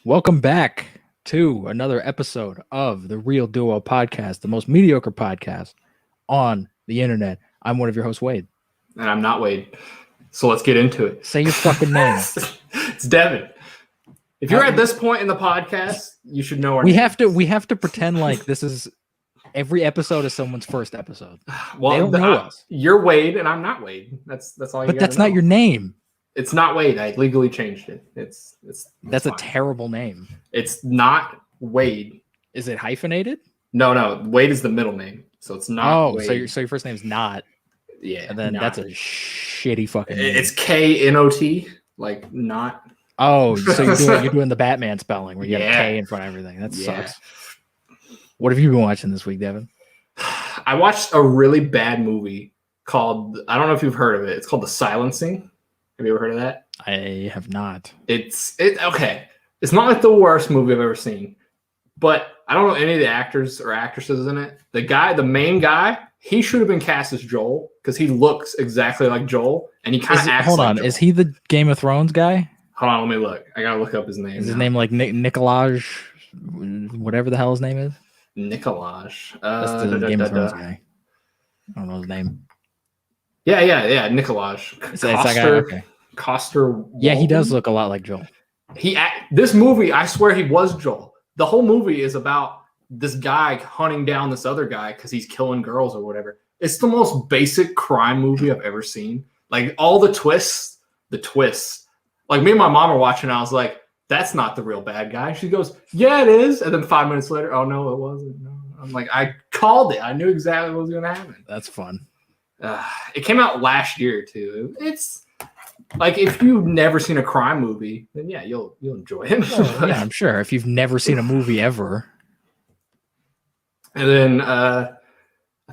Welcome back to another episode of the Real Duo Podcast, the most mediocre podcast on the internet. I'm one of your hosts, Wade. And I'm not Wade. So let's get into it. Say your fucking name. It's Devin. If you're at this point in the podcast, you should know our we names. we have to pretend like this is every episode is someone's first episode. Well, they don't know us. You're Wade and I'm not Wade. That's all you. But that's not your name. It's not Wade. I legally changed it. That's a terrible name. It's not Wade. Is it hyphenated? No. Wade is the middle name, so it's not. Oh, Wade. so your first name's not. Yeah, and then not. That's a shitty fucking name. It's Knot, like not. Oh, so you're doing the Batman spelling where you have a K in front of everything. That sucks. What have you been watching this week, Devin? I watched a really bad movie called, I don't know if you've heard of it. It's called The Silencing. Have you ever heard of that? I have not. It's okay. It's not like the worst movie I've ever seen, but I don't know any of the actors or actresses in it. The main guy, he should have been cast as Joel because he looks exactly like Joel and he kind of acts hold like on, Joel. Is he the Game of Thrones guy? Hold on, let me look. I gotta look up his name. Is his name like Nikolaj, whatever the hell his name is? Nikolaj. That's the Game of Thrones guy. I don't know his name. Yeah, Nikolaj. It's that guy? Okay. Coster. Yeah, he does look a lot like Joel. This movie, I swear he was Joel. The whole movie is about this guy hunting down this other guy because he's killing girls or whatever. It's the most basic crime movie I've ever seen. Like all the twists. Like me and my mom were watching, and I was like, that's not the real bad guy. She goes, yeah, it is. And then 5 minutes later, oh, no, it wasn't. No. I'm like, I called it. I knew exactly what was going to happen. That's fun. It came out last year, too. It's like if you've never seen a crime movie, then, yeah, you'll enjoy it. Yeah, I'm sure. If you've never seen a movie ever. And then I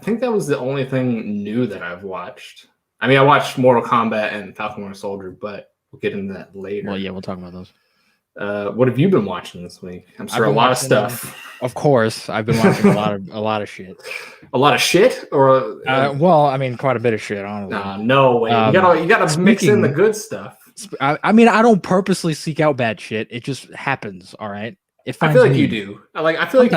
think that was the only thing new that I've watched. I mean, I watched Mortal Kombat and Falcon Winter Soldier, but we'll get into that later. Well, yeah, we'll talk about those. What have you been watching this week? I'm sure a lot of stuff. Of course, I've been watching a lot of shit. A lot of shit, or well, I mean, quite a bit of shit. Honestly, no way. You gotta mix in the good stuff. I mean, I don't purposely seek out bad shit. It just happens. All right. I feel like you do. I feel like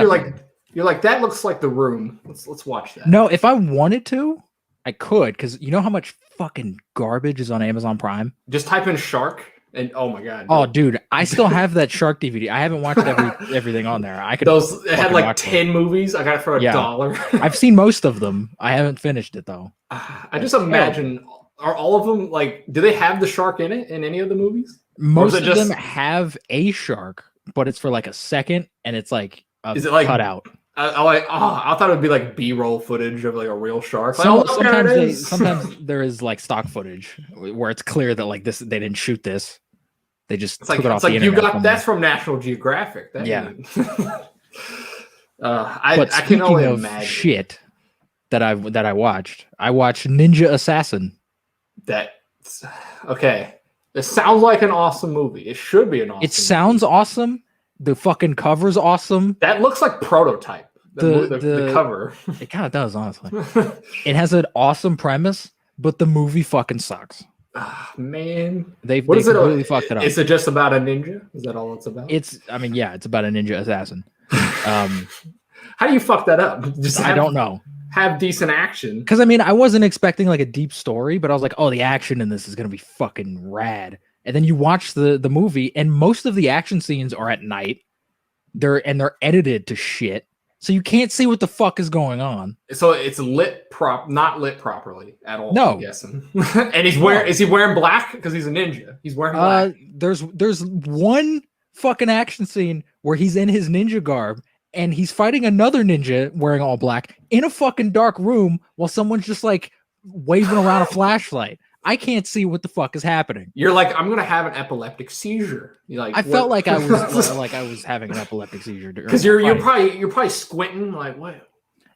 you're like that looks like The Room. Let's watch that. No, if I wanted to, I could, because you know how much fucking garbage is on Amazon Prime. Just type in shark. And oh my god! Oh, dude, I still have that Shark DVD. I haven't watched everything on there. I could. It had like 10 movies. I got it for $1. I've seen most of them. I haven't finished it though. I just imagine, are all of them like? Do they have the shark in it in any of the movies? Most of them have a shark, but it's for like a second, and it's like is it like cut out? I thought it would be like B-roll footage of like a real shark. Sometimes there is like stock footage where it's clear that like this they didn't shoot this. They just took it off the internet. That's from National Geographic. Yeah. I can only imagine shit that I watched. I watched Ninja Assassin. Okay. It sounds like an awesome movie. It should be an awesome. It sounds awesome. The fucking cover's awesome. That looks like Prototype. The cover. It kind of does, honestly. It has an awesome premise, but the movie fucking sucks. Man, they completely fucked it up. Is it just about a ninja? Is that all it's about? It's about a ninja assassin. How do you fuck that up? I don't know. Have decent action. Because I mean, I wasn't expecting like a deep story, but I was like, oh, the action in this is gonna be fucking rad. And then you watch the movie, and most of the action scenes are at night. They're edited to shit. So you can't see what the fuck is going on. So it's not lit properly at all. No, I'm guessing. And is he wearing black? Because he's a ninja. He's wearing black. There's one fucking action scene where he's in his ninja garb and he's fighting another ninja wearing all black in a fucking dark room while someone's just like waving around a flashlight. I can't see what the fuck is happening. You're like, I'm gonna have an epileptic seizure. I felt like I was having an epileptic seizure because you're probably squinting like what?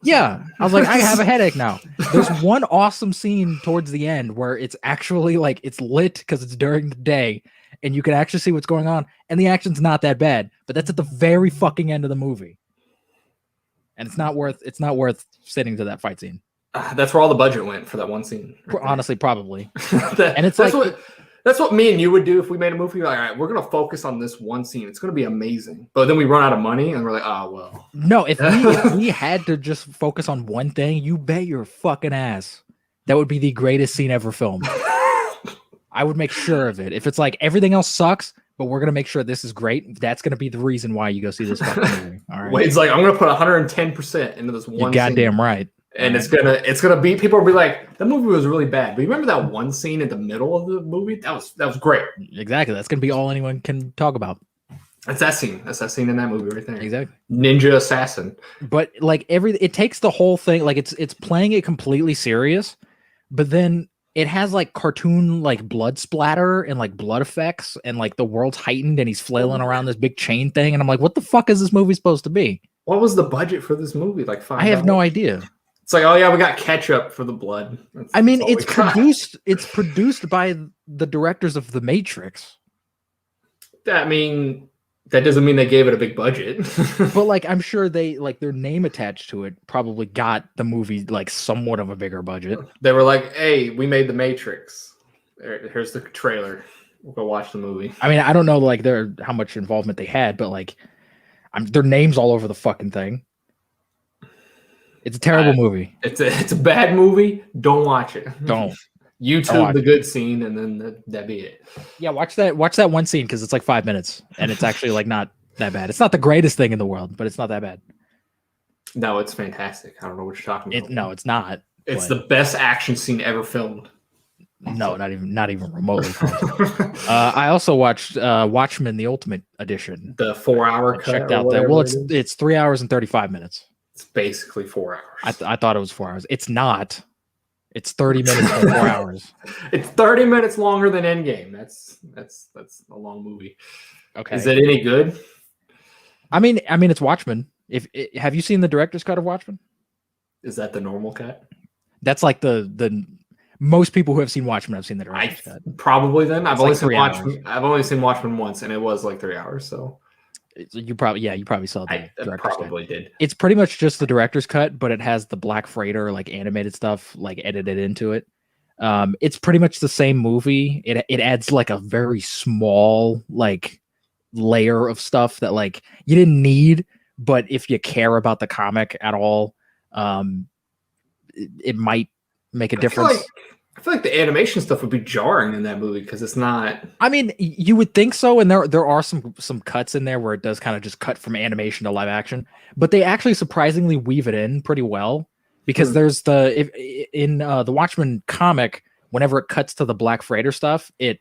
Yeah, I was like, I have a headache now. There's one awesome scene towards the end where it's actually like it's lit because it's during the day, and you can actually see what's going on, and the action's not that bad. But that's at the very fucking end of the movie, and it's not worth sitting to that fight scene. That's where all the budget went for that one scene. Honestly, probably. And it's like That's what me and you would do if we made a movie. Like, all right, we're gonna focus on this one scene. It's gonna be amazing. But then we run out of money, and we're like, oh well. No, if we had to just focus on one thing, you bet your fucking ass that would be the greatest scene ever filmed. I would make sure of it. If it's like everything else sucks, but we're gonna make sure this is great, that's gonna be the reason why you go see this fucking movie. All right. Wade's like, I'm gonna put 110% into this one. You're goddamn scene. Right. And it's gonna be, people will be like, that movie was really bad. But you remember that one scene in the middle of the movie? That was great. Exactly. That's gonna be all anyone can talk about. That's that scene. That's that scene in that movie right there. Exactly. Ninja assassin. But like it takes the whole thing, like it's playing it completely serious, but then it has like cartoon like blood splatter and like blood effects, and like the world's heightened and he's flailing around this big chain thing, and I'm like, what the fuck is this movie supposed to be? What was the budget for this movie? Like $5? I have no idea. It's like, oh yeah, we got ketchup for the blood. I mean, it's produced by the directors of The Matrix. I mean, that doesn't mean they gave it a big budget. But like, I'm sure they like their name attached to it probably got the movie like somewhat of a bigger budget. They were like, hey, we made The Matrix. Here's the trailer. We'll go watch the movie. I mean, I don't know like how much involvement they had, but like their names all over the fucking thing. It's a terrible movie. It's a bad movie. Don't watch it. Don't. YouTube the good scene, and then that'd be it. Yeah, watch that one scene because it's like 5 minutes, and it's actually like not that bad. It's not the greatest thing in the world, but it's not that bad. No, it's fantastic. I don't know what you're talking about. No, it's not. It's the best action scene ever filmed. No, not even remotely close. I also watched Watchmen, the Ultimate Edition. The 4-hour cut. Checked out that. Well, it's 3 hours and 35 minutes. It's basically 4 hours. I thought it was 4 hours. It's not. It's 30 minutes and 4 hours. It's 30 minutes longer than Endgame. That's a long movie. Okay. Is it any good? I mean, it's Watchmen. Have you seen the director's cut of Watchmen? Is that the normal cut? That's like the most people who have seen Watchmen have seen the director's cut. Probably then. I've only seen Watchmen once, and it was like 3 hours. So you probably saw the director's probably cut. Did. It's pretty much just the director's cut, but it has the Black Freighter like animated stuff like edited into it. It's pretty much the same movie. It adds like a very small like layer of stuff that like you didn't need, but if you care about the comic at all, it might make a difference. I feel like the animation stuff would be jarring in that movie because it's not. I mean, you would think so, and there are some cuts in there where it does kind of just cut from animation to live action, but they actually surprisingly weave it in pretty well because there's in the Watchmen comic, whenever it cuts to the Black Freighter stuff, it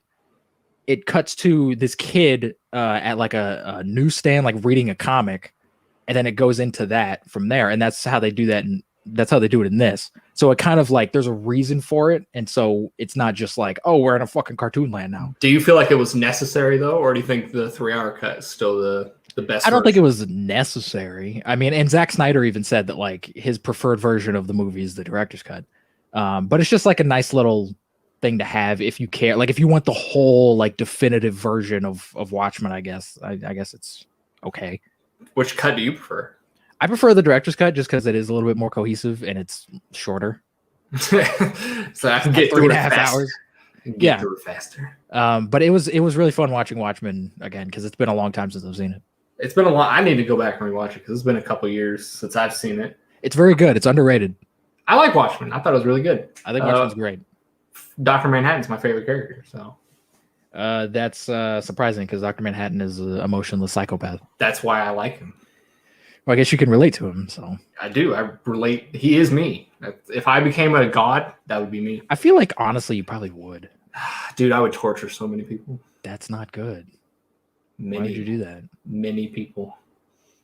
cuts to this kid at like a newsstand, like reading a comic, and then it goes into that from there, and that's how they do that, and that's how they do it in this. So it kind of like there's a reason for it, and so it's not just like, oh, we're in a fucking cartoon land now. Do you feel like it was necessary though, or do you think the 3-hour cut is still the best? I don't think it was necessary. I mean, and Zack Snyder even said that like his preferred version of the movie is the director's cut. But it's just like a nice little thing to have if you care. Like if you want the whole like definitive version of Watchmen, I guess it's okay. Which cut do you prefer? I prefer the director's cut just because it is a little bit more cohesive and it's shorter. So I can get through it faster. Yeah, through it faster. But it was really fun watching Watchmen again because it's been a long time since I've seen it. It's been a long. I need to go back and rewatch it because it's been a couple years since I've seen it. It's very good. It's underrated. I like Watchmen. I thought it was really good. I think Watchmen's great. Dr. Manhattan's my favorite character. So that's surprising because Dr. Manhattan is an emotionless psychopath. That's why I like him. Well, I guess you can relate to him. So I do. I relate. He is me. If I became a god, that would be me. I feel like honestly, you probably would. Dude, I would torture so many people. That's not good. Why would you do that? Many people.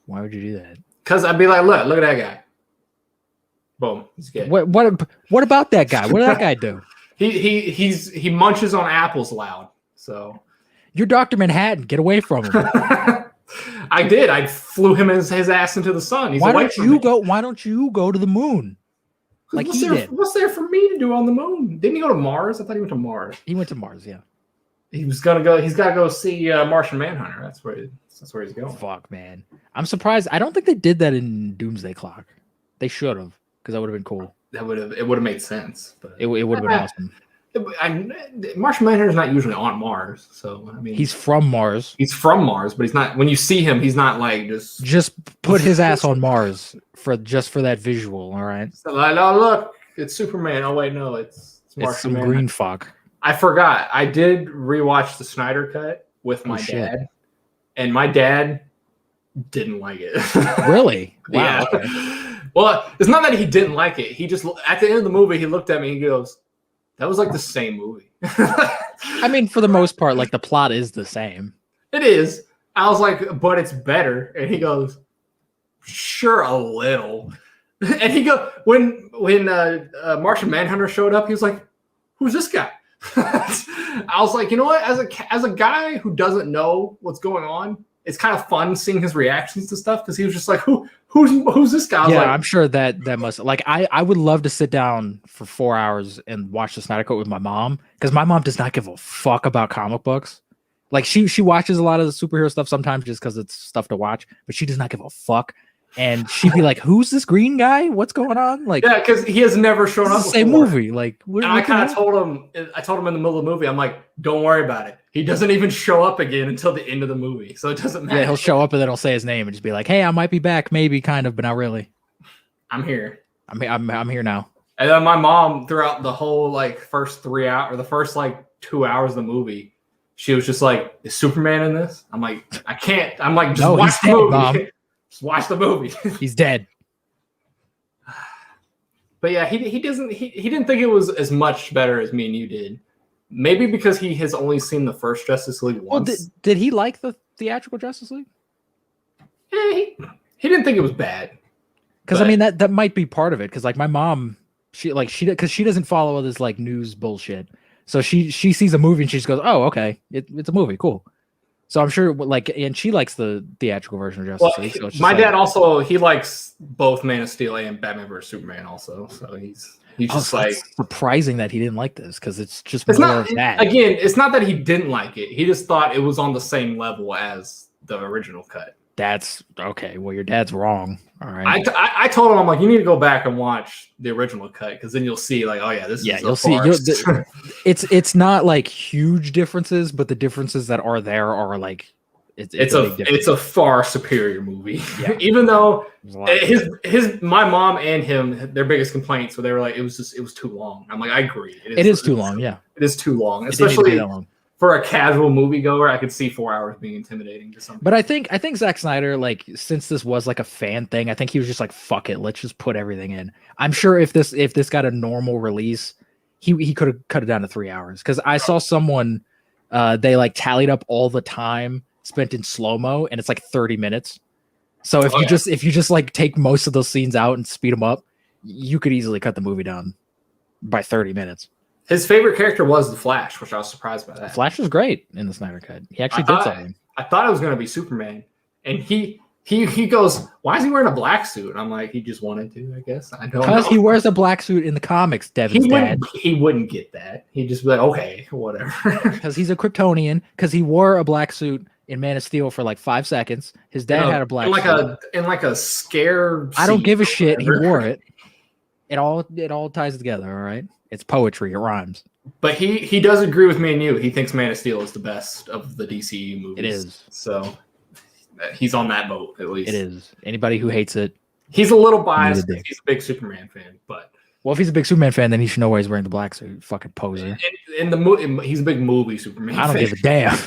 Why would you do that? Because I'd be like, look at that guy. Boom, he's good. What about that guy? What did that guy do? He munches on apples loud. So you're Dr. Manhattan. Get away from him. I did. I flew him his ass into the sun. He's Why don't you go to the moon? Like what's there for me to do on the moon? Didn't he go to Mars? I thought he went to Mars. He went to Mars, yeah. He's got to go see Martian Manhunter. That's where he's going. Fuck, man. I'm surprised. I don't think they did that in Doomsday Clock. They should have, because that would have been cool. It would have made sense. But it would have been awesome. Martian Manhunter's not usually on Mars, so I mean, He's from Mars. He's from Mars, but he's not. When you see him, he's not like just put his ass on Mars for that visual. All right. So like, oh look, it's Superman. Oh wait, no, it's Martian some Manhunter. green fuck. I forgot. I did rewatch the Snyder Cut with my dad, and my dad didn't like it. Really? Wow. Yeah. Okay. Well, it's not that he didn't like it. He just at the end of the movie, he looked at me. He goes, "That was like the same movie." I mean, for the most part, like the plot is the same. It is. I was like, but it's better. And he goes, "Sure, a little." And he goes, when Martian Manhunter showed up, he was like, "Who's this guy?" I was like, you know what? As a guy who doesn't know what's going on, it's kind of fun seeing his reactions to stuff because he was just like, who's this guy? Yeah, like, I'm sure that must like I would love to sit down for 4 hours and watch the Snyder Cut with my mom because my mom does not give a fuck about comic books. Like she watches a lot of the superhero stuff sometimes just because it's stuff to watch, but she does not give a fuck. And she'd be like, "Who's this green guy? What's going on?" Like, yeah, because he has never shown up. Same movie. Like, and I kind of told him. I told him in the middle of the movie. I'm like, "Don't worry about it. He doesn't even show up again until the end of the movie, so it doesn't matter." Yeah, he'll show up and then he'll say his name and just be like, "Hey, I might be back, maybe, kind of, but not really. I'm here. I'm here now." And then my mom, throughout the whole like first 3 hours or the first like 2 hours of the movie, she was just like, "Is Superman in this?" I'm like, "I can't." I'm like, "Just watch the movie. Mom. Just watch the movie." He's dead. But yeah, he didn't think it was as much better as me and you did. Maybe because he has only seen the first Justice League once. Well, did he like the theatrical Justice League? He didn't think it was bad. Because I mean that might be part of it. Because like my mom, she doesn't follow all this like news bullshit. So she sees a movie and she just goes, "Oh, okay, it's a movie, cool." So I'm sure, like, and she likes the theatrical version of Justice League. So my dad also, he likes both Man of Steel and Batman vs Superman also. So he's just like surprising that he didn't like this because it's just more of that. Again, it's not that he didn't like it. He just thought it was on the same level as the original cut. That's okay. Well, your dad's wrong. All right. I told him, I'm like, you need to go back and watch the original cut because then you'll see, like, oh yeah, this is you'll see. It's not like huge differences, but the differences that are there are like it's a far superior movie. Yeah. Even though my mom and him, their biggest complaints were they were like, it was too long. I'm like, I agree. It is too long. Yeah, it is too long, especially for a casual moviegoer. I could see 4 hours being intimidating to some. But I think Zack Snyder, like, since this was like a fan thing, I think he was just like, fuck it, let's just put everything in. I'm sure if this got a normal release, he could have cut it down to 3 hours. Because I saw someone they like tallied up all the time spent in slow-mo and it's like 30 minutes. So if you just like take most of those scenes out and speed them up, you could easily cut the movie down by 30 minutes. His favorite character was the Flash, which I was surprised by that. The Flash was great in the Snyder Cut. He actually did something. I thought it was going to be Superman, and he goes, "Why is he wearing a black suit?" And I'm like, he just wanted to, I guess. I don't know. Because he wears a black suit in the comics, Devin's dad. He wouldn't get that. He'd just be like, okay, whatever. Because he's a Kryptonian. Because he wore a black suit in Man of Steel for like 5 seconds. His dad had a black suit. In like a scare. I don't give a shit. He wore it. It all ties together. All right. It's poetry. It rhymes. But he does agree with me and you. He thinks Man of Steel is the best of the DCU movies. It is. So he's on that boat, at least. It is. Anybody who hates it. He's a little biased because he's a big Superman fan. But well, if he's a big Superman fan, then he should know why he's wearing the black suit. Fucking poser. In the movie, he's a big movie Superman fan. I don't give a damn.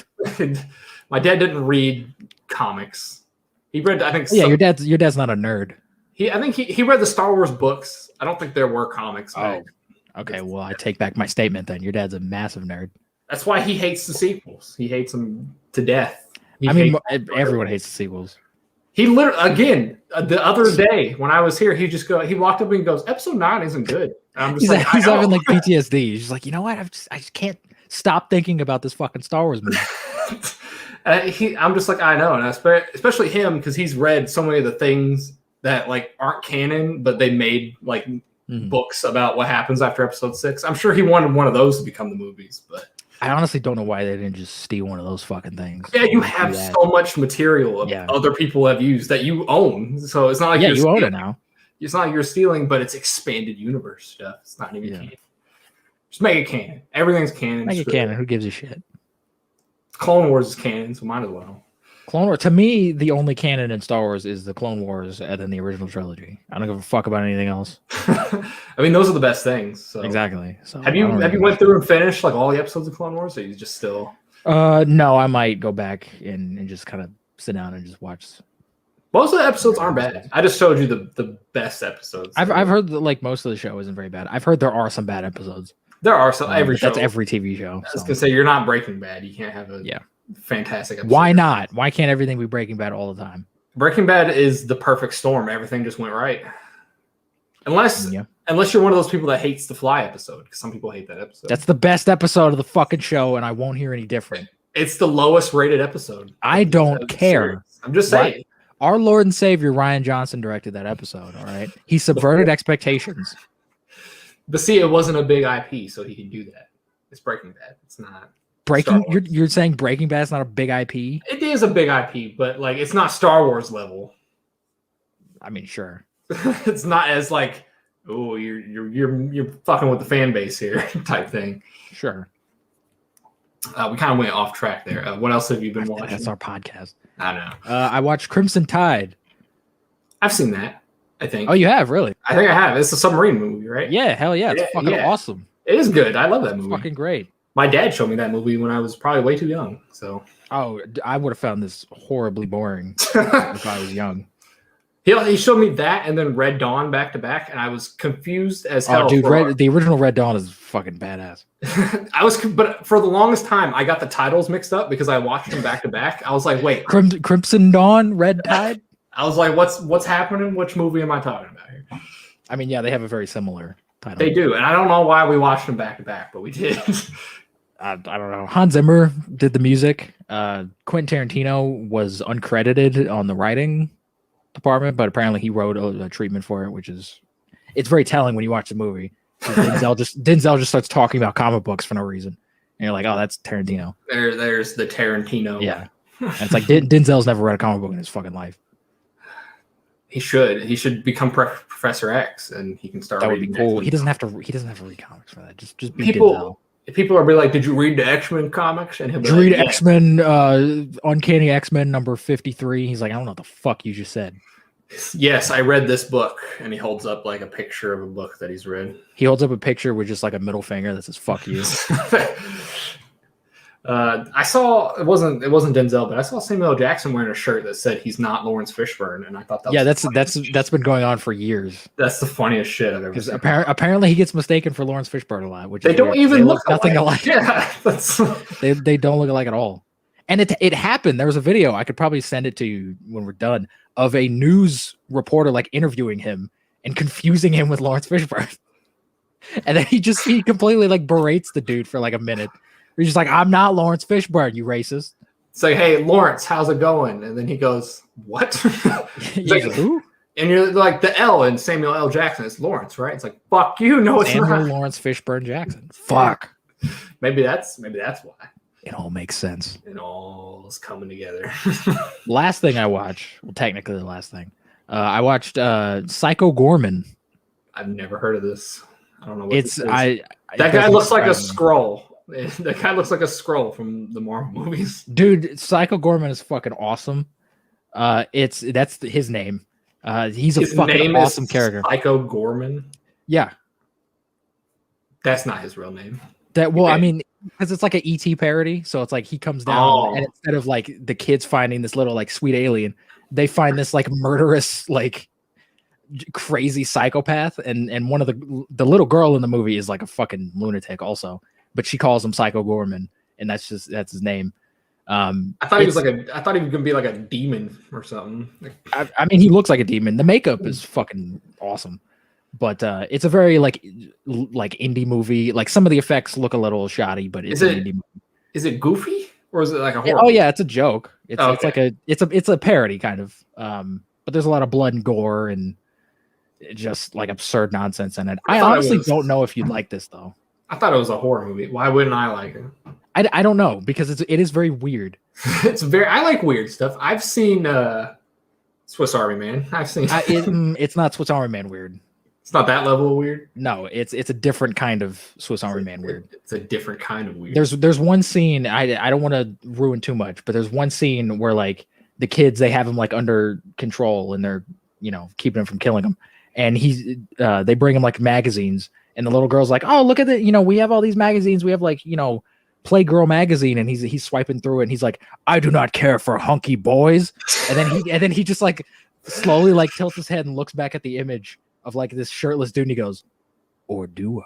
My dad didn't read comics. He read, I think. Yeah, your dad's not a nerd. I think he read the Star Wars books. I don't think there were comics. Oh. Okay, well, I take back my statement then. Your dad's a massive nerd. That's why he hates the sequels. He hates them to death. Everyone hates the sequels. He literally, again, the other day when I was here, he walked up and goes, "Episode 9 isn't good." And I'm just he's having like PTSD. He's just like, you know what? I just can't stop thinking about this fucking Star Wars movie. I'm just like, I know, and especially him because he's read so many of the things that like aren't canon, but they made like books about what happens after episode 6. I'm sure he wanted one of those to become the movies, but I honestly don't know why they didn't just steal one of those fucking things. Yeah, you have so much material other people have used that you own, so it's not like you own it now. It's not like you're stealing, but it's expanded universe stuff. It's not even canon. Just make it canon. Everything's canon. Make it canon. Who gives a shit? Clone Wars is canon, so might as well. Clone Wars. To me, the only canon in Star Wars is the Clone Wars and then the original trilogy. I don't give a fuck about anything else. I mean, those are the best things. So. Exactly. So have you went through and finished like all the episodes of Clone Wars, or you just still? No, I might go back and just kind of sit down and just watch. Most of the episodes aren't bad. I just showed you the best episodes. I've heard that like most of the show isn't very bad. I've heard there are some bad episodes. There are some every show. That's every TV show. I was gonna say you're not Breaking Bad. You can't have a fantastic episode. Why not? Why can't everything be Breaking Bad all the time? Breaking Bad is the perfect storm. Everything just went right. Unless you're one of those people that hates the Fly episode, because some people hate that episode. That's the best episode of the fucking show, and I won't hear any different. It's the lowest rated episode. I don't care. I'm just saying. Our Lord and Savior Rian Johnson directed that episode. All right, he subverted expectations. But see, it wasn't a big IP, so he can do that. It's Breaking Bad. It's not You're saying Breaking Bad is not a big IP? It is a big IP, but like it's not Star Wars level. I mean, sure. It's not as like, oh, you're fucking with the fan base here type thing. Sure. We kind of went off track there. What else have you been watching? That's our podcast. I don't know. I watched Crimson Tide. I've seen that. I think. Oh, you have? Really? I think I have. It's a submarine movie, right? Yeah, hell yeah. It's fucking awesome. It is good. I love that movie. Fucking great. My dad showed me that movie when I was probably way too young. So. Oh, I would have found this horribly boring if I was young. He showed me that and then Red Dawn back to back, and I was confused as hell. Oh, dude, the original Red Dawn is fucking badass. But for the longest time, I got the titles mixed up because I watched them back to back. I was like, wait, Crimson Dawn, Red Tide. I was like, what's happening? Which movie am I talking about here? I mean, yeah, they have a very similar title. They do, and I don't know why we watched them back to back, but we did. I don't know. Hans Zimmer did the music. Quentin Tarantino was uncredited on the writing department, but apparently he wrote a treatment for it, it's very telling when you watch the movie. Denzel just starts talking about comic books for no reason, and you're like, oh, that's Tarantino. There's the Tarantino. Yeah, and it's like Denzel's never read a comic book in his fucking life. He should become Professor X, and he can start. That would be cool. He doesn't have to read comics for that. Just be Denzel. People are be like, "Did you read the X-Men comics?" And he'll be read X-Men, Uncanny X-Men number 53. He's like, I don't know what the fuck you just said. Yes, I read this book, and he holds up like a picture of a book that he's read. He holds up a picture with just like a middle finger that says "fuck you." I saw it wasn't Denzel, but I saw Samuel L. Jackson wearing a shirt that said he's not Lawrence Fishburne, and I thought that that's been going on for years. That's the funniest shit I've ever seen. Apparently he gets mistaken for Lawrence Fishburne a lot, which they don't even look nothing alike. Yeah, they don't look alike at all. And it happened. There was a video, I could probably send it to you when we're done, of a news reporter like interviewing him and confusing him with Lawrence Fishburne. And then he completely like berates the dude for like a minute. He's just like, I'm not Lawrence Fishburne, you racist. It's like, hey, Lawrence, how's it going? And then he goes, what? Like, who? And you're like, the L in Samuel L. Jackson is Lawrence, right? It's like, fuck you, no, it's Samuel not. Lawrence Fishburne Jackson. Fuck. Maybe that's why. It all makes sense. It all is coming together. Last thing I watched, well, technically the last thing, I watched Psycho Gorman. I've never heard of this. I don't know what it's. This is. That guy looks like a scroll. That guy looks like a scroll from the Marvel movies. Dude, Psycho Gorman is fucking awesome. That's his name. He's a fucking awesome character. Psycho Gorman. Yeah, that's not his real name. I mean, because it's like an ET parody, so it's like he comes down and instead of like the kids finding this little like sweet alien, they find this like murderous like crazy psychopath, and one of the little girl in the movie is like a fucking lunatic also. But she calls him Psycho Gorman, and that's his name. I thought he was gonna be like a demon or something. I mean, he looks like a demon. The makeup is fucking awesome, but it's a very like indie movie. Like some of the effects look a little shoddy, but it's an indie movie. Is it goofy or is it like a horror? Oh yeah, it's a joke. It's like it's a parody kind of. But there's a lot of blood and gore and just like absurd nonsense in it. I honestly don't know if you'd like this though. I thought it was a horror movie. Why wouldn't I like it? I don't know, because it is very weird. I like weird stuff. I've seen Swiss Army Man. I've seen it's not Swiss Army Man weird. It's not that level of weird. No, it's a different kind of Swiss Army Man weird. It's a different kind of weird. There's one scene, I don't want to ruin too much, but there's one scene where like the kids, they have him like under control and they're, keeping him from killing him. And they bring him like magazines, and the little girl's like, oh, look at it. We have all these magazines. We have like, Playgirl magazine, and he's swiping through it, and he's like, I do not care for hunky boys. And then he just like slowly like tilts his head and looks back at the image of like this shirtless dude, and he goes, or do I?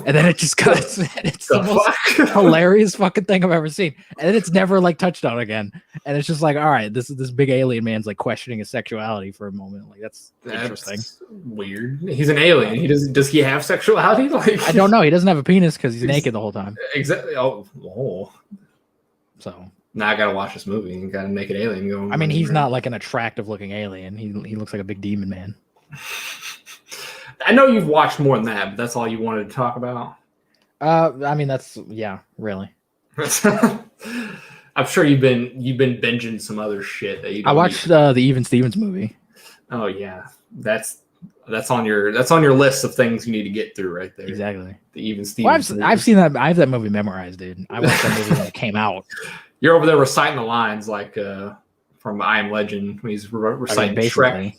And then it just cuts. And it's the most hilarious fucking thing I've ever seen. And then it's never like touched on again. And it's just like, all right, this big alien man's like questioning his sexuality for a moment. Like that's interesting. Weird. He's an alien. Does he have sexuality? Like I don't know. He doesn't have a penis because he's naked the whole time. Exactly. Oh. So now I gotta watch this movie and got a naked alien going. I mean, he's not like an attractive looking alien. He looks like a big demon man. I know you've watched more than that, but that's all you wanted to talk about. I mean, really. I'm sure you've been binging some other shit that you. I watched the Even Stevens movie. Oh yeah, that's on your list of things you need to get through right there. Exactly. The Even Stevens. Well, I've seen that. I have that movie memorized, dude. I watched that movie when it came out. You're over there reciting the lines like from I Am Legend when he's reciting Shrek.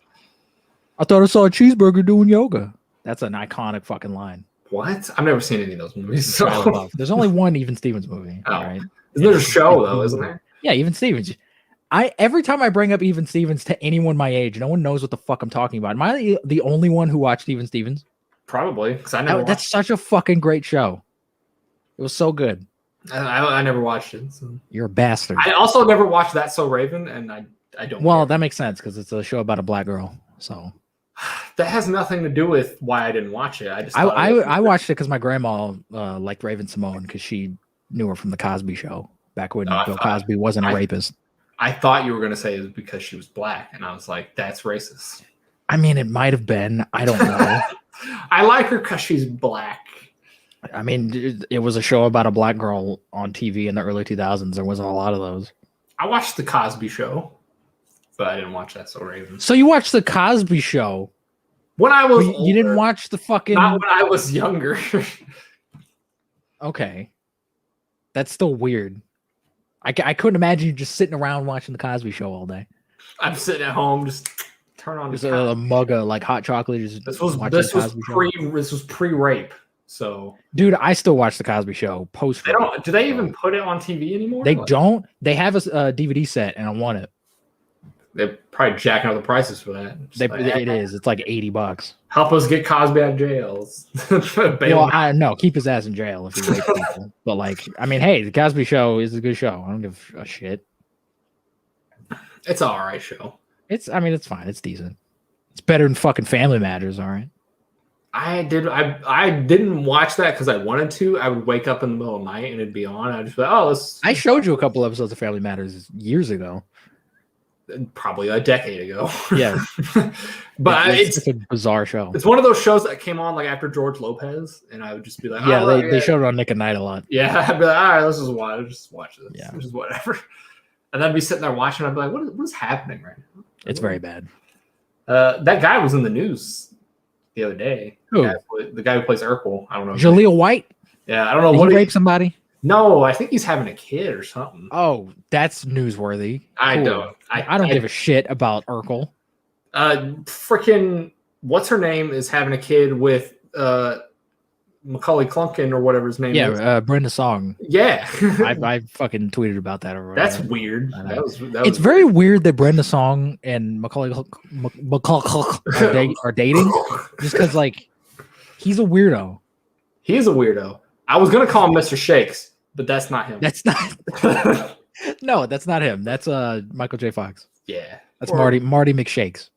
I thought I saw a cheeseburger doing yoga. That's an iconic fucking line. What? I've never seen any of those movies. So. There's only one Even Stevens movie. Oh. Right? Isn't there a show though? Isn't there? Yeah, Even Stevens. Every time I bring up Even Stevens to anyone my age, no one knows what the fuck I'm talking about. Am I the only one who watched Even Stevens? Probably, because I never. That's such a fucking great show. It was so good. I never watched it. So. You're a bastard. I also never watched That's So Raven, and I don't. Well, care. That makes sense because it's a show about a black girl. So that has nothing to do with why I didn't watch it. I watched it because my grandma liked Raven Simone because she knew her from the Cosby Show back when Bill Cosby wasn't a rapist. I thought you were going to say it was because she was black, and I was like, that's racist. I mean, it might have been. I don't know. I like her because she's black. I mean, it was a show about a black girl on TV in the early 2000s. There wasn't a lot of those. I watched the Cosby Show, but I didn't watch That So Raven. So you watched the Cosby Show when I was older. You didn't watch the fucking. Not when I was younger. Okay, that's still weird. I couldn't imagine you just sitting around watching the Cosby Show all day. I'm sitting at home, just turn on. Just a mug of like hot chocolate. This was pre-rape. So, dude, I still watch the Cosby Show post. Do they even put it on TV anymore? They don't. They have a DVD set, and I want it. They're probably jacking up the prices for that. It is. It's like $80. Help us get Cosby out of jail. Well, no, keep his ass in jail if he rapes people. But like, I mean, hey, the Cosby Show is a good show. I don't give a shit. It's an alright show. It's fine. It's decent. It's better than fucking Family Matters. All right. I didn't watch that because I wanted to. I would wake up in the middle of the night and it'd be on. I'd just be like, I showed you a couple episodes of Family Matters years ago. Probably a decade ago. Yeah. But it's a bizarre show. It's one of those shows that came on like after George Lopez, and I would just be like, they showed it on Nick at Night a lot. Yeah, I'd be like, all right, let's just watch this. Yeah. Which is whatever. And then I'd be sitting there watching, I'd be like, what is happening right now? It's very bad. That guy was in the news the other day. Who? The guy who plays Urkel. I don't know. Jaleel White? Yeah, I don't know. Did he rape somebody? No, I think he's having a kid or something. Oh, that's newsworthy. I cool. don't. I don't give a shit about Urkel. Freaking what's her name is having a kid with Macaulay Culkin or whatever his name is. Yeah, Brenda Song. Yeah. I fucking tweeted about that already. That's weird. It's very weird that Brenda Song and Macaulay are dating just because like he's a weirdo. He is a weirdo. I was gonna call him Mr. Shakes, but that's not him. That's not. No, that's not him. That's Michael J. Fox. Yeah, that's Marty McShakes.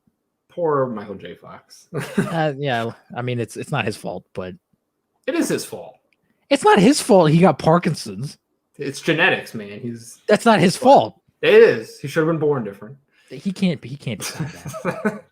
Poor Michael J. Fox. Yeah, I mean it's not his fault, but it is his fault. It's not his fault. He got Parkinson's. It's genetics, man. That's not his fault. It is. He should have been born different. He can't decide that.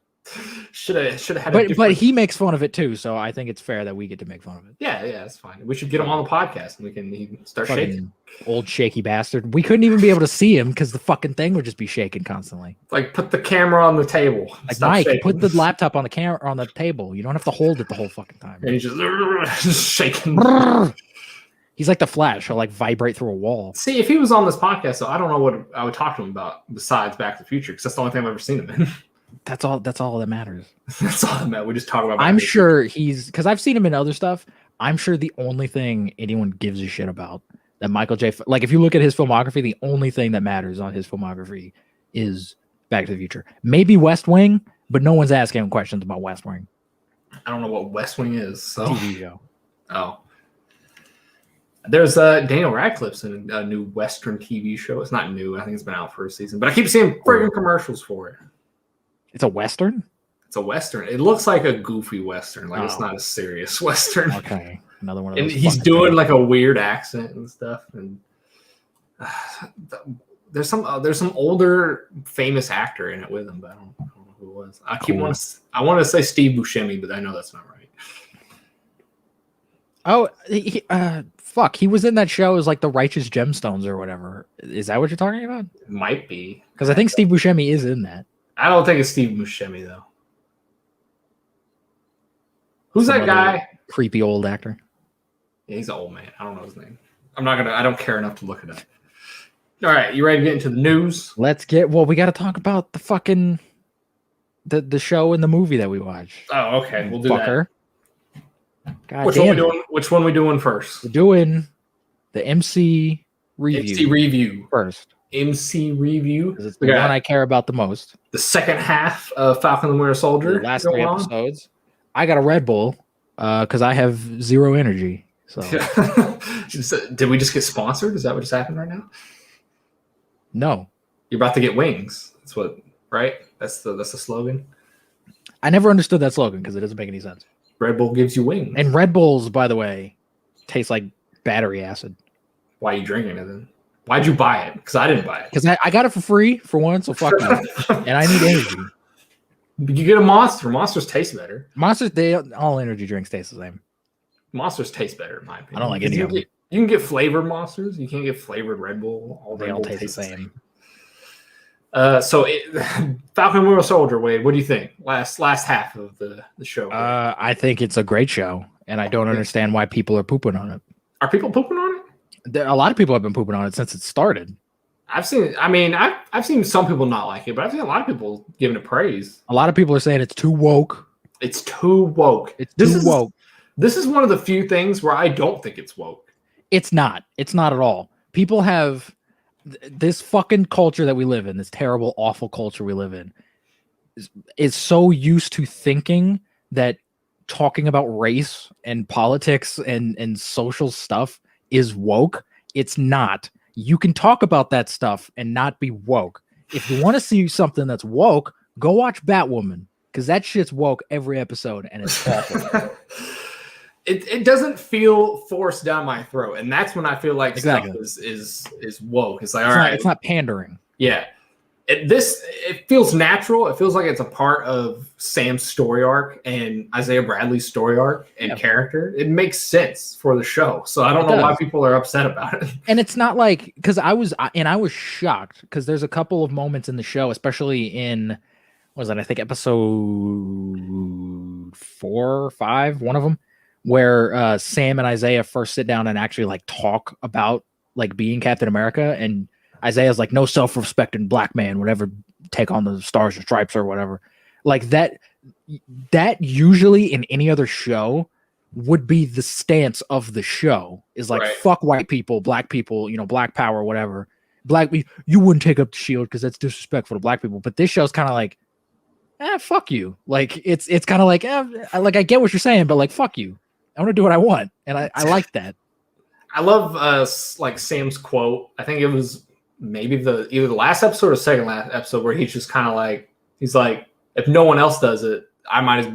should have had. But he makes fun of it too, so I think it's fair that we get to make fun of it. Yeah, that's fine. We should get him on the podcast and he can start shaking. Old shaky bastard. We couldn't even be able to see him because the fucking thing would just be shaking constantly. Like, put the camera on the table. Like, Mike, shaking. Put the laptop on the camera on the table. You don't have to hold it the whole fucking time. And he's just shaking. He's like the Flash. He'll like vibrate through a wall. See, if he was on this podcast, so I don't know what I would talk to him about besides Back to the Future, because that's the only thing I've ever seen him in. That's all that matters. That's all that matters. We just talk about. I'm sure he's, because I've seen him in other stuff. I'm sure the only thing anyone gives a shit about that Michael J. Like, if you look at his filmography, the only thing that matters on his filmography is Back to the Future. Maybe West Wing, but no one's asking him questions about West Wing. I don't know what West Wing is. So. TV show. Oh. There's Daniel Radcliffe's in a new Western TV show. It's not new. I think it's been out for a season. But I keep seeing friggin' commercials for it. It's a Western? It's a Western. It looks like a goofy Western. Like, it's not a serious Western. Okay. Another one of those. And he's doing like a weird accent and stuff. And there's some older famous actor in it with him, but I don't know who it was. I want to say Steve Buscemi, but I know that's not right. Oh, fuck. He was in that show as like the Righteous Gemstones or whatever. Is that what you're talking about? It might be. Because I think Steve Buscemi is in that. I don't think it's Steve Buscemi, though. Who's that guy? Creepy old actor. Yeah, he's an old man. I don't know his name. I don't care enough to look it up. All right, you ready to get into the news? We got to talk about the fucking the show and the movie that we watched. Oh, okay. We'll do that. Which one we doing first? We're doing the MC review. MC review first. MC review. Because it's the one I care about the most. The second half of Falcon and the Winter Soldier. The last 3 episodes. I got a Red Bull because I have zero energy. So did we just get sponsored? Is that what just happened right now? No. You're about to get wings. That's what, right? That's the slogan. I never understood that slogan because it doesn't make any sense. Red Bull gives you wings. And Red Bulls, by the way, taste like battery acid. Why are you drinking it then? Why'd you buy it? Because I didn't buy it. Because I got it for free for one, so fuck you. And I need energy. You get a Monster. Monsters taste better. All energy drinks taste the same. Monsters taste better, in my opinion. I don't like any of them. You can get flavored Monsters. You can't get flavored Red Bull. They all taste the same. Falcon and Winter Soldier, Wade, what do you think? Last half of the show. I think it's a great show, and I don't understand why people are pooping on it. Are people pooping on it? A lot of people have been pooping on it since it started. I've seen some people not like it, but I've seen a lot of people giving it praise. A lot of people are saying it's too woke. It's too woke. Woke. This is one of the few things where I don't think it's woke. It's not. It's not at all. People have this fucking culture that we live in, this terrible, awful culture we live in, is so used to thinking that talking about race and politics and social stuff is woke. It's not. You can talk about that stuff and not be woke. If you want to see something that's woke, go watch Batwoman, because that shit's woke every episode and it's awful. It doesn't feel forced down my throat, and that's when I feel like stuff is woke. It's like, all right, it's not pandering. Yeah, it feels natural. It feels like it's a part of Sam's story arc and Isaiah Bradley's story arc and character. It makes sense for the show, so I don't know why people are upset about it. And it's not like, because I was shocked because there's a couple of moments in the show, especially in what was that? I think episode 4 or 5, one of them, where Sam and Isaiah first sit down and actually like talk about like being Captain America, and Isaiah's like, no self-respecting black man would ever take on the Stars and Stripes or whatever. Like that usually in any other show would be the stance of the show, is like, fuck white people, black people, black power, whatever. You wouldn't take up the shield because that's disrespectful to black people. But this show's kind of like, fuck you. Like it's kind of like, I get what you're saying, but like, fuck you. I want to do what I want, and I like that. I love like Sam's quote. I think it was maybe either the last episode or second last episode where he's just kind of like, he's like, if no one else does it, I might as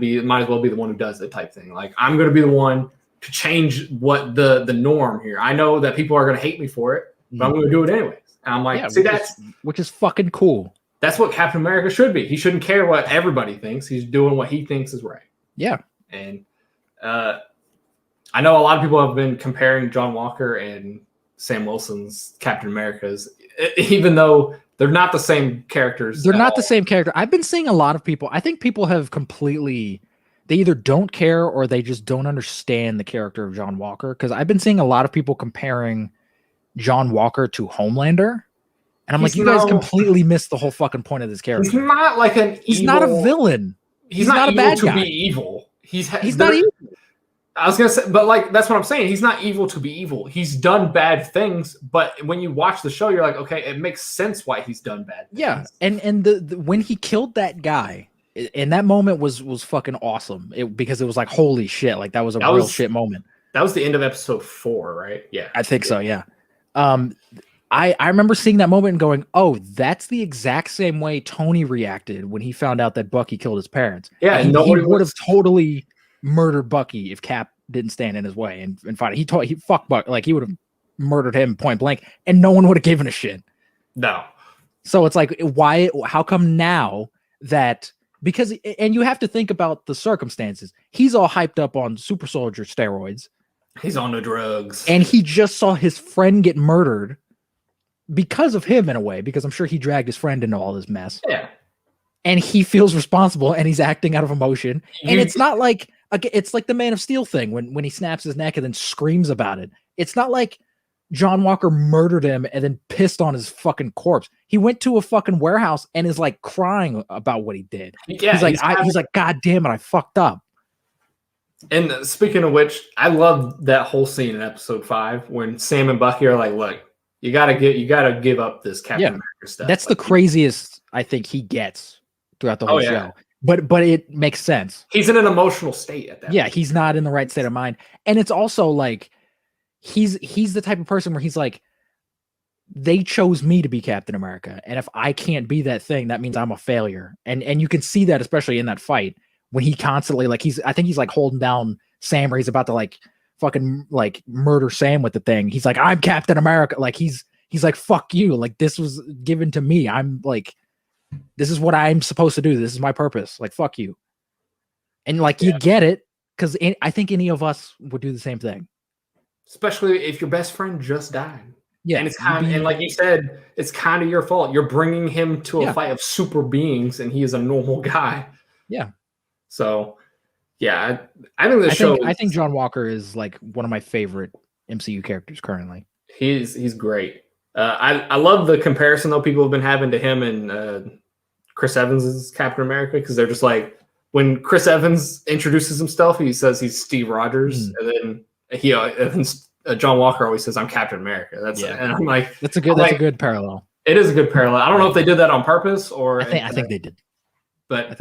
well be the one who does it, type thing. Like, I'm going to be the one to change what the norm here. I know that people are going to hate me for it, but I'm going to do it anyways. And I'm like, which is fucking cool. that's what Captain America should be. He shouldn't care what everybody thinks. He's doing what he thinks is right. Yeah. And I know a lot of people have been comparing John Walker and Sam Wilson's Captain America's, even though they're not the same characters. They're not the same character. I've been seeing a lot of people. I think people have completely, they either don't care or they just don't understand the character of John Walker. Because I've been seeing a lot of people comparing John Walker to Homelander. And I'm like, you guys completely missed the whole fucking point of this character. He's not like an evil. He's not a villain. He's not a bad guy. Be evil. He's not evil. I was gonna say, but like that's what I'm saying. He's not evil to be evil. He's done bad things, but when you watch the show, you're like, okay, it makes sense why he's done bad things. Yeah, and the when he killed that guy, and that moment was fucking awesome. Because it was like, holy shit, like that was a real shit moment. That was the end of episode 4, right? Yeah, I think so. Yeah. I remember seeing that moment and going, oh, that's the exact same way Tony reacted when he found out that Bucky killed his parents. Yeah, and he would have totally murdered Bucky if Cap didn't stand in his way and fight. He fucked Bucky, like he would have murdered him point blank, and no one would have given a shit. No. So it's like, why? How come now that? Because, and you have to think about the circumstances. He's all hyped up on super soldier steroids. He's on the drugs, and he just saw his friend get murdered. Because of him, in a way, because I'm sure he dragged his friend into all this mess. Yeah. And he feels responsible and he's acting out of emotion. And it's not like, it's like the Man of Steel thing when he snaps his neck and then screams about it. It's not like John Walker murdered him and then pissed on his fucking corpse. He went to a fucking warehouse and is like crying about what he did. Yeah, he's like, God damn it, I fucked up. And speaking of which, I love that whole scene in episode 5 when Sam and Bucky are like, look, you gotta give up this Captain America stuff. That's like, the craziest I think he gets throughout the whole show. But it makes sense. He's in an emotional state at that point. He's not in the right state of mind. And it's also like he's the type of person where he's like, they chose me to be Captain America. And if I can't be that thing, that means I'm a failure. And you can see that especially in that fight when he constantly like I think he's like holding down Sam, or he's about to like fucking like murder Sam with the thing. He's like, I'm Captain America. Like he's like, fuck you. Like this was given to me. I'm like, this is what I'm supposed to do. This is my purpose. Like, fuck you. And like, you get it. Cause I think any of us would do the same thing. Especially if your best friend just died. Yeah. And it's and like you said, it's kind of your fault. You're bringing him to a fight of super beings and he is a normal guy. Yeah. So yeah, I think the show. I think John Walker is like one of my favorite MCU characters currently. He's great. I love the comparison though people have been having to him and Chris Evans' Captain America, because they're just like, when Chris Evans introduces himself, he says he's Steve Rogers, and then John Walker always says, "I'm Captain America." And I'm like, that's a good parallel. It is a good parallel. I don't know if they did that on purpose or I think they did. But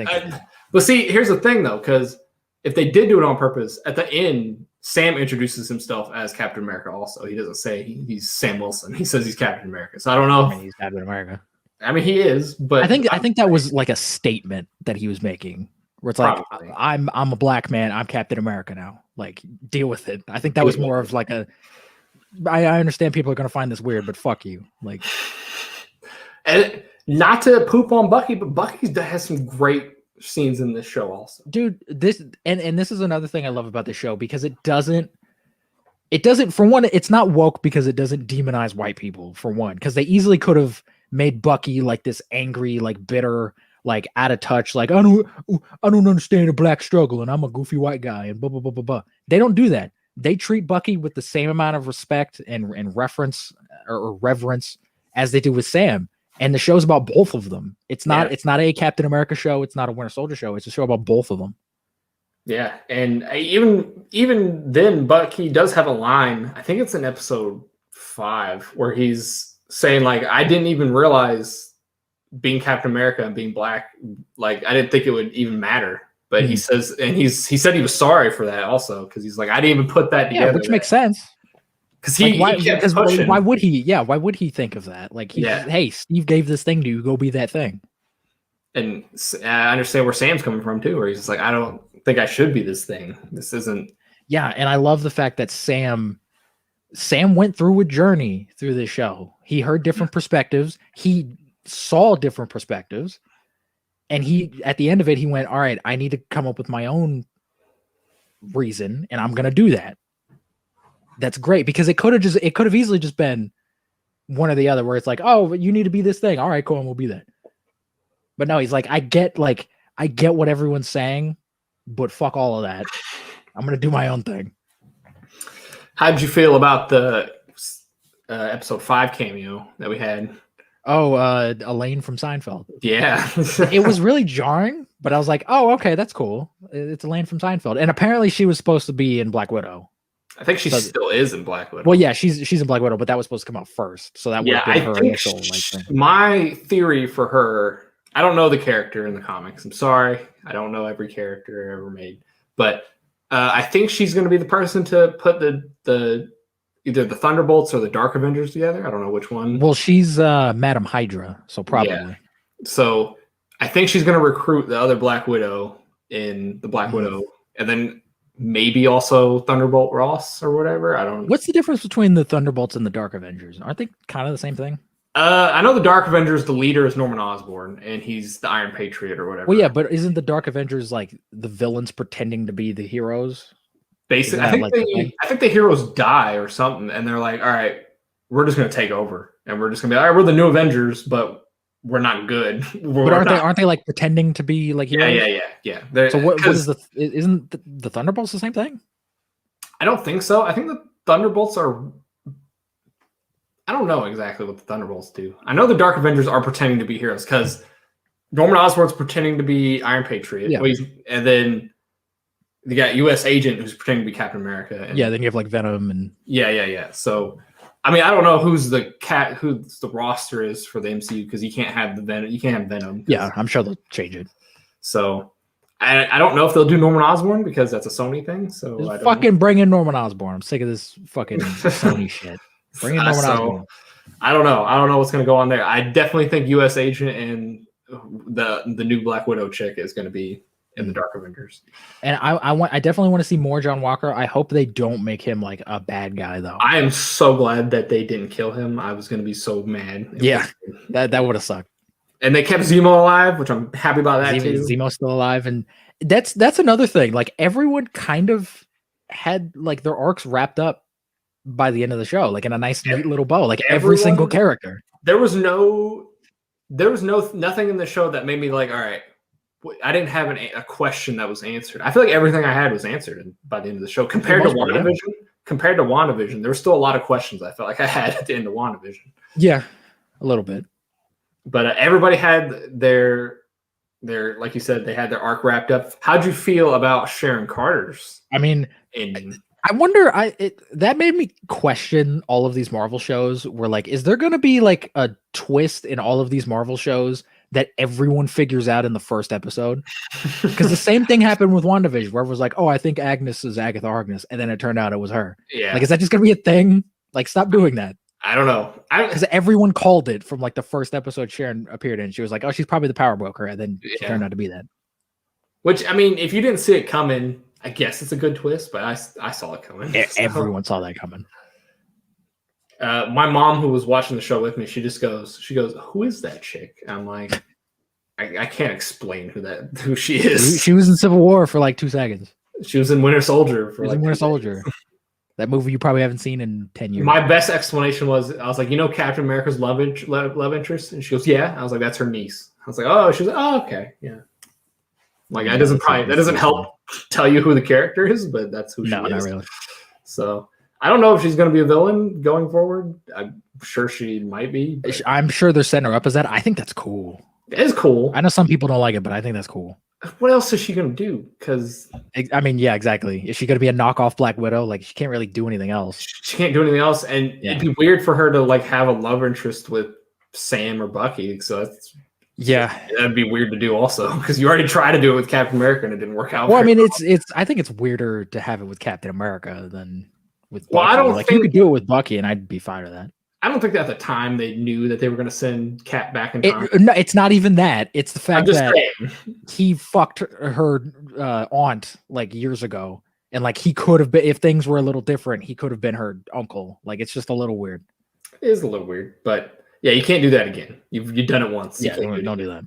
but see, here's the thing though, because if they did do it on purpose, at the end, Sam introduces himself as Captain America also. He doesn't say he's Sam Wilson. He says he's Captain America. So I don't know. He's Captain America. I mean, he is, but I think that was like a statement that he was making, where it's like, I'm a black man. I'm Captain America now. Like, deal with it. I think that was more of like I understand people are going to find this weird, but fuck you. Like, and not to poop on Bucky, but Bucky has some great scenes in this show also. Dude, this is another thing I love about the show, because it doesn't, for one, it's not woke because it doesn't demonize white people, for one, because they easily could have made Bucky like this angry, like bitter, like out of touch, like I don't understand the black struggle and I'm a goofy white guy and blah blah blah blah blah. They don't do that. They treat Bucky with the same amount of respect and reference or reverence as they do with Sam. And the show's about both of them. It's not a Captain America show. It's not a Winter Soldier show. It's a show about both of them. Yeah, and even then, Bucky does have a line. I think it's in episode 5 where he's saying like, I didn't even realize being Captain America and being black, like I didn't think it would even matter. But he says, and he said he was sorry for that also, because he's like, I didn't even put that together. Yeah, which makes sense. Because why would he? Yeah, why would he think of that? Like, hey, Steve gave this thing to you. Go be that thing. And I understand where Sam's coming from too, where he's just like, I don't think I should be this thing. This isn't. Yeah, and I love the fact that Sam went through a journey through this show. He heard different perspectives. He saw different perspectives, and he at the end of it he went, all right, I need to come up with my own reason, and I'm gonna do that. That's great, because it could have easily just been one or the other, where it's like, oh, you need to be this thing, all right, cool, and we'll be that. But no, he's like, I get what everyone's saying, but fuck all of that, I'm gonna do my own thing. How'd you feel about the episode 5 cameo that we had? Oh, Elaine from Seinfeld. Yeah. It was really jarring, but I was like, oh, okay, that's cool. It's Elaine from Seinfeld. And apparently she was supposed to be in Black Widow. I think she still is in Black Widow. Well, yeah, she's in Black Widow, but that was supposed to come out first. So that would have been her initial thing. My theory for her, I don't know the character in the comics. I'm sorry. I don't know every character ever made. But I think she's going to be the person to put the either the Thunderbolts or the Dark Avengers together. I don't know which one. Well, she's Madam Hydra, so probably. Yeah. So I think she's going to recruit the other Black Widow in the Black Widow, and then maybe also Thunderbolt Ross or whatever. I don't know. What's the difference between the Thunderbolts and the Dark Avengers? Aren't they kind of the same thing? I know the Dark Avengers, the leader is Norman Osborn, and he's the Iron Patriot or whatever. Well, yeah, but isn't the Dark Avengers like the villains pretending to be the heroes? Basically, I think the heroes die or something, and they're like, all right, we're just going to take over, and we're just going to be, all right, we're the new Avengers, but we're not good. But aren't they like pretending to be like heroes? Yeah. So what is isn't the Thunderbolts the same thing? I don't think so. I think the Thunderbolts are, I don't know exactly what the Thunderbolts do. I know the Dark Avengers are pretending to be heroes, because Norman Osborn's pretending to be Iron Patriot, and then you got U.S. Agent who's pretending to be Captain America. And then you have like Venom and So, I mean, I don't know who's the roster is for the MCU, because you can't have Venom. Yeah, I'm sure they'll change it. So, I don't know if they'll do Norman Osborn, because that's a Sony thing. So just fucking bring in Norman Osborn. I'm sick of this fucking Sony shit. Bring in Norman Osborn. I don't know what's going to go on there. I definitely think U.S. Agent and the new Black Widow chick is going to be in the Dark Avengers. And I definitely want to see more John Walker. I hope they don't make him like a bad guy, though. I am so glad that they didn't kill him. I was going to be so mad. That would have sucked. And they kept Zemo alive, which I'm happy about that too. Zemo's still alive, and that's another thing. Like, everyone kind of had like their arcs wrapped up by the end of the show, like in a nice neat little bow. Like every single character. There was nothing in the show that made me like, all right, I didn't have a question that was answered. I feel like everything I had was answered by the end of the show. Compared to WandaVision, there were still a lot of questions I felt like I had at the end of WandaVision. Yeah, a little bit. But everybody had their, like you said, they had their arc wrapped up. How'd you feel about Sharon Carter's? I mean, I wonder. That made me question all of these Marvel shows. Where like, is there going to be like a twist in all of these Marvel shows that everyone figures out in the first episode? Because the same thing happened with WandaVision, where it was like, oh, I think Agnes is Agatha Harkness, and then it turned out it was her. Yeah. Like, is that just gonna be a thing? Like, stop doing that. I don't know. Because everyone called it from like the first episode Sharon appeared in. She was like, oh, she's probably the power broker, and then she turned out to be that. Which, I mean, if you didn't see it coming, I guess it's a good twist, but I saw it coming. Everyone saw that coming. My mom, who was watching the show with me, she goes, who is that chick? And I'm like, I can't explain who she is. She was in Civil War for like 2 seconds. She was in Winter Soldier Soldier. That movie you probably haven't seen in 10 years. My best explanation was, I was like, Captain America's love interest? And she goes, yeah. I was like, that's her niece. I was like, oh. She was like, oh, okay, yeah. Like, that doesn't help tell you who the character is, but that's who she is. No, not really. So I don't know if she's going to be a villain going forward. I'm sure she might be. I'm sure they're setting her up as that. I think that's cool. It is cool. I know some people don't like it, but I think that's cool. What else is she going to do? Because I mean, yeah, exactly. Is she going to be a knockoff Black Widow? Like, she can't really do anything else. She can't do anything else, and it'd be weird for her to like have a love interest with Sam or Bucky. So that'd be weird to do also, because you already tried to do it with Captain America and it didn't work out. Well, I mean, I think it's weirder to have it with Captain America than with Bucky. Well, I don't think you could do it with Bucky, and I'd be fine with that. I don't think that at the time they knew that they were going to send Cap back in time. No, it's not even that. It's the fact that he fucked her aunt like years ago, and like he could have been, if things were a little different, he could have been her uncle. Like, it's just a little weird. It is a little weird, but Yeah, you can't do that again. You've done it once. Yeah, don't do that.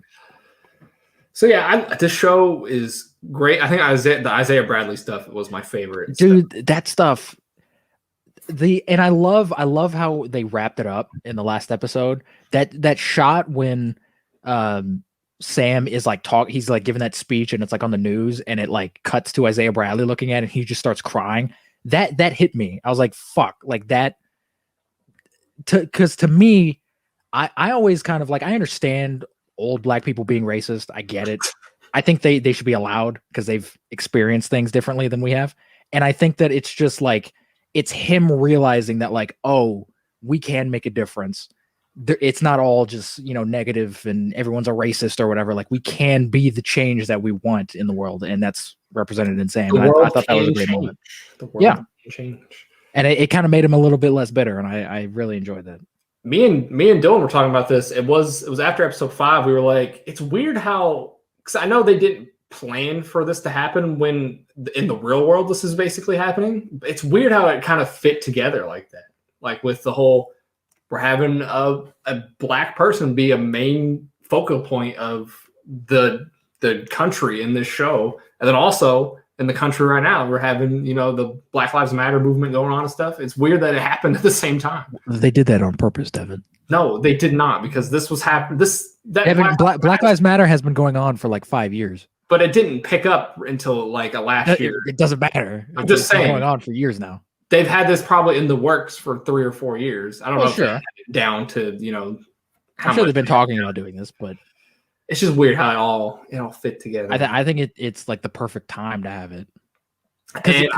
So yeah, this show is great. I think the Isaiah Bradley stuff was my favorite. Dude, that stuff. I love how they wrapped it up in the last episode. That shot when Sam is like he's like giving that speech and it's like on the news and it like cuts to Isaiah Bradley looking at it and he just starts crying. That hit me. I was like, fuck, like that. Because to me, I always kind of like, I understand old black people being racist. I get it. I think they should be allowed because they've experienced things differently than we have. And I think that it's just like, it's him realizing that like, oh, we can make a difference. It's not all just, negative and everyone's a racist or whatever. Like we can be the change that we want in the world. And that's represented in Sam. And I thought that was a great moment. The world can change. And it kind of made him a little bit less bitter. And I really enjoyed that. Me and Dylan were talking about this. It was after episode 5. We were like, it's weird how, because I know they didn't plan for this to happen when in the real world this is basically happening. It's weird how it kind of fit together like that. Like with the whole, we're having a black person be a main focal point of the country in this show, and then also in the country right now we're having the Black Lives Matter movement going on and stuff. It's weird that it happened at the same time. They did that on purpose, Devin. No, they did not, because this was happening. Black Lives Matter has been going on for like 5 years, but it didn't pick up until like last year. It doesn't matter. I'm just saying, going on for years now. They've had this probably in the works for 3 or 4 years. I don't know if sure. they had it down to how I'm sure much they've been talking about doing this, but it's just weird how it all fit together. I think it's like the perfect time to have it. And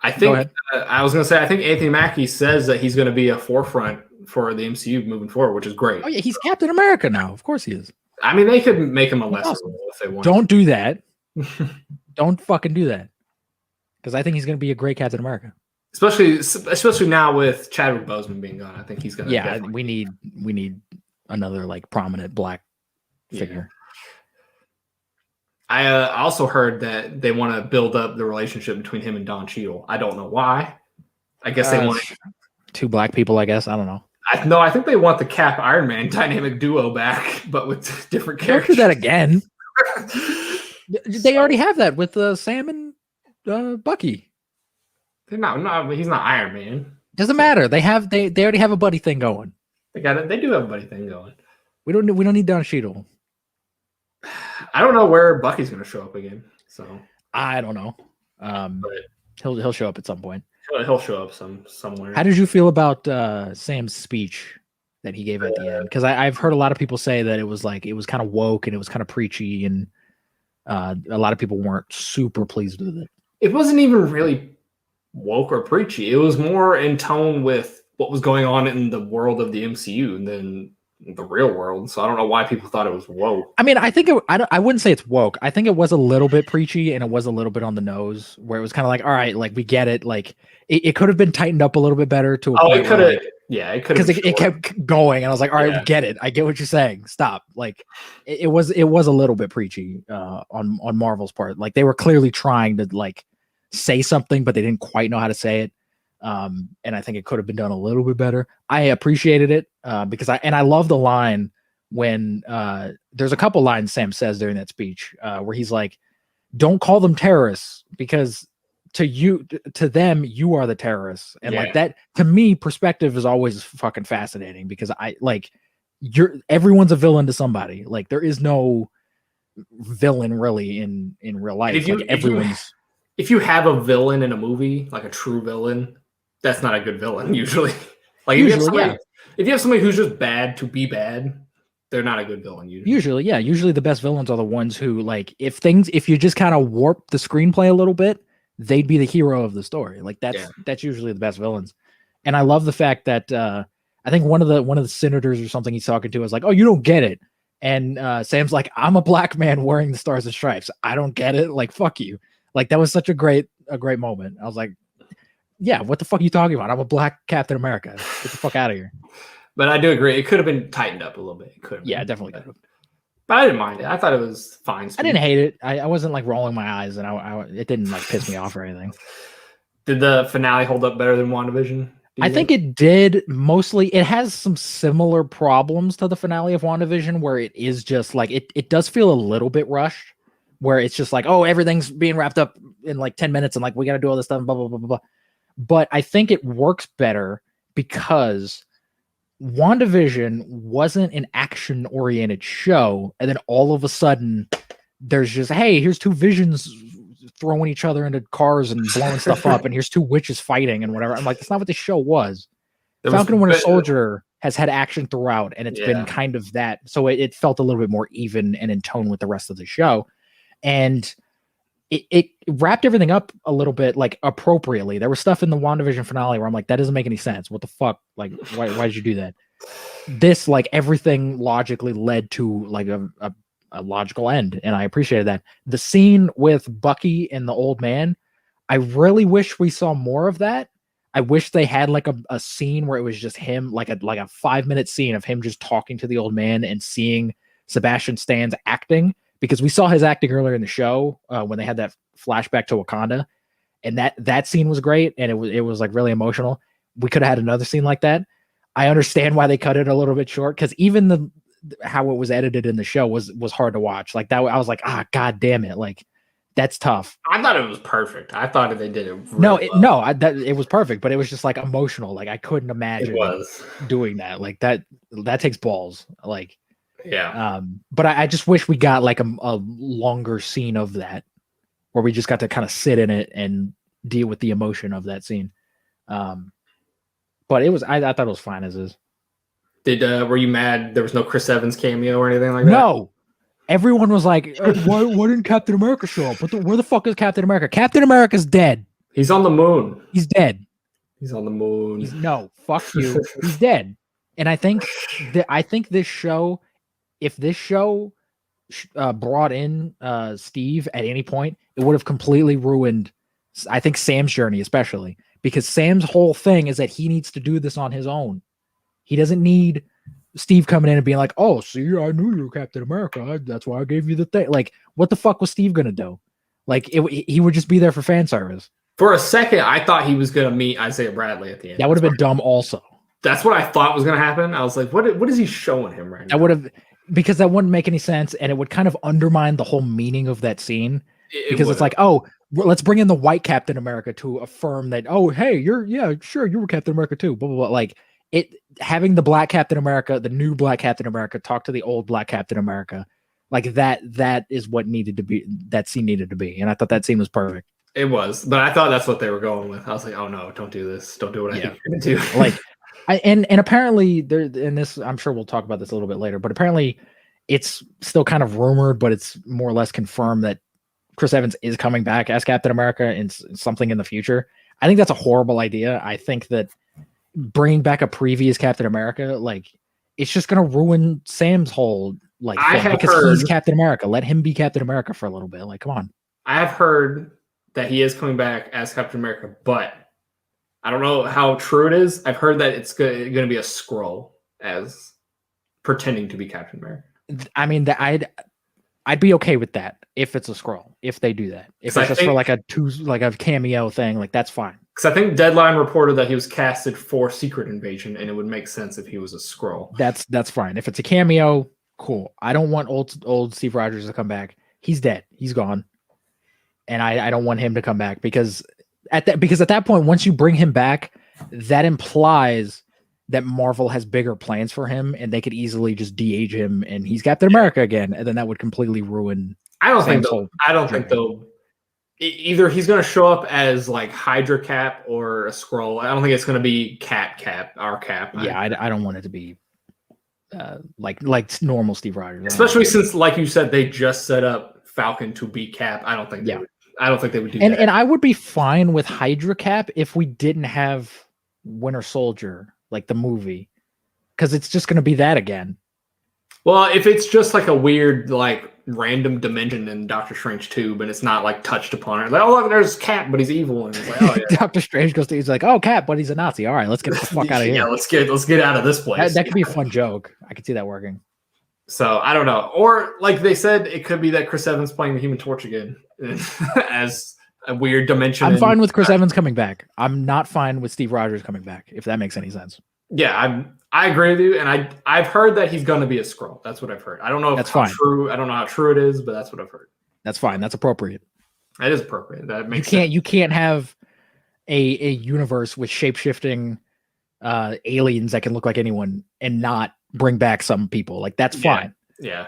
I think I was going to say, I think Anthony Mackie says that he's going to be a forefront for the MCU moving forward, which is great. Oh yeah, he's Captain America now. Of course he is. I mean, they could make him a lesser role if they want. Don't do that. Don't fucking do that. Because I think he's going to be a great Captain America. Especially now with Chadwick Boseman being gone, I think he's going to. Yeah, we need another like prominent black figure. I also heard that they want to build up the relationship between him and Don Cheadle. I don't know why. I guess they want two black people. I guess I don't know. I think they want the Cap Iron Man dynamic duo back, but with different characters. Don't do that again. They already have that with Sam and Bucky. They're not. He's not Iron Man. Doesn't matter. They already have a buddy thing going. They got it. They do have a buddy thing going. We don't need Don Cheadle. I don't know where Bucky's going to show up again. So I don't know. But he'll show up at some point. He'll show up somewhere. How did you feel about Sam's speech that he gave at the end? Because I've heard a lot of people say that it was kind of woke and it was kind of preachy, and a lot of people weren't super pleased with it. It wasn't even really woke or preachy. It was more in tone with what was going on in the world of the MCU than the real world. So I don't know why people thought it was woke. I mean, I think I wouldn't say it's woke. I think it was a little bit preachy and it was a little bit on the nose, where it was kind of like, all right, like we get it. Like it could have been tightened up a little bit better to a point. It could have. Yeah, it could have. Because it kept going, and I was like, all right, we get it. I get what you're saying. Stop. Like it was a little bit preachy on Marvel's part. Like they were clearly trying to like say something, but they didn't quite know how to say it. And I think it could have been done a little bit better. I appreciated it because I love the line when there's a couple lines Sam says during that speech where he's like, don't call them terrorists, because to them you are the terrorists. And like that, to me, perspective is always fucking fascinating, because everyone's a villain to somebody. Like there is no villain really in real life. If you have a villain in a movie, like a true villain, that's not a good villain usually. Like if you have somebody who's just bad to be bad, they're not a good villain usually. Usually the best villains are the ones who, like, if you just kind of warp the screenplay a little bit, they'd be the hero of the story. Like that's usually the best villains. And I love the fact that I think one of the senators or something he's talking to is like, oh, you don't get it. And Sam's like, I'm a black man wearing the Stars and Stripes. I don't get it. Like, fuck you. Like that was such a great moment. I was like, yeah, what the fuck are you talking about? I'm a black Captain America. Get the fuck out of here. But I do agree. It could have been tightened up a little bit. It could have. Yeah, definitely could have. But I didn't mind it. I thought it was fine. I didn't hate it. I wasn't like rolling my eyes, and it didn't like piss me off or anything. Did the finale hold up better than WandaVision? I think it did mostly. It has some similar problems to the finale of WandaVision, where it is just like it does feel a little bit rushed, where it's just like, oh, everything's being wrapped up in like 10 minutes and like we got to do all this stuff, blah, blah, blah, blah, blah. But I think it works better because WandaVision wasn't an action-oriented show, and then all of a sudden there's just, hey, here's two visions throwing each other into cars and blowing stuff up, and here's two witches fighting and whatever. I'm like, that's not what the show was. Falcon and Winter Soldier has had action throughout, and it's been kind of that. So it felt a little bit more even and in tone with the rest of the show. And it wrapped everything up a little bit like appropriately. There was stuff in the WandaVision finale where I'm like, that doesn't make any sense. What the fuck? Like, why did you do that? This, like, everything logically led to like a logical end, and I appreciated that. The scene with Bucky and the old man, I really wish we saw more of that. I wish they had like a scene where it was just him, like a 5-minute scene of him just talking to the old man and seeing Sebastian Stan's acting, because we saw his acting earlier in the show when they had that flashback to Wakanda, and that scene was great, and it was like really emotional. We could have had another scene like that. I understand why they cut it a little bit short, because even how it was edited in the show was hard to watch. Like that, I was like, god damn it, like that's tough. I thought it was perfect. I thought they did it really well. It was perfect, but it was just like emotional. Like I couldn't imagine doing that. Like that takes balls. Like, yeah. But I just wish we got like a longer scene of that, where we just got to kind of sit in it and deal with the emotion of that scene. But it was, I thought it was fine as is. Were you mad there was no Chris Evans cameo or anything like that? No. Everyone was like, why didn't Captain America show up? Where the fuck is Captain America? Captain America's dead. He's on the moon. He's dead. He's on the moon. No, fuck you. He's dead. And I think this show, if this show brought in Steve at any point, it would have completely ruined, I think, Sam's journey, especially because Sam's whole thing is that he needs to do this on his own. He doesn't need Steve coming in and being like, oh, see, I knew you were Captain America. That's why I gave you the thing. Like, what the fuck was Steve going to do? Like, he would just be there for fan service. For a second, I thought he was going to meet Isaiah Bradley at the end. That would have been dumb also. That's what I thought was going to happen. I was like, what is he showing him right now? That would have, because that wouldn't make any sense, and it would kind of undermine the whole meaning of that scene. Because it's like, oh, let's bring in the white Captain America to affirm that, oh, hey, you were Captain America too, blah, blah, blah. Like, having the black Captain America, the new black Captain America, talk to the old black Captain America, like that is what needed to be, that scene needed to be. And I thought that scene was perfect. It was, but I thought that's what they were going with. I was like, oh no, don't do this. Don't do what I think you're going to do. Like, and apparently there, and this, I'm sure we'll talk about this a little bit later, but apparently it's still kind of rumored, but it's more or less confirmed that Chris Evans is coming back as Captain America in something in the future. I think that's a horrible idea. I think that bringing back a previous Captain America, like, it's just going to ruin Sam's whole like thing, because he's Captain America. Let him be Captain America for a little bit. Like, come on. I have heard that he is coming back as Captain America, but I don't know how true it is. I've heard that it's going to be a Skrull as pretending to be Captain America. I mean, I'd be okay with that if it's a Skrull, if they do that. If it's just for like a cameo thing, like that's fine. Because I think Deadline reported that he was casted for Secret Invasion, and it would make sense if he was a Skrull. That's fine. If it's a cameo, cool. I don't want old Steve Rogers to come back. He's dead. He's gone. And I don't want him to come back because at that point, once you bring him back, that implies that Marvel has bigger plans for him, and they could easily just de-age him, and he's Captain America again, and then that would completely ruin. I don't think they'll. Either he's going to show up as like Hydra Cap or a Skrull. I don't think it's going to be our Cap. Yeah, I don't want it to be like normal Steve Rogers. Especially since, like you said, they just set up Falcon to be Cap. I don't think they would do that. And I would be fine with Hydra Cap if we didn't have Winter Soldier, like the movie, because it's just going to be that again. Well, if it's just like a weird, like random dimension in Doctor Strange 2, but it's not like touched upon it. Like, oh look, there's Cap, but he's evil, and it's like, oh yeah. Doctor Strange he's like, oh Cap, but he's a Nazi. All right, let's get the fuck out of here. Yeah, let's get out of this place. That could be a fun joke. I could see that working. So I don't know. Or like they said, it could be that Chris Evans playing the Human Torch again as a weird dimension. I'm fine with Chris Evans coming back. I'm not fine with Steve Rogers coming back, if that makes any sense. Yeah, I agree with you, and I've heard that he's going to be a Skrull. That's what I've heard. I don't know if that's how fine. true. I don't know how true it is, but that's what I've heard. That's fine. That's appropriate. That is appropriate. That makes sense. You can't have a universe with shape-shifting aliens that can look like anyone and not bring back some people. Like, that's fine. Yeah.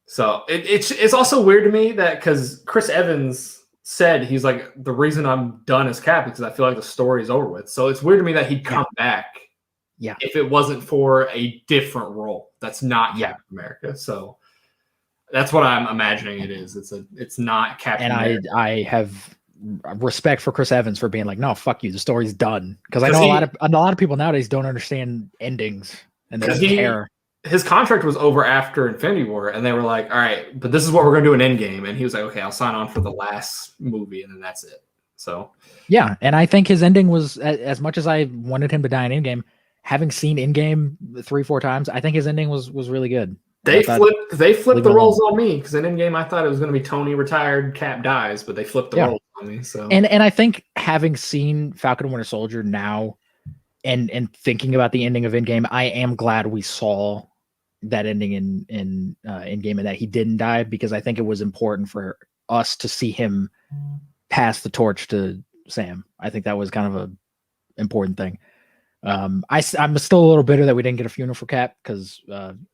So it's also weird to me that because Chris Evans said he's like, the reason I'm done as Cap is because I feel like the story's over with. So it's weird to me that he'd come back. Yeah. If it wasn't for a different role that's not Captain America. So that's what I'm imagining it is. It's not Captain America. And I have respect for Chris Evans for being like, no, fuck you. The story's done. Because I know a lot of people nowadays don't understand endings and they don't care. His contract was over after Infinity War, and they were like, all right, but this is what we're going to do in Endgame. And he was like, okay, I'll sign on for the last movie, and then that's it. So yeah, and I think his ending was, as much as I wanted him to die in Endgame, having seen Endgame 3-4 times, I think his ending was really good. They flipped the roles on me, because in Endgame I thought it was going to be Tony retired, Cap dies, but they flipped the roles on me. So and I think having seen Falcon and Winter Soldier now and thinking about the ending of Endgame, I am glad we saw that ending in Endgame and that he didn't die, because I think it was important for us to see him pass the torch to Sam. I think that was kind of a important thing. I'm still a little bitter that we didn't get a funeral for Cap, because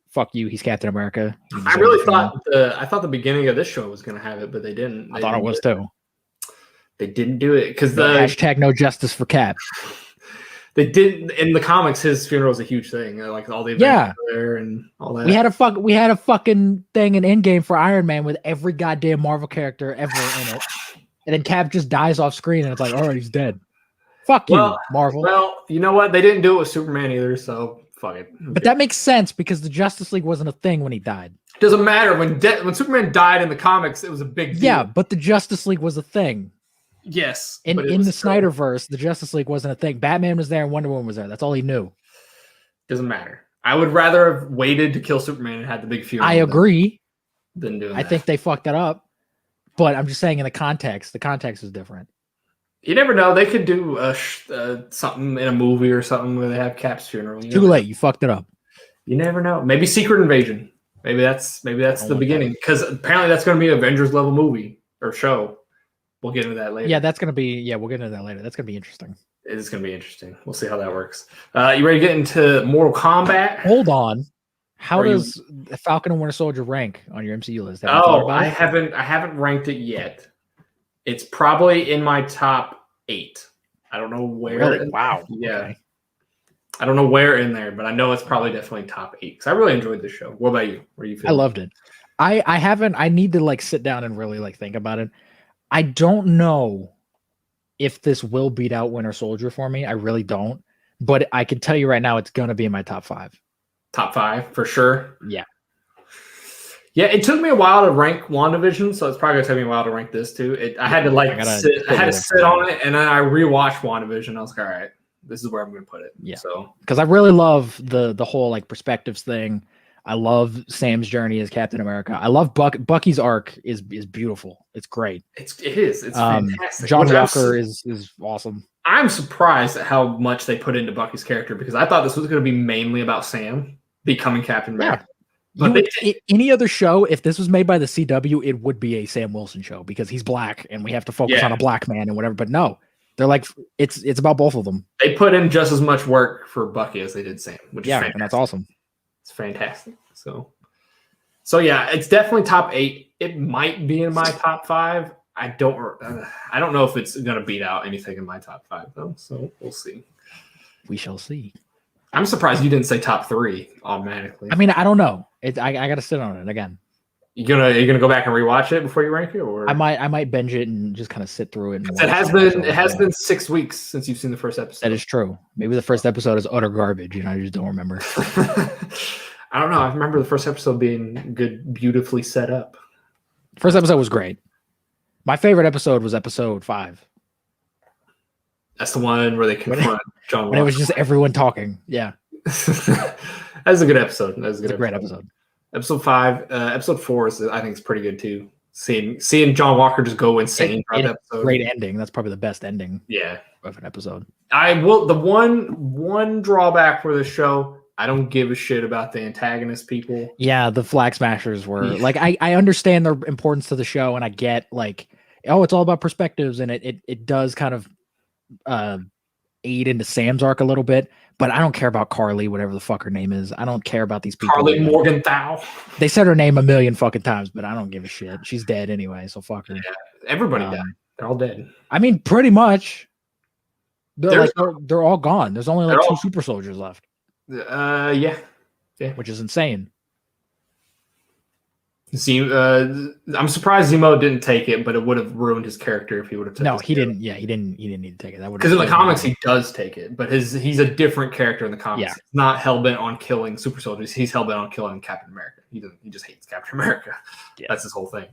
fuck you, he's Captain America. I really thought the beginning of this show was going to have it, but they didn't. I thought it was too. They didn't do it because the hashtag no justice for Cap. They didn't in the comics. His funeral was a huge thing. Like all the events there and all that. We had a fucking thing in Endgame for Iron Man with every goddamn Marvel character ever in it, and then Cap just dies off screen, and it's like, all right, he's dead. Fuck you, Marvel. Well, you know what? They didn't do it with Superman either, so fuck it. But that makes sense because the Justice League wasn't a thing when he died. Doesn't matter when Superman died in the comics, it was a big deal. Yeah, but the Justice League was a thing. Yes. In the Snyderverse, the Justice League wasn't a thing. Batman was there and Wonder Woman was there. That's all he knew. Doesn't matter. I would rather have waited to kill Superman and had the big funeral. I agree. Than doing I think they fucked that up. But I'm just saying in the context is different. You never know. They could do something in a movie or something where they have Cap's funeral. Too late. You fucked it up. You never know. Maybe Secret Invasion. Maybe that's the beginning. Because apparently that's going to be an Avengers level movie or show. We'll get into that later. Yeah, that's going to be. Yeah, we'll get into that later. That's going to be interesting. It is going to be interesting. We'll see how that works. You ready to get into Mortal Kombat? Hold on. How does Falcon and Winter Soldier rank on your MCU list? I haven't ranked it yet. It's probably in my top 8. I don't know where. Really? Wow. Yeah. Okay. I don't know where in there, but I know it's probably definitely top 8 because I really enjoyed the show. What about you? Where do you feel? I loved it. I haven't. I need to sit down and really think about it. I don't know if this will beat out Winter Soldier for me. I really don't. But I can tell you right now, it's going to be in my top 5. Top 5 for sure. Yeah. Yeah, it took me a while to rank WandaVision, so it's probably gonna take me a while to rank this too. I had to sit on it, and then I rewatched WandaVision. I was like, all right, this is where I'm gonna put it. Yeah. So because I really love the whole perspectives thing. I love Sam's journey as Captain America. I love Bucky's arc is beautiful. It's great. It is. It's fantastic. John Walker is awesome. I'm surprised at how much they put into Bucky's character because I thought this was gonna be mainly about Sam becoming Captain America. Yeah. But any other show, if this was made by the CW, it would be a Sam Wilson show because he's black and we have to focus on a black man and whatever. But no, they're it's about both of them. They put in just as much work for Bucky as they did Sam, which is fantastic. And that's awesome. It's fantastic. So yeah, it's definitely top 8. It might be in my top 5. I don't know if it's gonna beat out anything in my top 5 though. So we'll see. We shall see. I'm surprised you didn't say top 3 automatically. I mean, I don't know. I got to sit on it again. You're gonna go back and rewatch it before you rank it, or I might binge it and just kind of sit through it. It has been 6 weeks since you've seen the first episode. That is true. Maybe the first episode is utter garbage, and I just don't remember. I don't know. I remember the first episode being good, beautifully set up. First episode was great. My favorite episode was episode 5. That's the one where they confront John Walker. When it was just everyone talking. Yeah. That's a good episode. That was a great episode. Episode 5. Episode 4 I think is pretty good too. Seeing John Walker just go insane throughout the episode. Great ending. That's probably the best ending. Yeah. Of an episode. The one drawback for the show, I don't give a shit about the antagonist people. Yeah, the Flag Smashers were like I understand their importance to the show, and I get like, oh, it's all about perspectives, and it does kind of aid into Sam's arc a little bit, but I don't care about Carly, whatever the fuck her name is. I don't care about these people. Carly Morgenthau. They said her name a million fucking times, but I don't give a shit. She's dead anyway, so fuck her. Yeah, everybody died. They're all dead. I mean, pretty much. They're all gone. There's only like two super soldiers left. Yeah. Which is insane. I'm surprised Zemo didn't take it, but it would have ruined his character if he would have taken it. No, he didn't. Yeah, he didn't need to take it. That would because in the comics he does take it, but he's a different character in the comics. Yeah. He's not hellbent on killing super soldiers. He's hellbent on killing Captain America. He just hates Captain America. Yeah. That's his whole thing.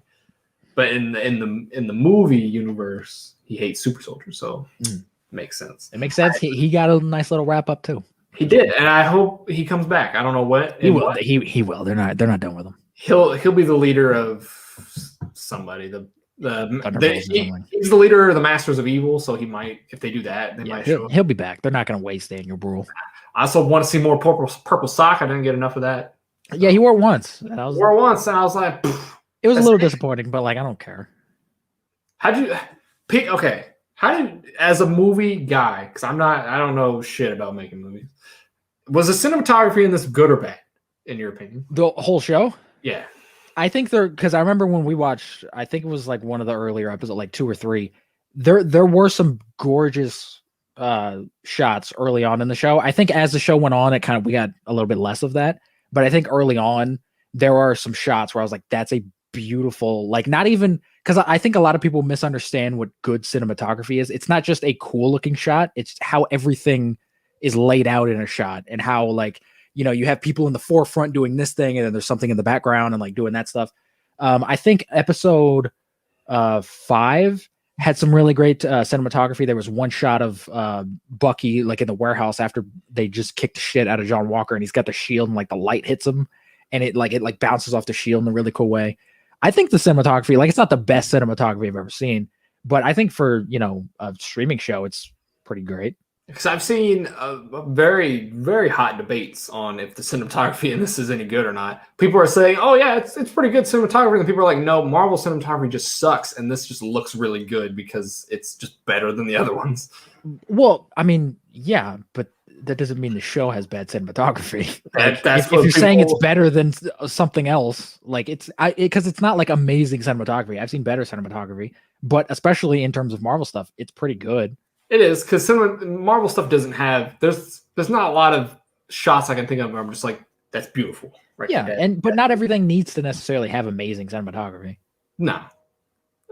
But in the movie universe, he hates super soldiers, so it makes sense. It makes sense. He got a nice little wrap up too. He did, and I hope he comes back. I don't know what he will. He will. They're not done with him. He'll be the leader of somebody. He's the leader of the Masters of Evil, so he might, if they do that, they might show up. He'll be back. They're not going to waste Daniel Bruhl. I also want to see more purple sock. I didn't get enough of that. Yeah, he wore it once. And I was like, it was a little disappointing, but like I don't care. How'd you pick? Okay, as a movie guy, because I don't know shit about making movies. Was the cinematography in this good or bad, in your opinion? The whole show? Yeah. I think because I remember when we watched, I think it was like one of the earlier episodes, like 2 or 3. There were some gorgeous shots early on in the show. I think as the show went on, we got a little bit less of that. But I think early on, there are some shots where I was like, that's a beautiful, like not even, because I think a lot of people misunderstand what good cinematography is. It's not just a cool looking shot. It's how everything is laid out in a shot and how like, you have people in the forefront doing this thing and then there's something in the background and like doing that stuff. I think episode 5 had some really great cinematography. There was one shot of Bucky like in the warehouse after they just kicked the shit out of John Walker and he's got the shield and like the light hits him and it bounces off the shield in a really cool way. I think the cinematography, like it's not the best cinematography I've ever seen, but I think for, a streaming show, it's pretty great. Because I've seen very, very hot debates on if the cinematography in this is any good or not. People are saying, oh, yeah, it's pretty good cinematography. And people are like, no, Marvel cinematography just sucks. And this just looks really good because it's just better than the other ones. Well, I mean, yeah, but that doesn't mean the show has bad cinematography. That's if you're saying it's better than something else, like because it's not like amazing cinematography. I've seen better cinematography, but especially in terms of Marvel stuff, it's pretty good. It is because Marvel stuff doesn't have. There's not a lot of shots I can think of where I'm just like, that's beautiful. Right? Yeah, but not everything needs to necessarily have amazing cinematography. No,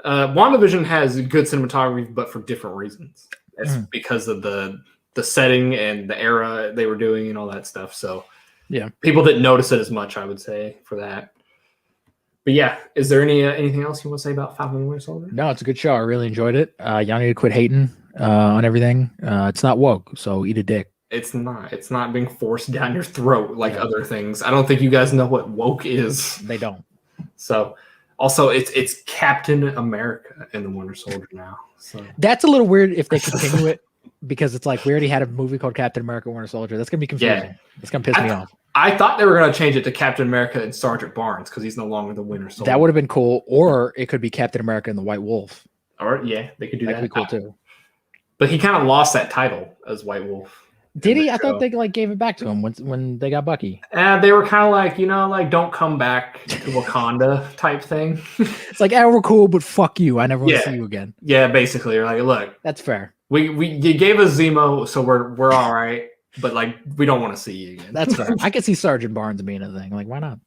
WandaVision has good cinematography, but for different reasons. It's because of the setting and the era they were doing and all that stuff. So yeah, people didn't notice it as much, I would say, for that. But yeah, is there anything else you want to say about Falcon and Winter Soldier? No, it's a good show. I really enjoyed it. Y'all need to quit hating on everything. It's not woke, so eat a dick. It's not being forced down your throat like other things. I don't think you guys know what woke is. They don't. So also it's Captain America and the Winter Soldier now. So that's a little weird if they continue it because it's like we already had a movie called Captain America Winter Soldier. That's gonna be confusing. Yeah. It's gonna piss me off. I thought they were going to change it to Captain America and Sergeant Barnes because he's no longer the Winter Soldier. That would have been cool. Or it could be Captain America and the White Wolf. Or yeah, they could do that. That could be cool too. But he kind of lost that title as White Wolf. Did he? I thought they like gave it back to him when they got Bucky. They were kind of like don't come back to Wakanda type thing. It's like, we're cool, but fuck you. I never want to see you again. Yeah, basically, you're like, look, that's fair. You gave us Zemo, so we're all right. But like, we don't want to see you again. That's fair. I could see Sergeant Barnes being a thing. Like, why not?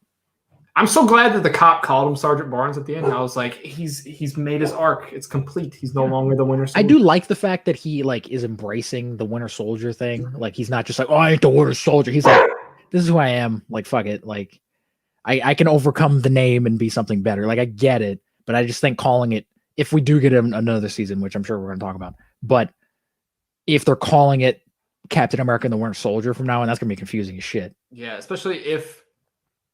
I'm so glad that the cop called him Sergeant Barnes at the end. I was like, he's made his arc. It's complete. He's no longer the Winter Soldier. I do like the fact that he like is embracing the Winter Soldier thing. Like, he's not just like, oh, I ain't the Winter Soldier. He's like, this is who I am. Like, fuck it. Like, I can overcome the name and be something better. Like, I get it, but I just think calling it, if we do get another season, which I'm sure we're going to talk about, but if they're calling it Captain America and the Winter Soldier from now on, that's gonna be confusing as shit. Yeah, especially if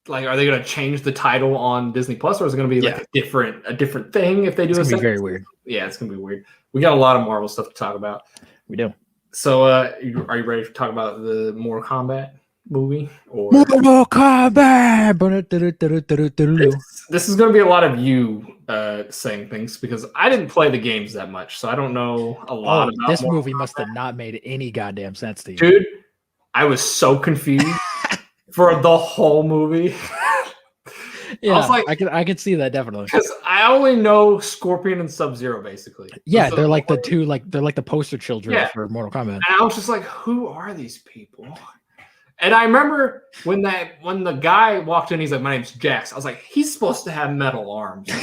like, are they gonna change the title on Disney Plus, or is it gonna be like a different thing if they do? It's gonna be very weird. Yeah, it's gonna be weird. We got a lot of Marvel stuff to talk about. We do. So, are you ready to talk about the Mortal Kombat movie? Or Mortal Kombat. This is going to be a lot of you saying things because I didn't play the games that much, so I don't know a lot about this Mortal movie Kombat. must have not made any goddamn sense to you. Dude, I was so confused for the whole movie. Yeah, I was like, I could see that definitely. Because I only know Scorpion and Sub-Zero, basically. Yeah, they're like the two, they're like the poster children for Mortal Kombat. And I was just like, who are these people? And I remember when the guy walked in, he's like, "My name's Jax." I was like, he's supposed to have metal arms. And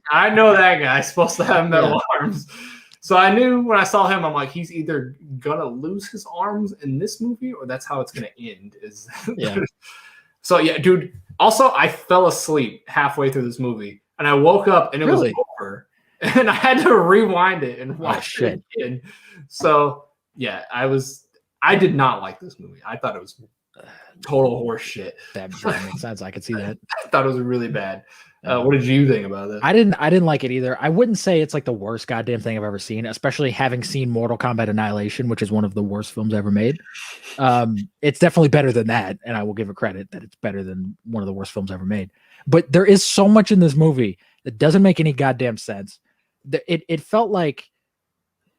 I know that guy's supposed to have metal arms. So I knew when I saw him, I'm like, he's either gonna lose his arms in this movie, or that's how it's gonna end. So yeah, dude. Also, I fell asleep halfway through this movie, and I woke up and it was over, and I had to rewind it and watch it again. So yeah, I did not like this movie. I thought it was total horse shit. That makes sense. I could see that. I thought it was really bad. What did you think about this? I didn't like it either. I wouldn't say it's like the worst goddamn thing I've ever seen, especially having seen Mortal Kombat Annihilation, which is one of the worst films ever made. It's definitely better than that, and I will give it credit that it's better than one of the worst films ever made. But there is so much in this movie that doesn't make any goddamn sense. It felt like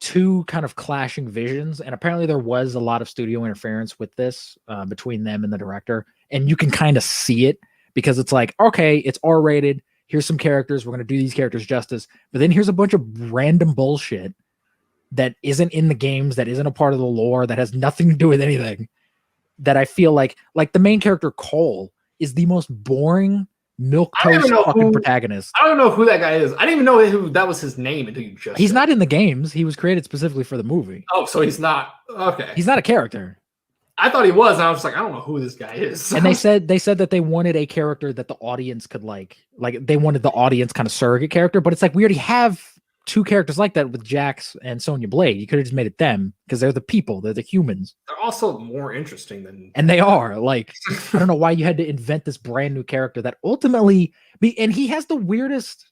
two kind of clashing visions, and apparently there was a lot of studio interference with this between them and the director, and you can kind of see it because it's like, okay, it's R-rated, here's some characters, we're going to do these characters justice, but then here's a bunch of random bullshit that isn't in the games, that isn't a part of the lore, that has nothing to do with anything, that I feel like the main character Cole is the most boring milquetoast fucking protagonist. I don't know who that guy is. I didn't even know who that was his name until you just He's not in the games. He was created specifically for the movie. Oh, so he's not. Okay. He's not a character. I thought he was, and I was just like, I don't know who this guy is. And they said that they wanted a character that the audience could like they wanted the audience kind of surrogate character, but it's like we already have two characters like that with Jax and Sonya Blade. You could have just made it them because they're the people, they're the humans. They're also more interesting than, and they are like, I don't know why you had to invent this brand new character that ultimately and he has the weirdest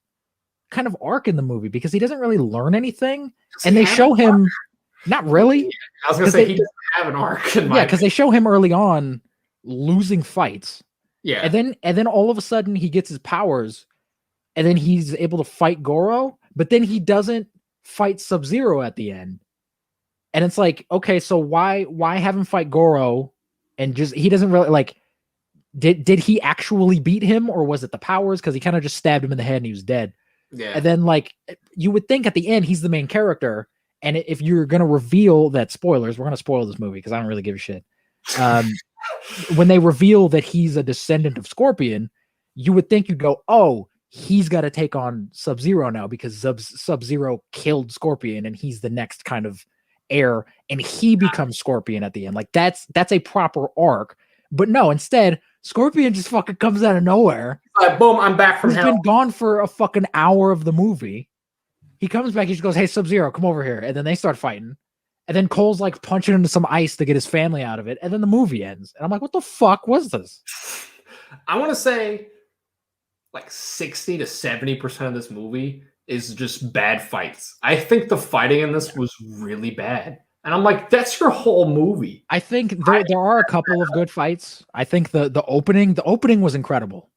kind of arc in the movie because he doesn't really learn anything, and they show him not really. Yeah, I was gonna say he doesn't have an arc. Because they show him early on losing fights. Yeah, and then all of a sudden he gets his powers, and then he's able to fight Goro. But then he doesn't fight Sub-Zero at the end. And it's like, okay, so why have him fight Goro? And just, he doesn't really like, did he actually beat him, or was it the powers? Because he kind of just stabbed him in the head and he was dead. Yeah. And then like, you would think at the end he's the main character. And if you're going to reveal that, spoilers, we're going to spoil this movie because I don't really give a shit. When they reveal that he's a descendant of Scorpion, you would think you'd go, oh, he's got to take on Sub-Zero now because Sub-Zero killed Scorpion and he's the next kind of heir, and he becomes Scorpion at the end. Like that's a proper arc. But no, instead, Scorpion just fucking comes out of nowhere. Boom, I'm back from hell. He's been gone for a fucking hour of the movie. He comes back, he just goes, "Hey, Sub-Zero, come over here." And then they start fighting. And then Cole's like punching into some ice to get his family out of it. And then the movie ends. And I'm like, what the fuck was this? I want to say like 60 to 70% of this movie is just bad fights. I think the fighting in this was really bad. And I'm like, that's your whole movie. I think there are a couple of good fights. I think the opening was incredible.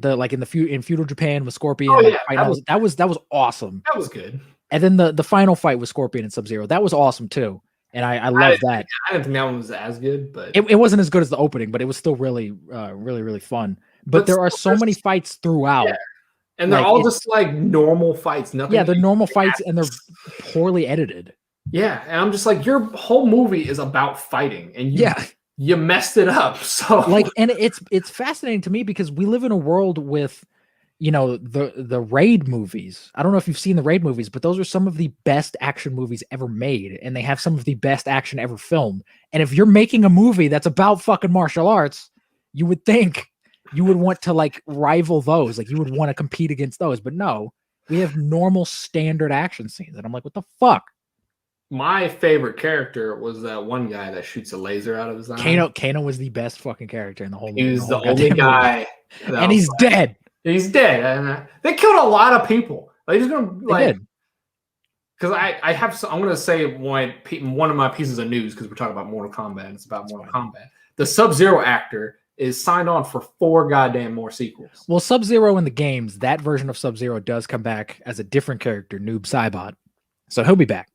In feudal Japan with Scorpion. Oh, yeah, that was awesome. That was good. And then the final fight with Scorpion and Sub-Zero, that was awesome too. And I love that. I didn't think that one was as good, but it wasn't as good as the opening, but it was still really, really fun. But there are so many fights throughout. Yeah. And they're all just like normal fights. Nothing. Yeah, they're normal fights and they're poorly edited. Yeah. And I'm just like, your whole movie is about fighting, and you messed it up. So and it's fascinating to me because we live in a world with, the Raid movies. I don't know if you've seen the Raid movies, but those are some of the best action movies ever made, and they have some of the best action ever filmed. And if you're making a movie that's about fucking martial arts, you would think you would want to like rival those, like you would want to compete against those. But no, we have normal standard action scenes, and I'm like, what the fuck? My favorite character was that one guy that shoots a laser out of his eye. Kano was the best fucking character in the whole movie. He was the only guy, and he's dead. He's dead, and they killed a lot of people. They're just gonna like, because I have. I'm gonna say one of my pieces of news because we're talking about Mortal Kombat. It's about Mortal Kombat. The Sub-Zero actor is signed on for 4 goddamn more sequels. Well, Sub-Zero in the games, that version of Sub-Zero does come back as a different character, Noob Saibot, so he'll be back.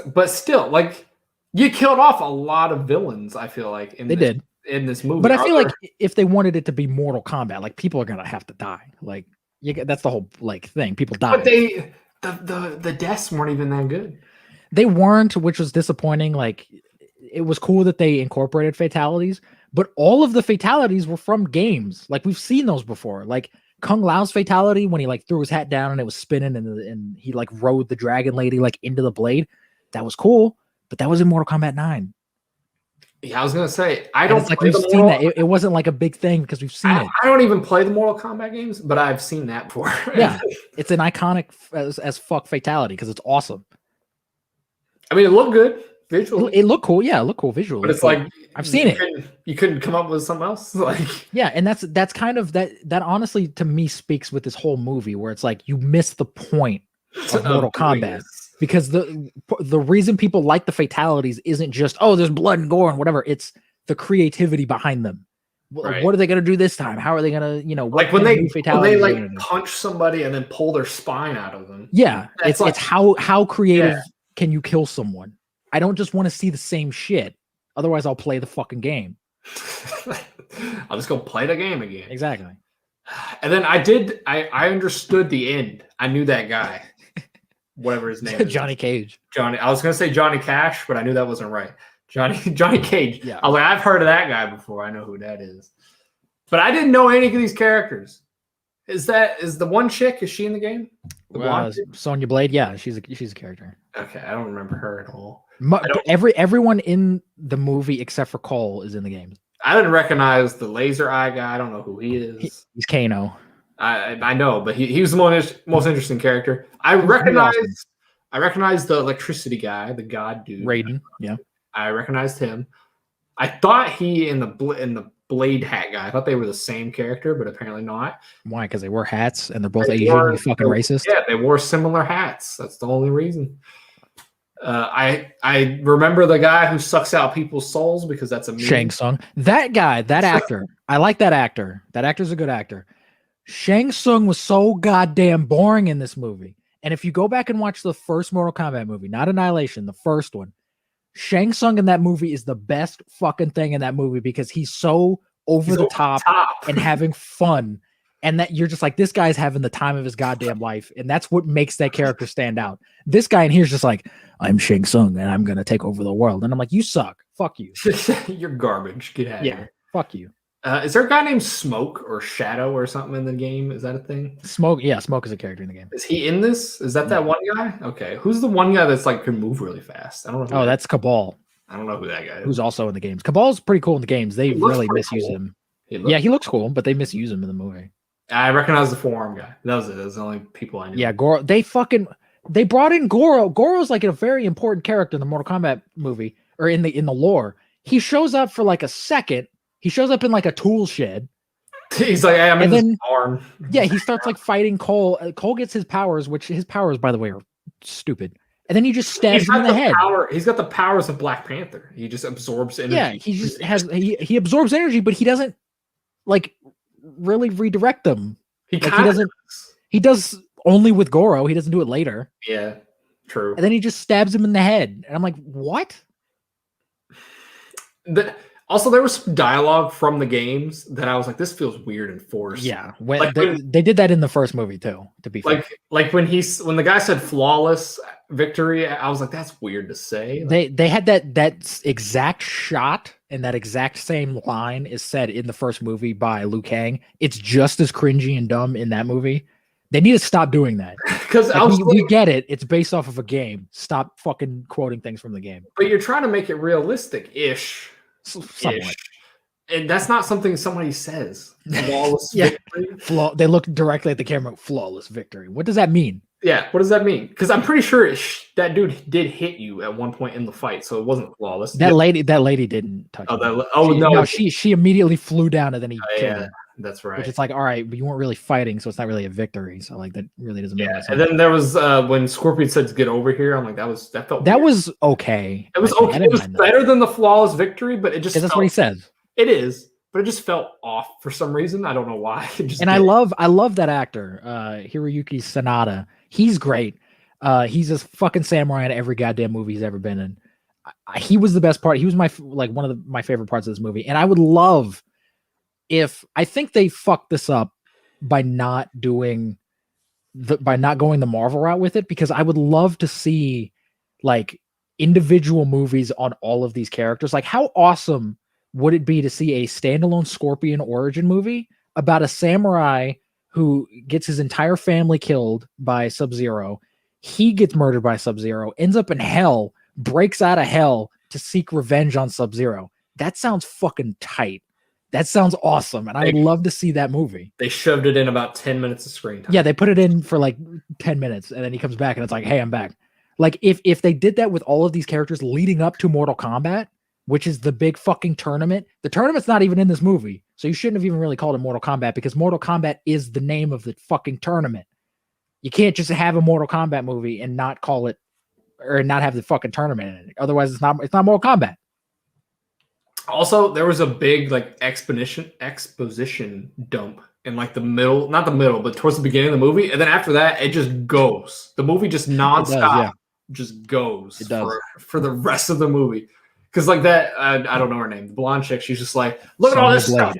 But still, like, you killed off a lot of villains, I feel like. In this movie. But I feel like if they wanted it to be Mortal Kombat, like, people are going to have to die. Like, that's the whole, like, thing. People die. But the deaths weren't even that good. They weren't, which was disappointing. Like, it was cool that they incorporated fatalities, but all of the fatalities were from games. Like, we've seen those before. Like, Kung Lao's fatality when he, like, threw his hat down and it was spinning and he, like, rode the dragon lady, like, into the blade. That was cool, but that was in Mortal Kombat 9. Yeah, I was gonna say I don't. Like, we've seen that. It wasn't like a big thing because we've seen it. I don't even play the Mortal Kombat games, but I've seen that before. Yeah, it's an iconic as fuck fatality because it's awesome. I mean, it looked good visually. It looked cool. Yeah, it looked cool visually. But it's like I've seen it. You couldn't come up with something else. Like, yeah, and that's kind of that honestly to me speaks with this whole movie where it's like you miss the point of Mortal Kombat. Because the reason people like the fatalities isn't just, oh, there's blood and gore and whatever. It's the creativity behind them. Right. What are they going to do this time? How are they going to, like when they like punch somebody and then pull their spine out of them? Yeah, it's how creative can you kill someone? I don't just want to see the same shit. Otherwise, I'll play the fucking game. I'll just go play the game again. Exactly. And then I understood the end. I knew that guy. Whatever his name is. Johnny Cage. I was gonna say Johnny Cash, but I knew that wasn't right. Johnny Cage. Yeah. I was like, I've heard of that guy before. I know who that is. But I didn't know any of these characters. Is the one chick? Is she in the game? Sonya Blade. Yeah, she's a character. Okay, I don't remember her at all. Everyone in the movie except for Cole is in the game. I didn't recognize the laser eye guy. I don't know who he is. He's Kano. I know, but he was the most interesting character. I recognize the electricity guy, the god dude. Raiden, yeah. I recognized him. I thought he and the blade hat guy. I thought they were the same character, but apparently not. Why? Because they wear hats and they're both Asian. You fucking racist. Yeah, they wore similar hats. That's the only reason. I remember the guy who sucks out people's souls because that's a meme. Shang Tsung. That guy, that actor. I like that actor. That actor's a good actor. Shang Tsung was so goddamn boring in this movie. And if you go back and watch the first Mortal Kombat movie, not Annihilation, the first one, Shang Tsung in that movie is the best fucking thing in that movie because he's so over the top and having fun. And that you're just like, this guy's having the time of his goddamn life. And that's what makes that character stand out. This guy in here is just like, I'm Shang Tsung and I'm going to take over the world. And I'm like, you suck. Fuck you. You're garbage. Get out of here. Fuck you. Is there a guy named Smoke or Shadow or something in the game? Is that a thing? Smoke, yeah, Smoke is a character in the game. Is he in this? Is that one guy? Okay, who's the one guy that's like can move really fast? I don't know. That's Cabal. I don't know who that guy is. Who's also in the games. Cabal's pretty cool in the games. They really misuse him. He looks cool, but they misuse him in the movie. I recognize the forearm guy. That was it. That's the only people I knew. Yeah, Goro. They brought in Goro. Goro's like a very important character in the Mortal Kombat movie or in the lore. He shows up for like a second. He shows up in like a tool shed. He's like, hey, I'm in this barn. Yeah, he starts like fighting Cole. Cole gets his powers, which his powers, by the way, are stupid. And then he just stabs him in the head. He's got the powers of Black Panther. He just absorbs energy. Yeah, he just he absorbs energy, but he doesn't like really redirect them. He doesn't. He does only with Goro. He doesn't do it later. Yeah, true. And then he just stabs him in the head, and I'm like, what? Also, there was some dialogue from the games that I was like, this feels weird and forced. Yeah, they did that in the first movie too, to be fair. Like when the guy said flawless victory, I was like, that's weird to say. They had that exact shot and that exact same line is said in the first movie by Liu Kang. It's just as cringy and dumb in that movie. They need to stop doing that. Because we get it. It's based off of a game. Stop fucking quoting things from the game. But you're trying to make it realistic-ish. Somewhat. And that's not something somebody says. Flawless victory. They look directly at the camera. Flawless victory. What does that mean? Yeah, what does that mean? Because I'm pretty sure that dude did hit you at one point in the fight, so it wasn't flawless. That lady didn't touch him. No, she immediately flew down and then he killed her. That's right. Which it's like, all right, but you weren't really fighting, so it's not really a victory. So like that really doesn't make sense. And then there was when Scorpion said to get over here, I'm like, that felt that weird. was okay. It was okay. It was better than the flawless victory, but it just that's what he says. It is. But it just felt off for some reason. I don't know why. I love that actor, Hiroyuki Sanada. He's great. He's a fucking samurai in every goddamn movie he's ever been in. He was the best part. He was one of my favorite parts of this movie. And I would love I think they fucked this up by not going the Marvel route with it, because I would love to see like individual movies on all of these characters. Like, how awesome would it be to see a standalone Scorpion origin movie about a samurai who gets his entire family killed by Sub-Zero? He gets murdered by Sub-Zero, ends up in hell, breaks out of hell to seek revenge on Sub-Zero. That sounds fucking tight. That sounds awesome. And I would love to see that movie. They shoved it in about 10 minutes of screen time. Yeah, they put it in for like 10 minutes and then he comes back and it's like, hey, I'm back. Like if they did that with all of these characters leading up to Mortal Kombat, which is the big fucking tournament. The tournament's not even in this movie. So you shouldn't have even really called it Mortal Kombat, because Mortal Kombat is the name of the fucking tournament. You can't just have a Mortal Kombat movie and not call it, or not have the fucking tournament in it. Otherwise it's not Mortal Kombat. Also, there was a big like exposition dump in like the middle, not the middle, but towards the beginning of the movie. And then after that, it just goes. The movie just nonstop just goes for the rest of the movie. Because like that, I don't know her name, the blonde chick, she's just like, look at all this stuff.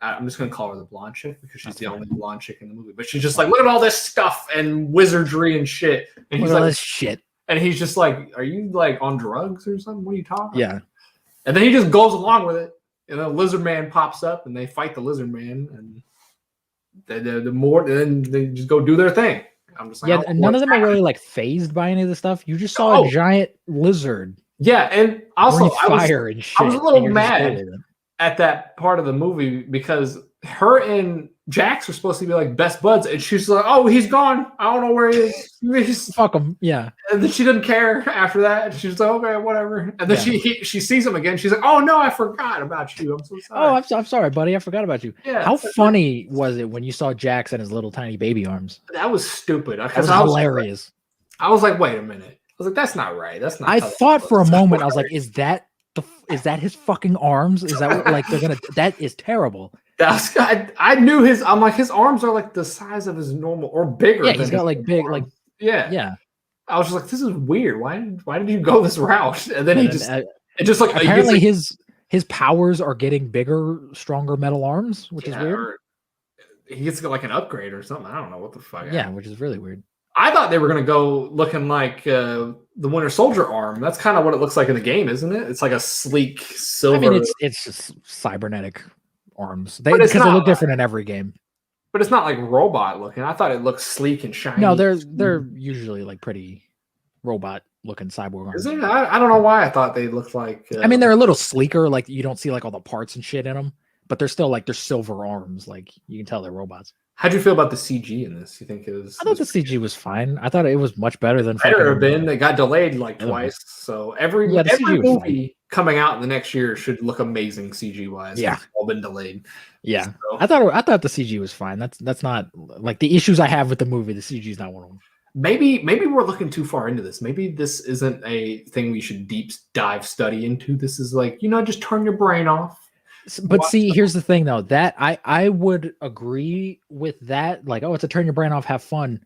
I'm just going to call her the blonde chick because she's the only blonde chick in the movie. But she's just like, look at all this stuff and wizardry and shit. And he's like, this shit. And he's just like, are you like on drugs or something? What are you talking about? And then he just goes along with it. And then Lizard Man pops up and they fight the Lizard Man. And then they just go do their thing. I'm just like, and none of them are really like phased by any of the stuff. You just saw a giant lizard. Yeah, and also I was a little mad at that part of the movie because her and Jax were supposed to be like best buds, and she's like, "Oh, he's gone. I don't know where he is. Fuck him." Yeah, and then she didn't care after that. She's like, "Okay, whatever." And then she sees him again. She's like, "Oh no, I forgot about you. I'm so sorry." Oh, I'm sorry, buddy. I forgot about you. Yeah. How funny was it when you saw Jax and his little tiny baby arms? That was stupid. That was hilarious. I was like, "Wait a minute." I was like, that's not right. That's not. I thought for a moment, I was like, is that his fucking arms? Is that what, like they're gonna? That is terrible. I knew his. I'm like, his arms are like the size of his normal or bigger. Yeah, he's got like big, like yeah. I was just like, this is weird. Why did you go this route? And then apparently his powers are getting bigger, stronger metal arms, which is weird. He gets like an upgrade or something. I don't know what the fuck. Yeah, which is really weird. I thought they were going to go looking like the Winter Soldier arm. That's kind of what it looks like in the game, isn't it? It's like a sleek silver. I mean, it's just cybernetic arms. Because they look different in every game. But it's not like robot looking. I thought it looked sleek and shiny. No, they're usually like pretty robot looking cyborg arms. Is it? I don't know why I thought they looked like. I mean, they're a little sleeker. Like you don't see like all the parts and shit in them, but they're still like they're silver arms. Like you can tell they're robots. How'd you feel about the CG in this? You think it was? I thought the CG was fine. I thought it was much better than. Better have been. It got delayed like twice. So every movie coming out in the next year should look amazing CG wise. Yeah, it's all been delayed. Yeah, so. I thought the CG was fine. That's not like the issues I have with the movie. The CG is not one of them. Maybe we're looking too far into this. Maybe this isn't a thing we should deep dive study into. This is like, just turn your brain off. But see, here's the thing though, that I would agree with that. Like, oh, it's a turn your brain off, have fun.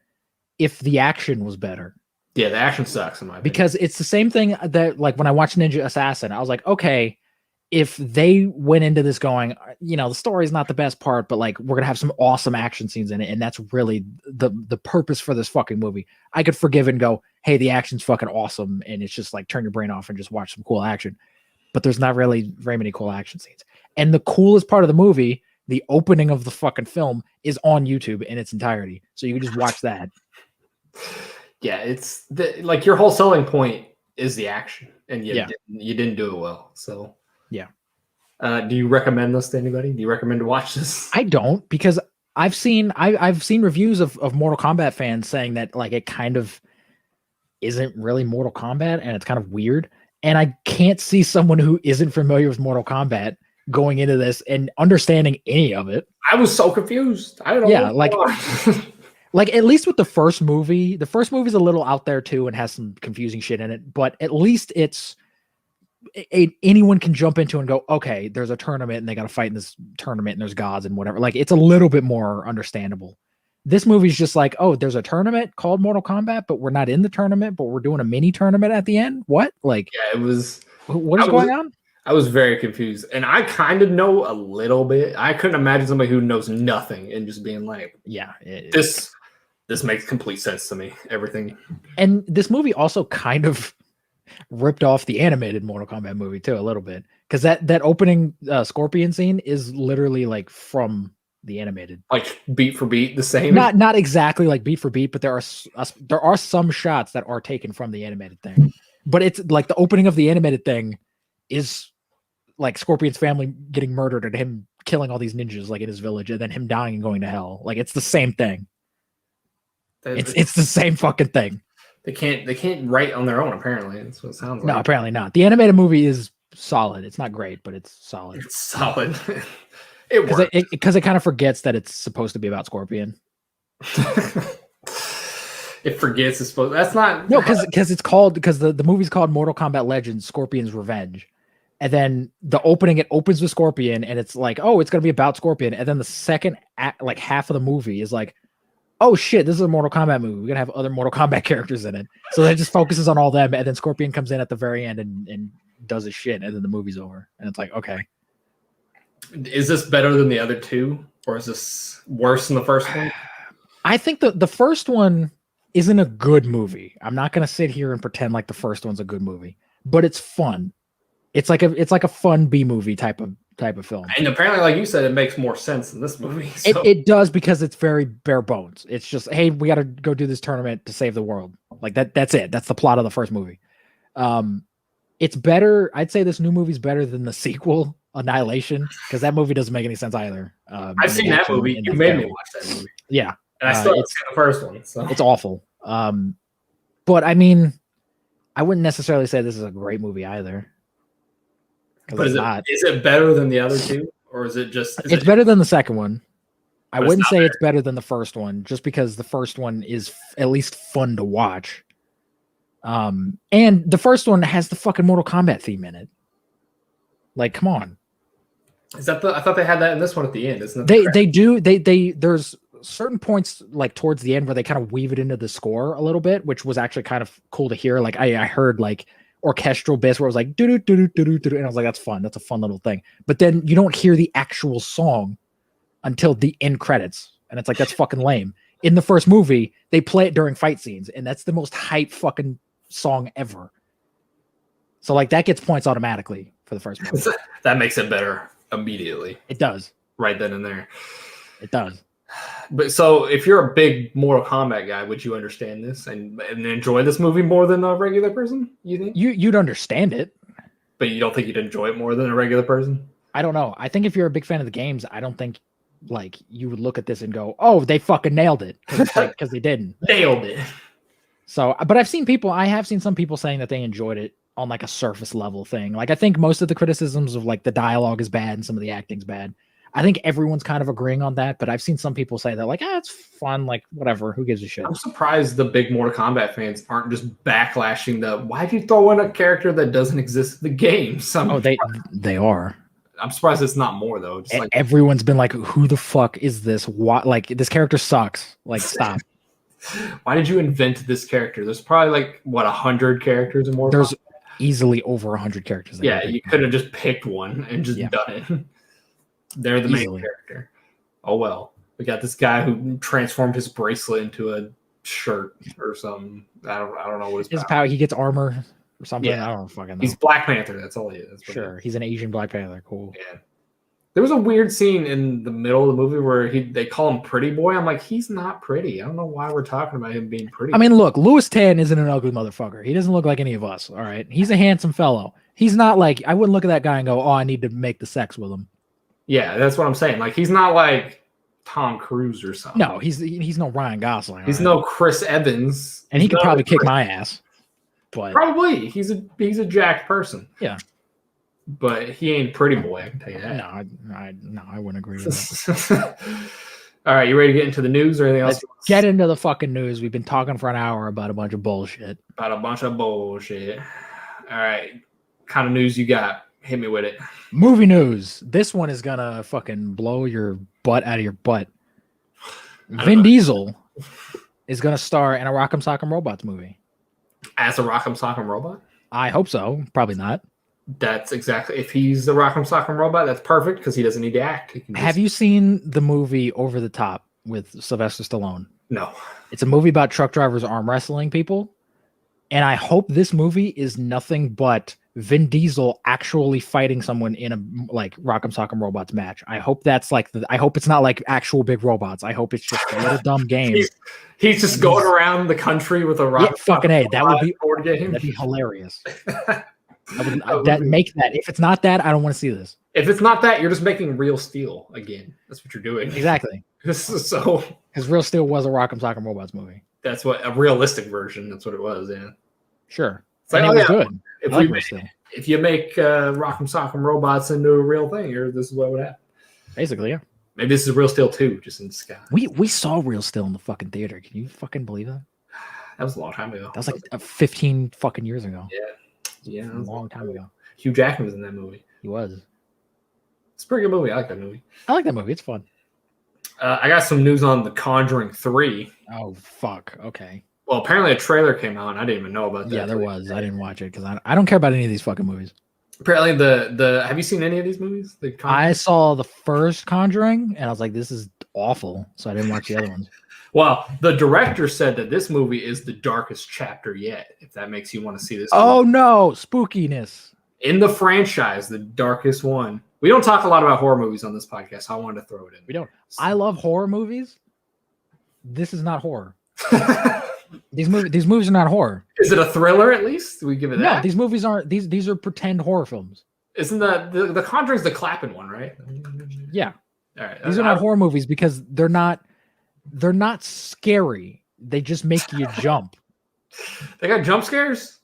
If the action was better. Yeah, the action sucks in my opinion. Because it's the same thing that like when I watched Ninja Assassin, I was like, okay, if they went into this going, the story's not the best part, but like we're gonna have some awesome action scenes in it, and that's really the purpose for this fucking movie. I could forgive and go, hey, the action's fucking awesome, and it's just like turn your brain off and just watch some cool action. But there's not really very many cool action scenes. And the coolest part of the movie, the opening of the fucking film, is on YouTube in its entirety. So you can just watch that. Yeah, it's like your whole selling point is the action, and you didn't do it well. So yeah. Do you recommend this to anybody? Do you recommend to watch this? I don't, because I've seen reviews of Mortal Kombat fans saying that like it kind of isn't really Mortal Kombat and it's kind of weird. And I can't see someone who isn't familiar with Mortal Kombat going into this and understanding any of it. I was so confused. I don't know. Yeah, like at least with the first movie's a little out there too and has some confusing shit in it, but at least it's anyone can jump into and go, okay, there's a tournament and they got to fight in this tournament and there's gods and whatever. Like it's a little bit more understandable. This movie's just like, oh, there's a tournament called Mortal Kombat, but we're not in the tournament, but we're doing a mini tournament at the end. What? Like, yeah, it was. What is going on? I was very confused, and I kind of know a little bit. I couldn't imagine somebody who knows nothing and just being like, yeah, this makes complete sense to me. Everything. And this movie also kind of ripped off the animated Mortal Kombat movie too a little bit, because that opening Scorpion scene is literally like from the animated, like beat for beat the same. Not exactly like beat for beat, but there are some shots that are taken from the animated thing. But it's like the opening of the animated thing is like Scorpion's family getting murdered and him killing all these ninjas like in his village, and then him dying and going to hell. Like it's the same thing. It's the same fucking thing. They can't write on their own, apparently. That's what it sounds like. No, apparently not. The animated movie is solid. It's not great, but it's solid. It's solid. It works. Because it kind of forgets that it's supposed to be about Scorpion. It forgets it's supposed. That's not. No, because the movie's called Mortal Kombat Legends: Scorpion's Revenge. And then the opening, it opens with Scorpion, and it's like, oh, it's gonna be about Scorpion. And then the second act, like half of the movie is like, oh shit, this is a Mortal Kombat movie. We're gonna have other Mortal Kombat characters in it. So it just focuses on all them, and then Scorpion comes in at the very end and does his shit, and then the movie's over. And it's like, okay. Is this better than the other two? Or is this worse than the first one? I think the first one isn't a good movie. I'm not gonna sit here and pretend like the first one's a good movie, but it's fun. It's like a fun B movie type of film. And apparently, like you said, it makes more sense in this movie. So. It does, because it's very bare bones. It's just, hey, we got to go do this tournament to save the world. Like that's it. That's the plot of the first movie. It's better. I'd say this new movie's better than the sequel, Annihilation, because that movie doesn't make any sense either. I've seen that movie. You made me watch that movie. Yeah, and I still haven't seen the first one. So it's awful. But I mean, I wouldn't necessarily say this is a great movie either. But is it better than the other two, or is it just? It's better than the second one. I wouldn't say it's better than the first one, just because the first one is at least fun to watch. And the first one has the fucking Mortal Kombat theme in it. Like, come on. Is that I thought they had that in this one at the end, isn't it? They do. There's certain points like towards the end where they kind of weave it into the score a little bit, which was actually kind of cool to hear. Like I heard like orchestral bits where it was like do do do do do, and I was like, that's fun. That's a fun little thing. But then you don't hear the actual song until the end credits, and it's like, that's fucking lame. In the first movie, they play it during fight scenes, and that's the most hype fucking song ever. So like that gets points automatically for the first movie. That makes it better immediately. It does. Right then and there. It does. But so if you're a big Mortal Kombat guy, would you understand this and enjoy this movie more than a regular person? You think you'd understand it, but you don't think you'd enjoy it more than a regular person? I don't know. I think if you're a big fan of the games, I don't think like you would look at this and go, "Oh, they fucking nailed it," because they didn't. Nailed it. So, but I have seen some people saying that they enjoyed it on like a surface level thing. Like I think most of the criticisms of like the dialogue is bad and some of the acting's bad. I think everyone's kind of agreeing on that, but I've seen some people say that like, it's fun, like whatever, who gives a shit. I'm surprised the big Mortal Kombat fans aren't just backlashing why'd you throw in a character that doesn't exist in the game? They are. I'm surprised it's not more though. Just like everyone's been like, who the fuck is this? What, like this character sucks. Like stop. Why did you invent this character? There's probably like 100 characters in Mortal Kombat? There's easily over 100 characters. Yeah, you could have just picked one and just done it. They're the main character. Oh well, we got this guy who transformed his bracelet into a shirt or something. I don't know what his power. He gets armor or something. Yeah. I don't fucking know. He's Black Panther. That's all he is. Sure, he's an Asian Black Panther. Cool. Yeah. There was a weird scene in the middle of the movie where they call him Pretty Boy. I'm like, he's not pretty. I don't know why we're talking about him being pretty. I mean, look, Louis Tan isn't an ugly motherfucker. He doesn't look like any of us. All right, he's a handsome fellow. He's not like, I wouldn't look at that guy and go, oh, I need to make the sex with him. Yeah, that's what I'm saying. Like, he's not like Tom Cruise or something. No, he's no Ryan Gosling. He's right? no Chris Evans. And he could probably kick my ass. But probably he's a jacked person. Yeah. But he ain't pretty boy, I can tell you that. No, I wouldn't agree with that. All right, you ready to get into the news or anything else? Let's get into the fucking news. We've been talking for an hour about a bunch of bullshit. All right. Kind of news you got? Hit me with it. Movie news. This one is gonna fucking blow your butt out of your butt. Vin Diesel is gonna star in a Rock'em Sock'em Robots movie. As a Rock'em Sock'em Robot? I hope so. Probably not. That's exactly. If he's the Rock'em Sock'em Robot, that's perfect because he doesn't need to act. Have you seen the movie Over the Top with Sylvester Stallone? No. It's a movie about truck drivers arm wrestling people. And I hope this movie is nothing but Vin Diesel actually fighting someone in a like Rock'em Sock'em Robots match. I hope that's like I hope it's not like actual big robots. I hope it's just little dumb games. He's just going around the country with a rocket. Yeah, fucking A. That'd be hilarious. Make that. If it's not that, I don't want to see this. If it's not that, you're just making Real Steel again. That's what you're doing. Exactly. So because Real Steel was a Rock'em Sock'em Robots movie. That's what a realistic version. That's what it was. Yeah. Sure. It's like, it was good. If you make Rock'em Sock'em Robots into a real thing, this is what would happen. Basically, yeah. Maybe this is Real Steel 2, just in the sky. We saw Real Steel in the fucking theater. Can you fucking believe that? That was a long time ago. That was like 15 fucking years ago. Yeah, a long time ago. Hugh Jackman was in that movie. He was. It's a pretty good movie. I like that movie. I like that movie. It's fun. I got some news on The Conjuring 3. Oh, fuck. Okay. Well, apparently a trailer came out, and I didn't even know about that. Yeah, there was. I didn't watch it because I don't care about any of these fucking movies. Apparently, the have you seen any of these movies? I saw the first Conjuring, and I was like, this is awful, so I didn't watch the other ones. Well, the director said that this movie is the darkest chapter yet, if that makes you want to see this Oh, no. Spookiness. In the franchise, the darkest one. We don't talk a lot about horror movies on this podcast, so I wanted to throw it in. We don't. I love horror movies. This is not horror. These movies are not horror. Is it a thriller at least? We give it that? No, these movies aren't. These are pretend horror films. Isn't the Conjuring's the clapping one, right? Yeah. All right. These are not horror movies because they're not scary. They just make you jump. They got jump scares?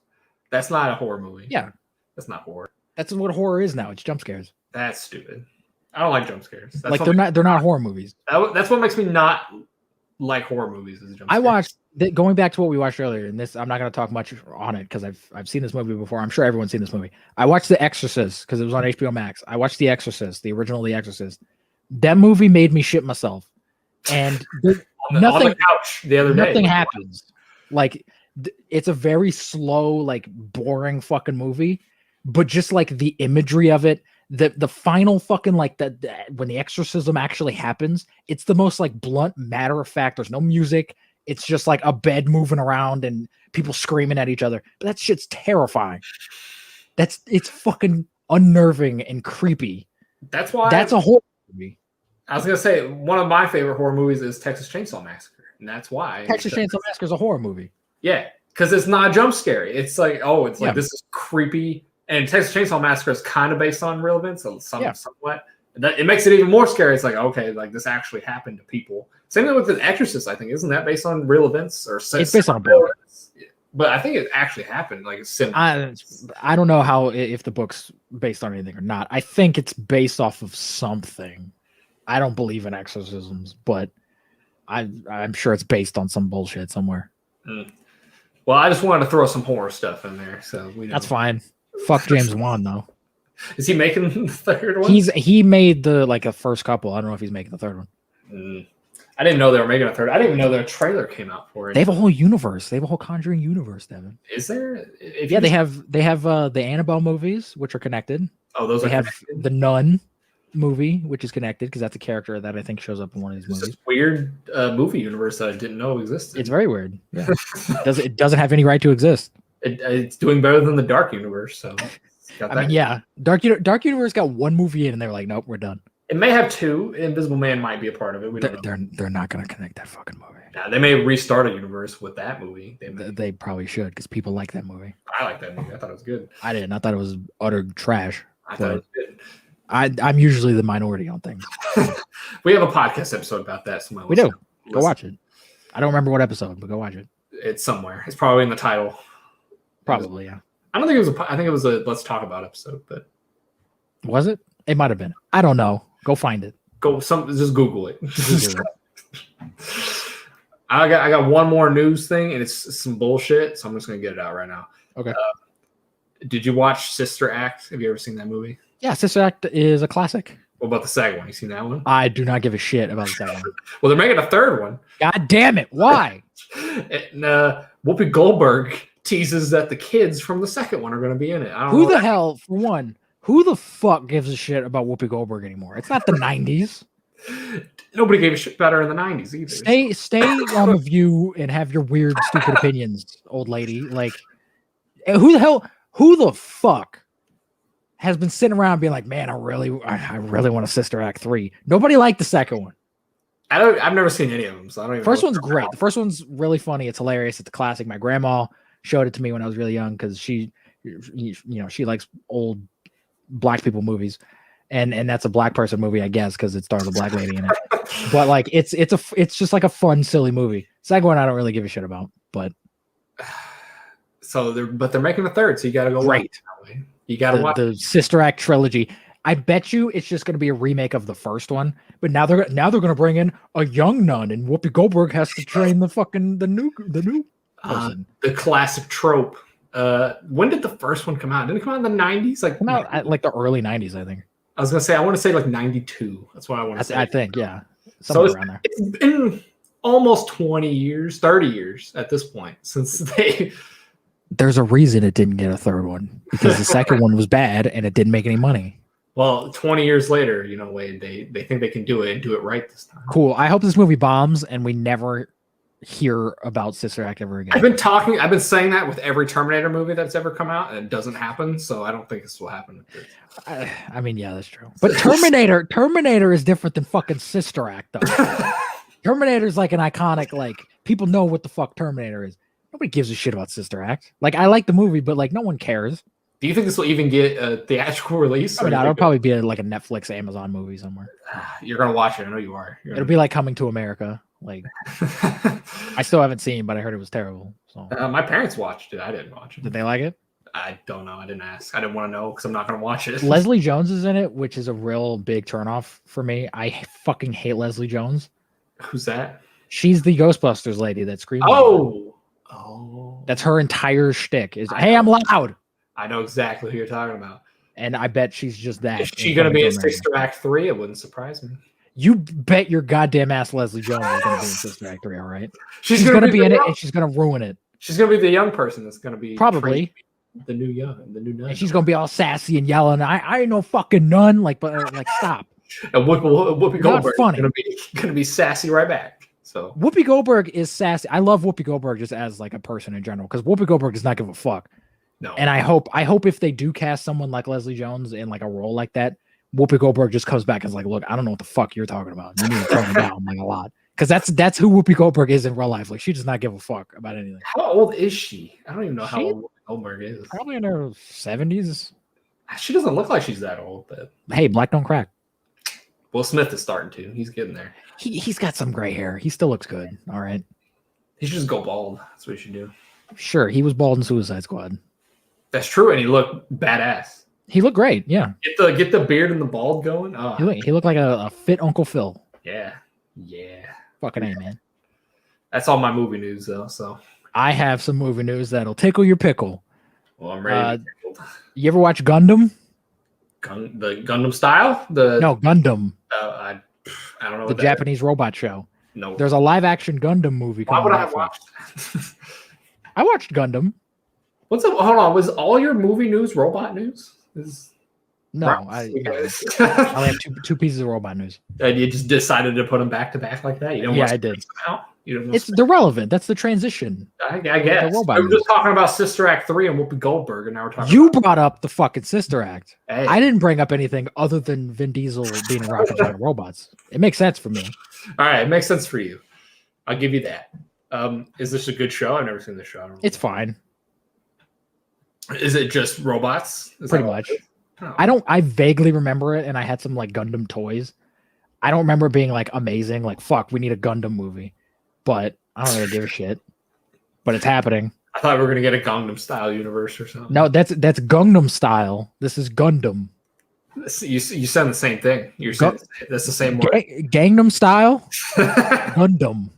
That's not a horror movie. Yeah. That's not horror. That's what horror is now. It's jump scares. That's stupid. I don't like jump scares. That's they're not horror movies. That's what makes me not like horror movies. Is jump scares. I watched going back to what we watched earlier, and this I'm not going to talk much on it because I've seen this movie before. I'm sure everyone's seen this movie. I watched The Exorcist because it was on HBO Max. I watched The Exorcist, the original The Exorcist. That movie made me shit myself. And nothing on the couch the other day. Nothing happens. Like it's a very slow, like boring fucking movie, but just like the imagery of it, the final fucking like when the exorcism actually happens, it's the most like blunt matter of fact. There's no music. It's just like a bed moving around and people screaming at each other. But that shit's terrifying. It's fucking unnerving and creepy. That's why that's a horror movie. I was gonna say one of my favorite horror movies is Texas Chainsaw Massacre, and that's why Texas Chainsaw Massacre is a horror movie. Yeah, because it's not jump scary. It's like this is creepy, and Texas Chainsaw Massacre is kind of based on real events, so somewhat. It makes it even more scary. It's like okay, like this actually happened to people. Same thing with The Exorcist. I think isn't that based on real events or it's based on a book? But I think it actually happened. Like it's I don't know how if the book's based on anything or not. I think it's based off of something. I don't believe in exorcisms, but I'm sure it's based on some bullshit somewhere. Well, I just wanted to throw some horror stuff in there, so that's fine. Fuck James Wan though. Is he making the third one? He made the first couple. I don't know if he's making the third one. I didn't know they were making a third. I didn't even know their trailer came out for it. They have a whole universe. They have a whole Conjuring universe, Devin. Is there? They have the Annabelle movies, which are connected. Oh, those they are have connected? The Nun movie, which is connected because that's a character that I think shows up in one of these movies. This weird movie universe that I didn't know existed. It's very weird. Yeah. It doesn't have any right to exist. It's doing better than the Dark Universe. So, Dark Universe got one movie in, and they were like, "Nope, we're done." It may have two. Invisible Man might be a part of it. We don't know. They're not going to connect that fucking movie. Nah, they may restart a universe with that movie. They probably should because people like that movie. I like that movie. I thought it was good. I didn't. I thought it was utter trash. I thought it was good. I'm usually the minority on things. We have a podcast episode about that. So We do. Go watch it. I don't remember what episode, but go watch it. It's somewhere. It's probably in the title. Probably, yeah. I don't think it was I think it was a Let's Talk About episode, but was it? It might have been. I don't know. Go find it. Just Google it. Google it. I got one more news thing, and it's some bullshit, so I'm just gonna get it out right now. Okay. Did you watch Sister Act? Have you ever seen that movie? Yeah, Sister Act is a classic. What about the second one? You seen that one? I do not give a shit about the second one. Well, they're making a third one. God damn it! Why? And Whoopi Goldberg teases that the kids from the second one are going to be in it. I don't know. Who the hell, for one, who the fuck gives a shit about Whoopi Goldberg anymore? It's not the 90s. Nobody gave a shit about her in the 90s either. Stay on The View and have your weird, stupid opinions, old lady. Like, who the fuck has been sitting around being like, man, I really want a Sister Act 3. Nobody liked the second one. I've never seen any of them, so I don't even First know one's great. The first one's really funny. It's hilarious. It's a classic. My grandma showed it to me when I was really young because she likes old black people movies, and that's a black person movie, I guess, because it stars a black lady in it. But like, it's just like a fun, silly movie. Second one, I don't really give a shit about, but they're making a third, so you got to go. Great. You got to watch the Sister Act trilogy. I bet you it's just going to be a remake of the first one, but now they're going to bring in a young nun, and Whoopi Goldberg has to train the new person. The classic trope. When did the first one come out? Didn't it come out in the 90s? Come out at like the early 90s, I think. I was gonna say, I want to say like 92. That's what I want to say. I think, yeah, somewhere around there. It's been almost 20 years, 30 years at this point since they. There's a reason it didn't get a third one, because the second one was bad and it didn't make any money. Well, 20 years later, Wade, they think they can do it and do it right this time. Cool. I hope this movie bombs and we never hear about Sister Act ever again. I've been saying that with every Terminator movie that's ever come out, and it doesn't happen. So I don't think this will happen. I mean, yeah, that's true. But Terminator is different than fucking Sister Act, though. Terminator is like an iconic, like, people know what the fuck Terminator is. Nobody gives a shit about Sister Act. Like, I like the movie, but like, no one cares. Do you think this will even get a theatrical release? I mean, it'll probably be like a Netflix, Amazon movie somewhere. You're gonna watch it. I know you are. It'll be like Coming to America. Like, I still haven't seen, but I heard it was terrible. So my parents watched it. I didn't watch it. Did they like it? I don't know. I didn't ask. I didn't want to know because I'm not gonna watch it. Leslie Jones is in it, which is a real big turnoff for me. I fucking hate Leslie Jones. Who's that? She's the Ghostbusters lady that screams. Oh, that's her entire shtick. Hey, I'm loud. I know exactly who you're talking about. And I bet she's just that. Is she going to be in Sister Act 3? It wouldn't surprise me. You bet your goddamn ass Leslie Jones is going to be in Sister Act 3, all right? She's going to be in it, and she's going to ruin it. She's going to be the young person that's going to be... Probably. The new nun. And she's going to be all sassy and yelling, I ain't no fucking nun. Like, stop. And Whoopi Goldberg is going to be sassy right back. So Whoopi Goldberg is sassy. I love Whoopi Goldberg just as like a person in general, because Whoopi Goldberg does not give a fuck. No. And I hope if they do cast someone like Leslie Jones in like a role like that, Whoopi Goldberg just comes back and is like, look, I don't know what the fuck you're talking about. You need to tone it down like a lot. Because that's who Whoopi Goldberg is in real life. Like, she does not give a fuck about anything. How old is she? I don't even know how old Whoopi Goldberg is. Probably in her 70s. She doesn't look like she's that old, but hey, black don't crack. Will Smith is starting to. He's getting there. He's got some gray hair. He still looks good. All right. He should just go bald. That's what he should do. Sure. He was bald in Suicide Squad. That's true, and he looked badass. He looked great, yeah. Get the beard and the bald going. Oh. He looked like a fit Uncle Phil. Yeah. Fucking A, man. That's all my movie news, though. So I have some movie news that'll tickle your pickle. Well, I'm ready. You ever watch Gundam? The Gundam style? No, Gundam. I don't know. The Japanese robot show. No. There's a live action Gundam movie. Why would I watch that? I watched Gundam. What's up? Hold on. Was all your movie news robot news? No, I only have two pieces of robot news. And you just decided to put them back to back like that? I did. They're relevant. That's the transition. I guess. We were just talking about Sister Act 3 and Whoopi Goldberg, and now we're talking You brought up the fucking Sister Act. Hey. I didn't bring up anything other than Vin Diesel being around for robots. It makes sense for me. All right, it makes sense for you. I'll give you that. Is this a good show? I've never seen this show. It's fine. Is it just robots? Pretty much. I vaguely remember it, and I had some like Gundam toys. I don't remember it being like amazing. Like, fuck, we need a Gundam movie. But I don't really give a shit. But it's happening. I thought we were gonna get a Gangnam Style universe or something. No, that's Gangnam Style. This is Gundam. You sound the same thing. You're saying that's the same word. Gangnam Style, Gundam.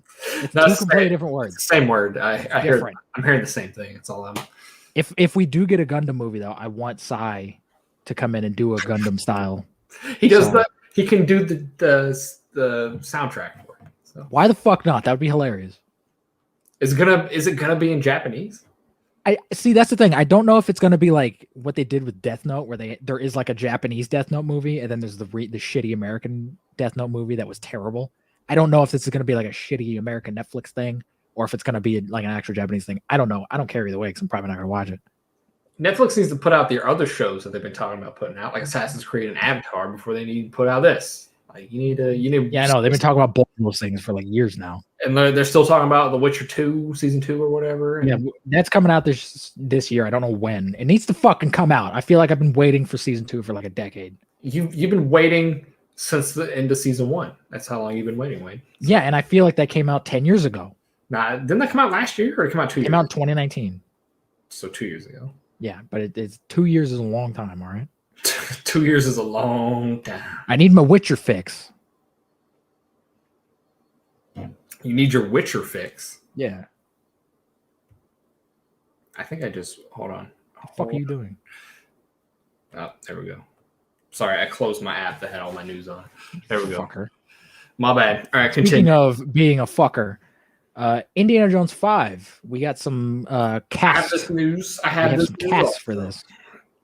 It's No, two completely different words. Same word. I'm hearing the same thing. It's all I'm. If we do get a Gundam movie though, I want Psy to come in and do a Gundam Style. He does that. He can do the soundtrack for it. So. Why the fuck not? That would be hilarious. Is it gonna be in Japanese? I see. That's the thing. I don't know if it's gonna be like what they did with Death Note, where there is like a Japanese Death Note movie, and then there's the shitty American Death Note movie that was terrible. I don't know if this is gonna be like a shitty American Netflix thing, or if it's gonna be like an actual Japanese thing. I don't know. I don't care either way because I'm probably not gonna watch it. Netflix needs to put out their other shows that they've been talking about putting out, like Assassin's Creed and Avatar, before they need to put out this. Like you need. Yeah, I know they've been talking about both of those things for like years now. And they're still talking about The Witcher 2 season 2 or whatever. Yeah, that's coming out this year. I don't know when. It needs to fucking come out. I feel like I've been waiting for season 2 for like a decade. You've been waiting since the end of season 1. That's how long you've been waiting, Wade. Yeah, and I feel like that came out 10 years ago. Nah, didn't that come out last year or did it come out 2 years? It came out in 2019. So 2 years ago. Yeah, but it's 2 years is a long time, all right? 2 years is a long time. I need my Witcher fix. You need your Witcher fix. Yeah. I think I just hold on. What the fuck are you doing? Oh, there we go. Sorry, I closed my app that had all my news on. There we go. Fucker. My bad. All right, continue. Speaking of being a fucker, Indiana Jones 5. We got some cast. I have this news. I have this some news cast also. for this.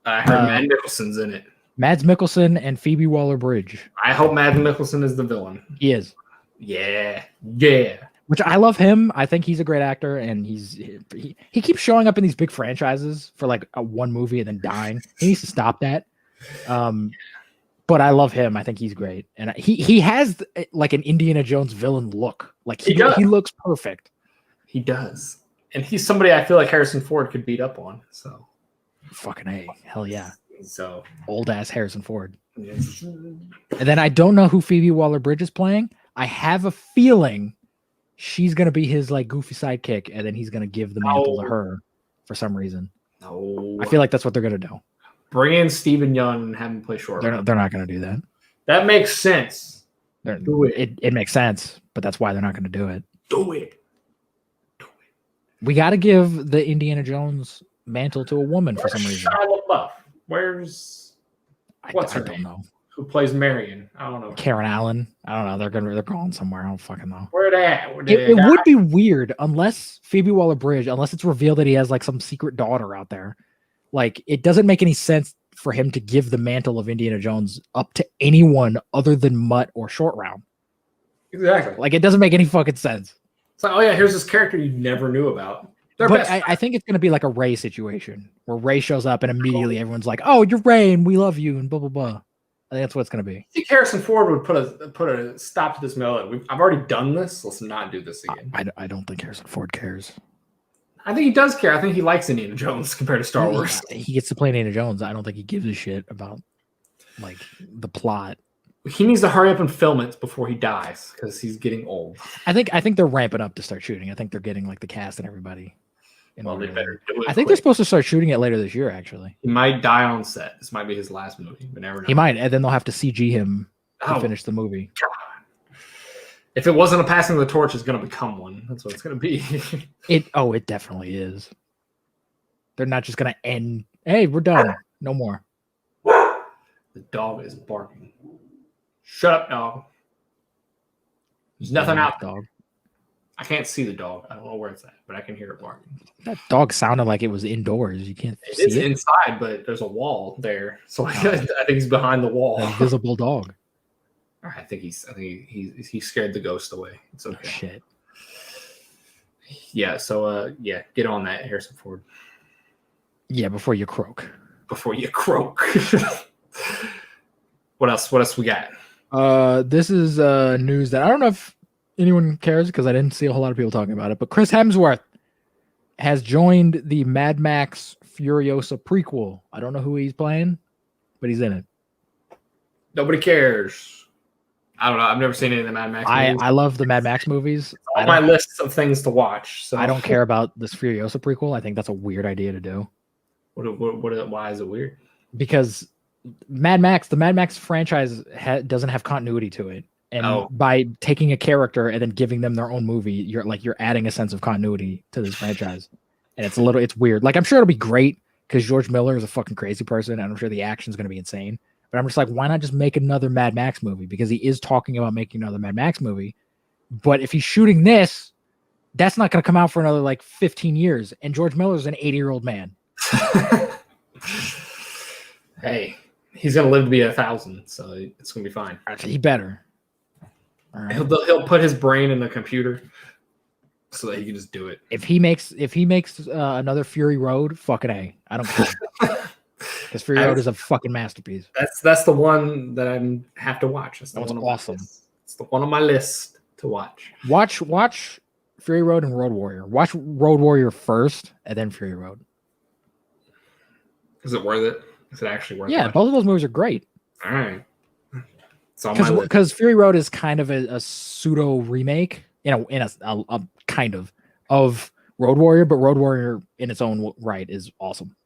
I heard Mads Mikkelsen's in it. Mads Mikkelsen and Phoebe Waller-Bridge. I hope Mads Mikkelsen is the villain. He is. Yeah. Which I love him. I think he's a great actor, and he keeps showing up in these big franchises for like one movie and then dying. He needs to stop that. But I love him. I think he's great, and he has like an Indiana Jones villain look. Like he looks perfect. He does, and he's somebody I feel like Harrison Ford could beat up on. So fucking A, hell yeah. So old ass Harrison Ford. Yes. And then I don't know who Phoebe Waller-Bridge is playing. I have a feeling she's gonna be his like goofy sidekick, and then he's gonna give the mantle to her for some reason. No, I feel like that's what they're gonna do. Bring in Stephen Young and have him play short. They're not gonna do that. That makes sense. Do it. It makes sense, but that's why they're not gonna do it. Do it. We got to give the Indiana Jones mantle to a woman for some reason. Shia LaBeouf? Where's I her don't name? know. Who plays Marion? I don't know. Karen Allen. I don't know. They're going somewhere. I don't fucking know. Where they at? It would be weird unless Phoebe Waller-Bridge, unless it's revealed that he has like some secret daughter out there. Like it doesn't make any sense for him to give the mantle of Indiana Jones up to anyone other than Mutt or Short Round. Exactly. Like it doesn't make any fucking sense. It's like, oh yeah, here's this character you never knew about. But I think it's going to be like a Rey situation where Rey shows up and immediately everyone's like, "Oh, you're Rey, and we love you," and blah blah blah. I think that's what it's going to be. I think Harrison Ford would put a stop to this melody. I've already done this. Let's not do this again. I don't think Harrison Ford cares. I think he does care. I think he likes Indiana Jones compared to Star Wars. He gets to play Indiana Jones. I don't think he gives a shit about like the plot. He needs to hurry up and film it before he dies because he's getting old. I think they're ramping up to start shooting. I think they're getting like the cast and everybody. Well, they better do it. I think they're supposed to start shooting it later this year. Actually, he might die on set. This might be his last movie. But never know. He might, and then they'll have to CG him to finish the movie. God. If it wasn't a passing of the torch, it's going to become one. That's what it's going to be. It definitely is. They're not just going to end. Hey, we're done. No more. The dog is barking. Shut up, dog. There's nothing out there. Dog. I can't see the dog. I don't know where it's at, but I can hear it barking. That dog sounded like it was indoors. You can't see It's it. inside, but there's a wall there. So I think he's behind the wall. An invisible dog. I think he scared the ghost away. It's okay. Oh, shit. Yeah, so get on that, Harrison Ford. Yeah, before you croak. Before you croak. What else we got? This is news that I don't know if anyone cares because I didn't see a whole lot of people talking about it, but Chris Hemsworth has joined the Mad Max Furiosa prequel. I don't know who he's playing, but he's in it. Nobody cares. I don't know. I've never seen any of the Mad Max movies. I love the Mad Max movies. It's on my list of things to watch. So I don't care about this Furiosa prequel. I think that's a weird idea to do. Why is it weird? Because the Mad Max franchise doesn't have continuity to it. And by taking a character and then giving them their own movie, you're adding a sense of continuity to this franchise. And it's weird. Like, I'm sure it'll be great because George Miller is a fucking crazy person, and I'm sure the action's going to be insane. But I'm just like, why not just make another Mad Max movie? Because he is talking about making another Mad Max movie. But if he's shooting this, that's not going to come out for another like 15 years. And George Miller's an 80-year-old man. Hey, he's going to live to be 1,000, so it's going to be fine. He better. All right. He'll put his brain in the computer so that he can just do it. If he makes another Fury Road, fucking A. I don't care. Because Fury Road is a fucking masterpiece. That's the one that I have to watch. That's one awesome. It's the one on my list to watch. Watch Fury Road and Road Warrior. Watch Road Warrior first, and then Fury Road. Is it worth it? Is it actually worth it? Yeah, both of those movies are great. All right. Because Fury Road is kind of a pseudo remake, in a kind of Road Warrior, but Road Warrior in its own right is awesome.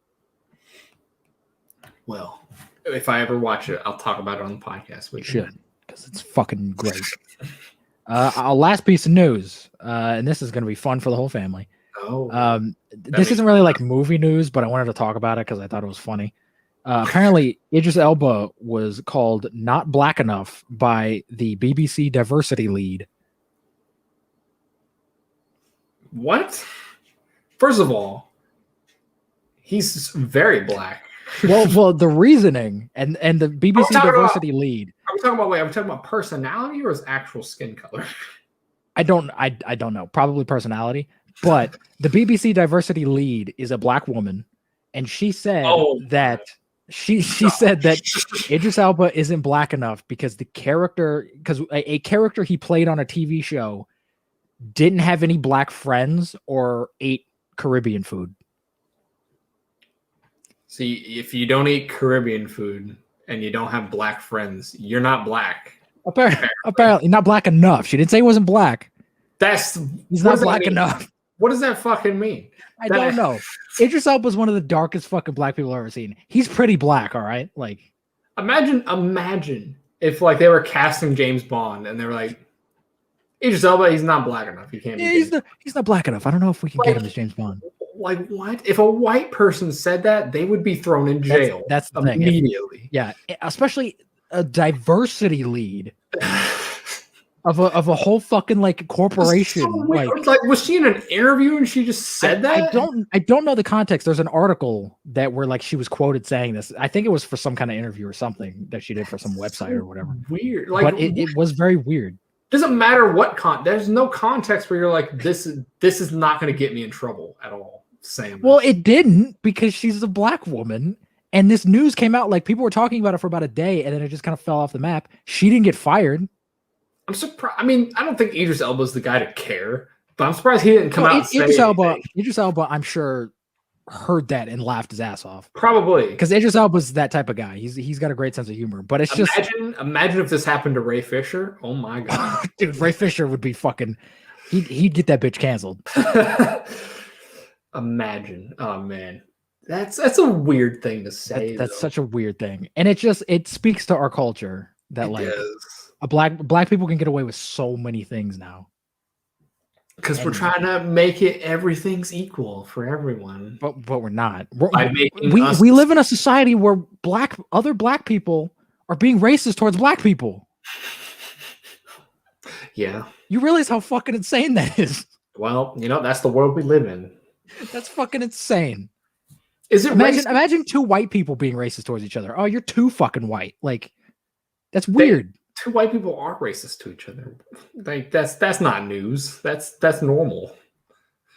Well, if I ever watch it, I'll talk about it on the podcast. We should, because it's fucking great. Our last piece of news, and this is going to be fun for the whole family. This isn't really like movie news, but I wanted to talk about it because I thought it was funny. Apparently, Idris Elba was called not black enough by the BBC diversity lead. What? First of all, he's very black. well, the reasoning and the BBC diversity lead. Are we talking about personality or his actual skin color? I don't know. Probably personality. But the BBC diversity lead is a black woman, and she said that. She said that Idris Elba isn't black enough because a character he played on a TV show didn't have any black friends or ate Caribbean food. See, if you don't eat Caribbean food and you don't have black friends, you're not black. Apparently not black enough. She didn't say he wasn't black. He's not black enough. What does that fucking mean? I don't know. Idris Elba is one of the darkest fucking black people I've ever seen. He's pretty black, all right? Like, imagine if like they were casting James Bond and they were like, Idris Elba, he's not black enough. He can't be. He's not black enough. I don't know if we can get him as James Bond. Like what? If a white person said that, they would be thrown in jail. That's the thing. Immediately. Yeah, especially a diversity lead. Of a whole fucking like corporation. So like, was she in an interview and she just said that? I don't know the context. There's an article that where like she was quoted saying this. I think it was for some kind of interview or something that she did for some website or whatever. Weird. But it was very weird. Doesn't matter what there's no context where you're like, this is not going to get me in trouble at all. Saying well, it didn't because she's a black woman. And this news came out, like people were talking about it for about a day, and then it just kind of fell off the map. She didn't get fired. I'm surprised. I mean, I don't think Idris Elba's the guy to care, but I'm surprised he didn't come out and say Idris Elba, I'm sure, heard that and laughed his ass off. Probably. Because Idris Elba's that type of guy. He's got a great sense of humor. But it's imagine if this happened to Ray Fisher. Oh my god. Dude, Ray Fisher would be fucking he'd get that bitch canceled. Imagine. Oh man. That's a weird thing to say. That's such a weird thing. And it speaks to our culture that black people can get away with so many things now. Because we're trying to make it everything's equal for everyone. But we're not. We live in a society where other black people are being racist towards black people. Yeah. You realize how fucking insane that is? Well, that's the world we live in. That's fucking insane. Is it imagine two white people being racist towards each other? Oh, you're too fucking white. Like, that's weird. Two white people are racist to each other. Like that's not news. That's normal.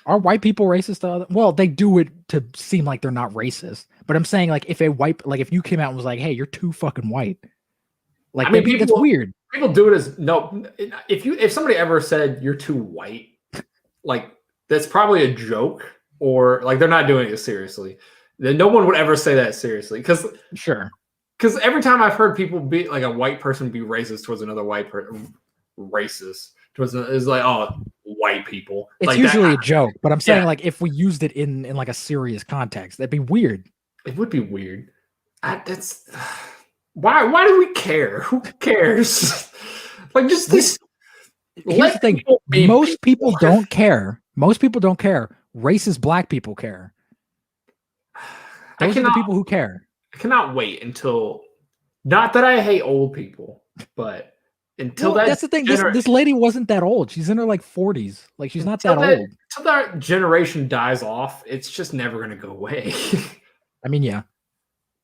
Are white people racist to other? Well, they do it to seem like they're not racist. But I'm saying like if you came out and was like, "Hey, you're too fucking white," like I mean, that's weird. People do it as no. If somebody ever said you're too white, like that's probably a joke or like they're not doing it seriously. Then no one would ever say that seriously because sure. Because every time I've heard people be like a white person be racist towards another white person, racist towards is like, oh, white people. It's like usually that, a joke, but I'm saying like if we used it in like a serious context, that'd be weird. it would be weird. That's why do we care? Who cares? Like just this. Here's the thing: most people don't care. Most people don't care. Racist black people care. Those are the people who care. I cannot wait until. Not that I hate old people, but until that's the thing. This lady wasn't that old. She's in her like 40s. Like she's not that old. Until that generation dies off, it's just never going to go away. I mean, yeah.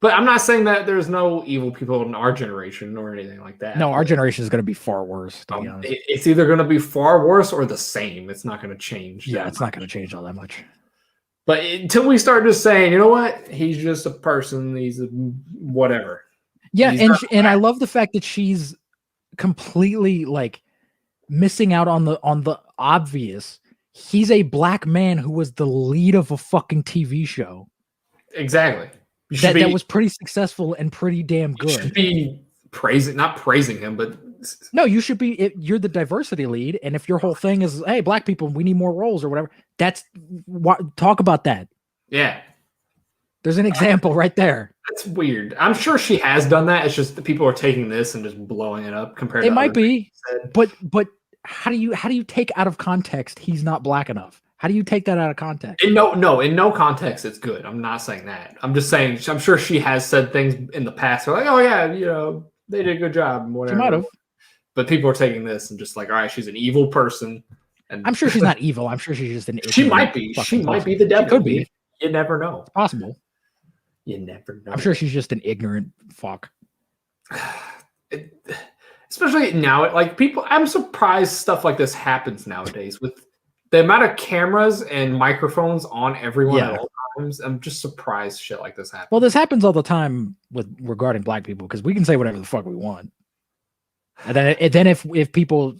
But I'm not saying that there's no evil people in our generation or anything like that. No, our generation is going to be far worse. To be honest. It's either going to be far worse or the same. It's not going to change. Yeah, it's not going to change all that much. But until we start just saying, you know what, he's just a person. He's a whatever. Yeah, and I love the fact that she's completely like missing out on the obvious. He's a black man who was the lead of a fucking TV show. Exactly. That was pretty successful and pretty damn good. You should be not praising him, but no, you should be. You're the diversity lead, and if your whole thing is, hey, black people, we need more roles or whatever, that's what. Talk about that. Yeah, there's an example right there. That's weird. I'm sure she has done that. It's just that people are taking this and just blowing it up compared. It might be, but how do you take out of context? He's not black enough. How do you take that out of context? In no context, it's good. I'm not saying that. I'm just saying I'm sure she has said things in the past. Like, oh yeah, they did a good job. Whatever. She might have. But people are taking this and just like, all right, she's an evil person. And I'm sure she's not evil. I'm sure she's just an. She might be. She might be the devil. She could be. You never know. It's possible. You never know. I'm sure she's just an ignorant fuck. Especially now, like people, I'm surprised stuff like this happens nowadays with the amount of cameras and microphones on everyone at all times. I'm just surprised shit like this happens. Well, this happens all the time regarding black people because we can say whatever the fuck we want. And then if people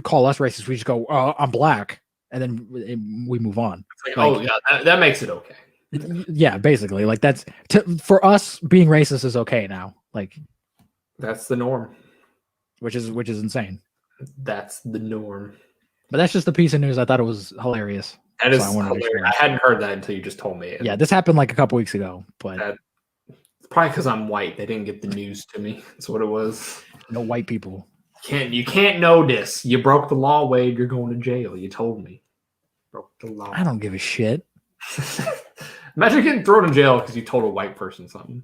call us racist, we just go, "Oh, I'm black," and then we move on. Like, oh yeah, that makes it okay. Yeah, basically, like that's for us being racist is okay now. Like that's the norm, which is insane. That's the norm. But that's just a piece of news. I thought it was hilarious. That is hilarious. I hadn't heard that until you just told me. Yeah, this happened like a couple weeks ago, but it's probably because I'm white. They didn't get the news to me. That's what it was. No white people. You can't know this. You broke the law, Wade. You're going to jail. You told me. Broke the law. I don't give a shit. Imagine getting thrown in jail because you told a white person something.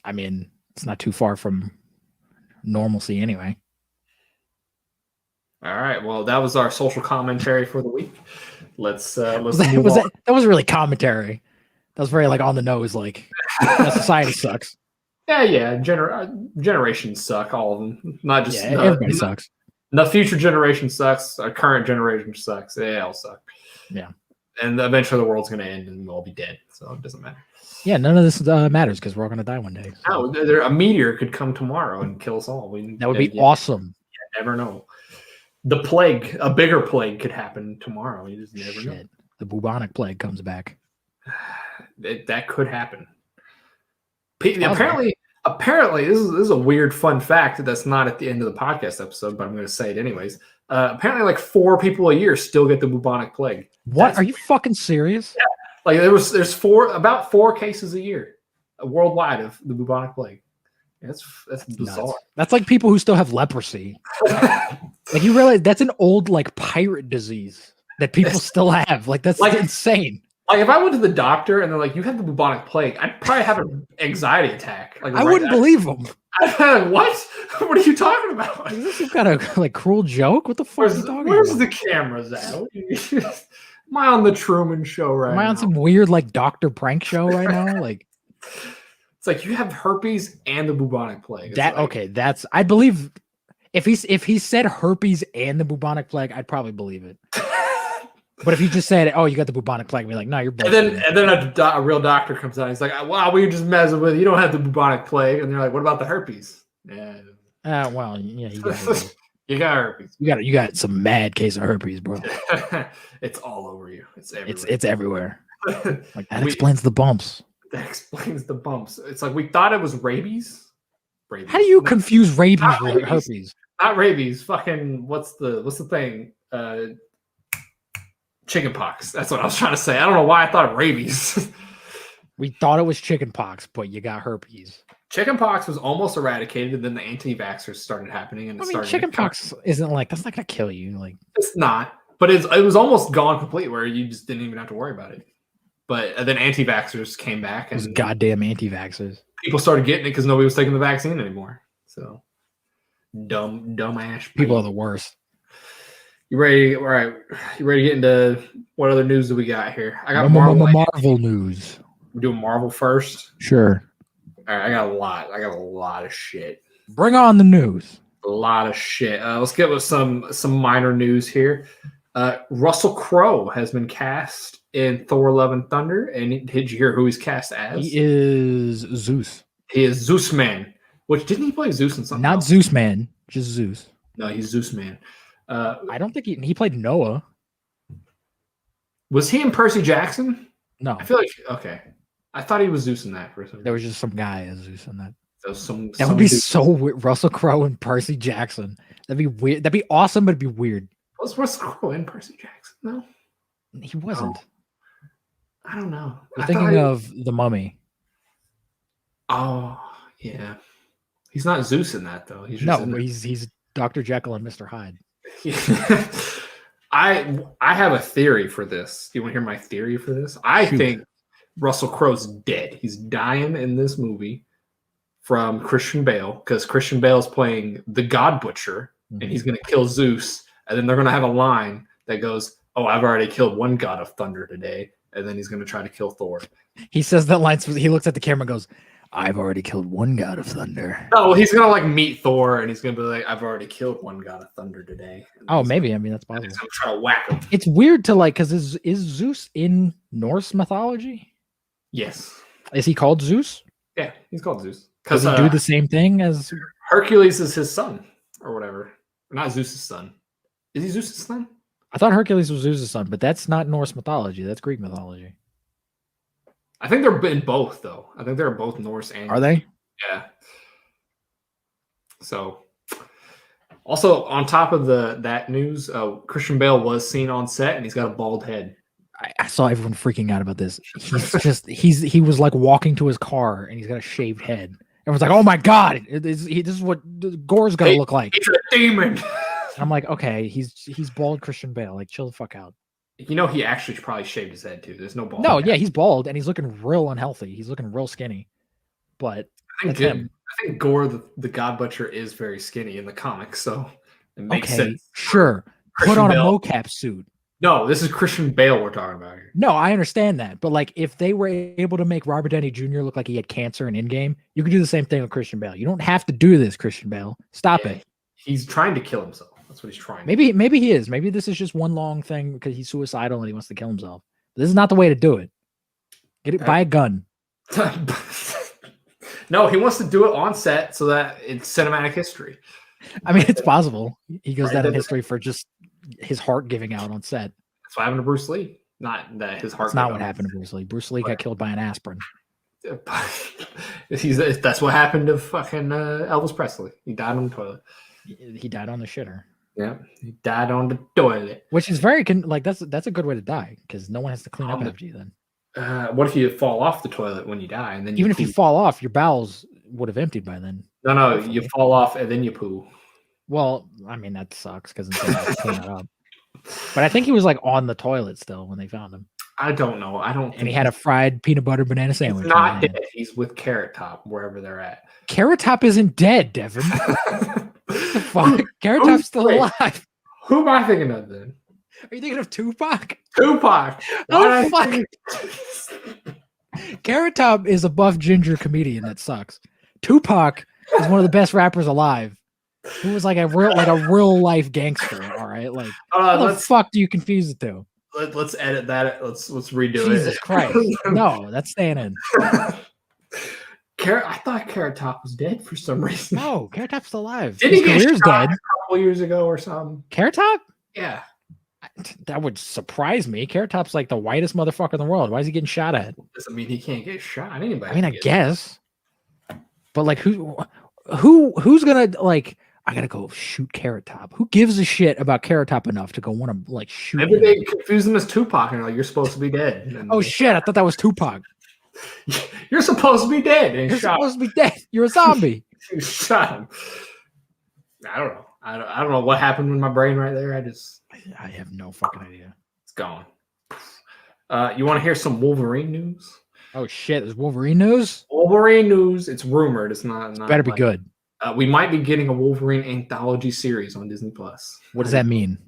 I mean, it's not too far from normalcy anyway. All right. Well, that was our social commentary for the week. Let's that was really commentary. That was very like on the nose, like society sucks. Yeah. Generations suck, all of them. Not just everybody sucks. The future generation sucks. Our current generation sucks. They all suck. Yeah. And eventually the world's going to end and we'll all be dead. So it doesn't matter. Yeah, none of this matters because we're all going to die one day. So. No, a meteor could come tomorrow and kill us all. That would be awesome. You never know. The plague, a bigger plague could happen tomorrow. You just never know. The bubonic plague comes back. That could happen. Apparently, this is a weird fun fact that's not at the end of the podcast episode, but I'm going to say it anyways. Apparently, like 4 people a year still get the bubonic plague. What? Are you fucking serious? Yeah. Like there's about 4 cases a year worldwide of the bubonic plague. That's bizarre. Nuts. That's like people who still have leprosy. Like you realize that's an old like pirate disease that people still have. Like that's like insane. Like if I went to the doctor and they're like, "You have the bubonic plague," I'd probably have an anxiety attack. Like I wouldn't believe them. Like, what? What are you talking about? Is this some kind of like cruel joke? What the fuck are you talking about? Where's the cameras at? Am I on the Truman Show right now? Am I on some weird like doctor prank show right now? Like it's like you have herpes and the bubonic plague. That's I believe if he said herpes and the bubonic plague, I'd probably believe it. But if he just said, "Oh, you got the bubonic plague," I'd be like, "No, you're." And then a real doctor comes out. He's like, "Wow, we were just messing with you. You don't have the bubonic plague." And they're like, "What about the herpes?" Yeah. Well, yeah, you got herpes. You got herpes. You got some mad case of herpes, bro. It's all over you. It's everywhere. It's everywhere. Like that explains the bumps. That explains the bumps. It's like we thought it was rabies. How do you confuse rabies Not with rabies. herpes? Not rabies. Fucking what's the thing? Chickenpox. That's what I was trying to say. I don't know why I thought of rabies. We thought it was chickenpox, but you got herpes. Chickenpox was almost eradicated, and then the anti-vaxxers started happening, and chickenpox isn't like that's not gonna kill you. Like it's not, but it was almost gone completely, where you just didn't even have to worry about it. But then anti-vaxxers came back, and those goddamn anti-vaxxers. People started getting it because nobody was taking the vaccine anymore. So dumbass people are the worst. You ready? All right, you ready to get into what other news do we got here? I got Marvel news. We're doing Marvel first. Sure. All right, I got a lot of shit. Bring on the news. A lot of shit. Let's get with some minor news here. Russell Crowe has been cast in Thor: Love and Thunder, and did you hear who he's cast as? He is Zeus. He is Zeus Man. Which didn't he play Zeus in something? Not else? Zeus Man, just Zeus. No, he's Zeus Man. I don't think he played Noah. Was he in Percy Jackson? No, I feel like okay. I thought he was Zeus in that for a second. There was just some guy as Zeus in that. That would be so weird. Russell Crowe and Percy Jackson. That'd be weird. That'd be awesome, but it'd be weird. Was Russell Crowe in Percy Jackson? No, he wasn't. No. I don't know. You're thinking of The Mummy. Oh yeah, he's not Zeus in that though. He's Dr. Jekyll and Mr. Hyde. I have a theory for this. Do you want to hear my theory for this? I think Russell Crowe's dead. He's dying in this movie from Christian Bale because Christian Bale is playing the God Butcher, and he's going to kill Zeus. And then they're going to have a line that goes, "Oh, I've already killed one God of Thunder today." And then he's going to try to kill Thor. He says that line. He looks at the camera and goes, "I've already killed one God of Thunder." No, he's going to like meet Thor, and he's going to be like, "I've already killed one God of Thunder today." Oh, maybe. I mean, that's possible. He's going to try to whack him. It's weird to like, because is Zeus in Norse mythology? Yes. Is he called Zeus? Yeah, he's called Zeus. Does he do the same thing as Hercules is his son or whatever? Not Zeus's son. Is he Zeus's son? I thought Hercules was Zeus's son, but that's not Norse mythology. That's Greek mythology. I think they're in both, though. I think they're both Norse and are they? Yeah. So, also on top of that news, Christian Bale was seen on set, and he's got a bald head. I saw everyone freaking out about this. He was like walking to his car, and he's got a shaved head. Everyone's like, "Oh my god, this is what Gore's gonna look like." He's a demon. I'm like, okay, he's bald Christian Bale. Like, chill the fuck out. You know, he actually probably shaved his head too. There's no bald. No, yeah, he's bald and he's looking real unhealthy. He's looking real skinny. But I think Gore, the God Butcher, is very skinny in the comics, so it makes sense. Sure. Christian Put on Bale. a mocap suit. No, this is Christian Bale we're talking about here. No, I understand that. But like, if they were able to make Robert Downey Jr. look like he had cancer in Endgame, you could do the same thing with Christian Bale. You don't have to do this, Christian Bale. Stop it. He's trying to kill himself. That's what he's trying. Maybe he is. Maybe this is just one long thing because he's suicidal and he wants to kill himself. This is not the way to do it. Buy a gun. No, he wants to do it on set so that it's cinematic history. I mean, it's possible. He goes down in history for just his heart giving out on set. That's what happened to Bruce Lee. Not that his heart. That's not what happened to Bruce Lee. Bruce Lee got killed by an aspirin. That's what happened to fucking Elvis Presley. He died on the toilet. He died on the shitter. Yeah, he died on the toilet. Which is very that's a good way to die because no one has to clean up after you then. What if you fall off the toilet when you die and then even if you fall off, your bowels would have emptied by then. No, hopefully. You fall off and then you poo. Well, I mean that sucks because until you clean that up. But I think he was like on the toilet still when they found him. I don't know. And he had a fried peanut butter banana sandwich. He's not dead. He's with Carrot Top wherever they're at. Carrot Top isn't dead, Devin. What the fuck? Carrot Top's still alive. Who am I thinking of then? Are you thinking of Tupac? Tupac. Oh fuck! Carrot Top is a buff ginger comedian that sucks. Tupac is one of the best rappers alive. Who was like a real life gangster? All right, like how the fuck do you confuse the two? Let's edit that. Let's redo it. Jesus Christ! No, that's staying in. I thought Carrot Top was dead for some reason. No, Carrot Top's still alive. Did he get career's shot dead a couple years ago or something? Carrot Top? Yeah. That would surprise me. Carrot Top's like the whitest motherfucker in the world. Why is he getting shot at? Doesn't mean he can't get shot. Anybody. I mean, I guess. But like, who's gonna like? I gotta go shoot Carrot Top. Who gives a shit about Carrot Top enough to go want to like shoot? Maybe him? they confuse him as Tupac and like you're supposed to be dead. And oh shit! I thought that was Tupac. You're supposed to be dead. And You're supposed to be dead. You're a zombie. You shot him. I don't know. I don't know what happened with my brain right there. I have no fucking idea. It's gone. You want to hear some Wolverine news? Oh shit! There's Wolverine news. Wolverine news. It's rumored. It's not. Better be good. We might be getting a Wolverine anthology series on Disney Plus. What does that mean?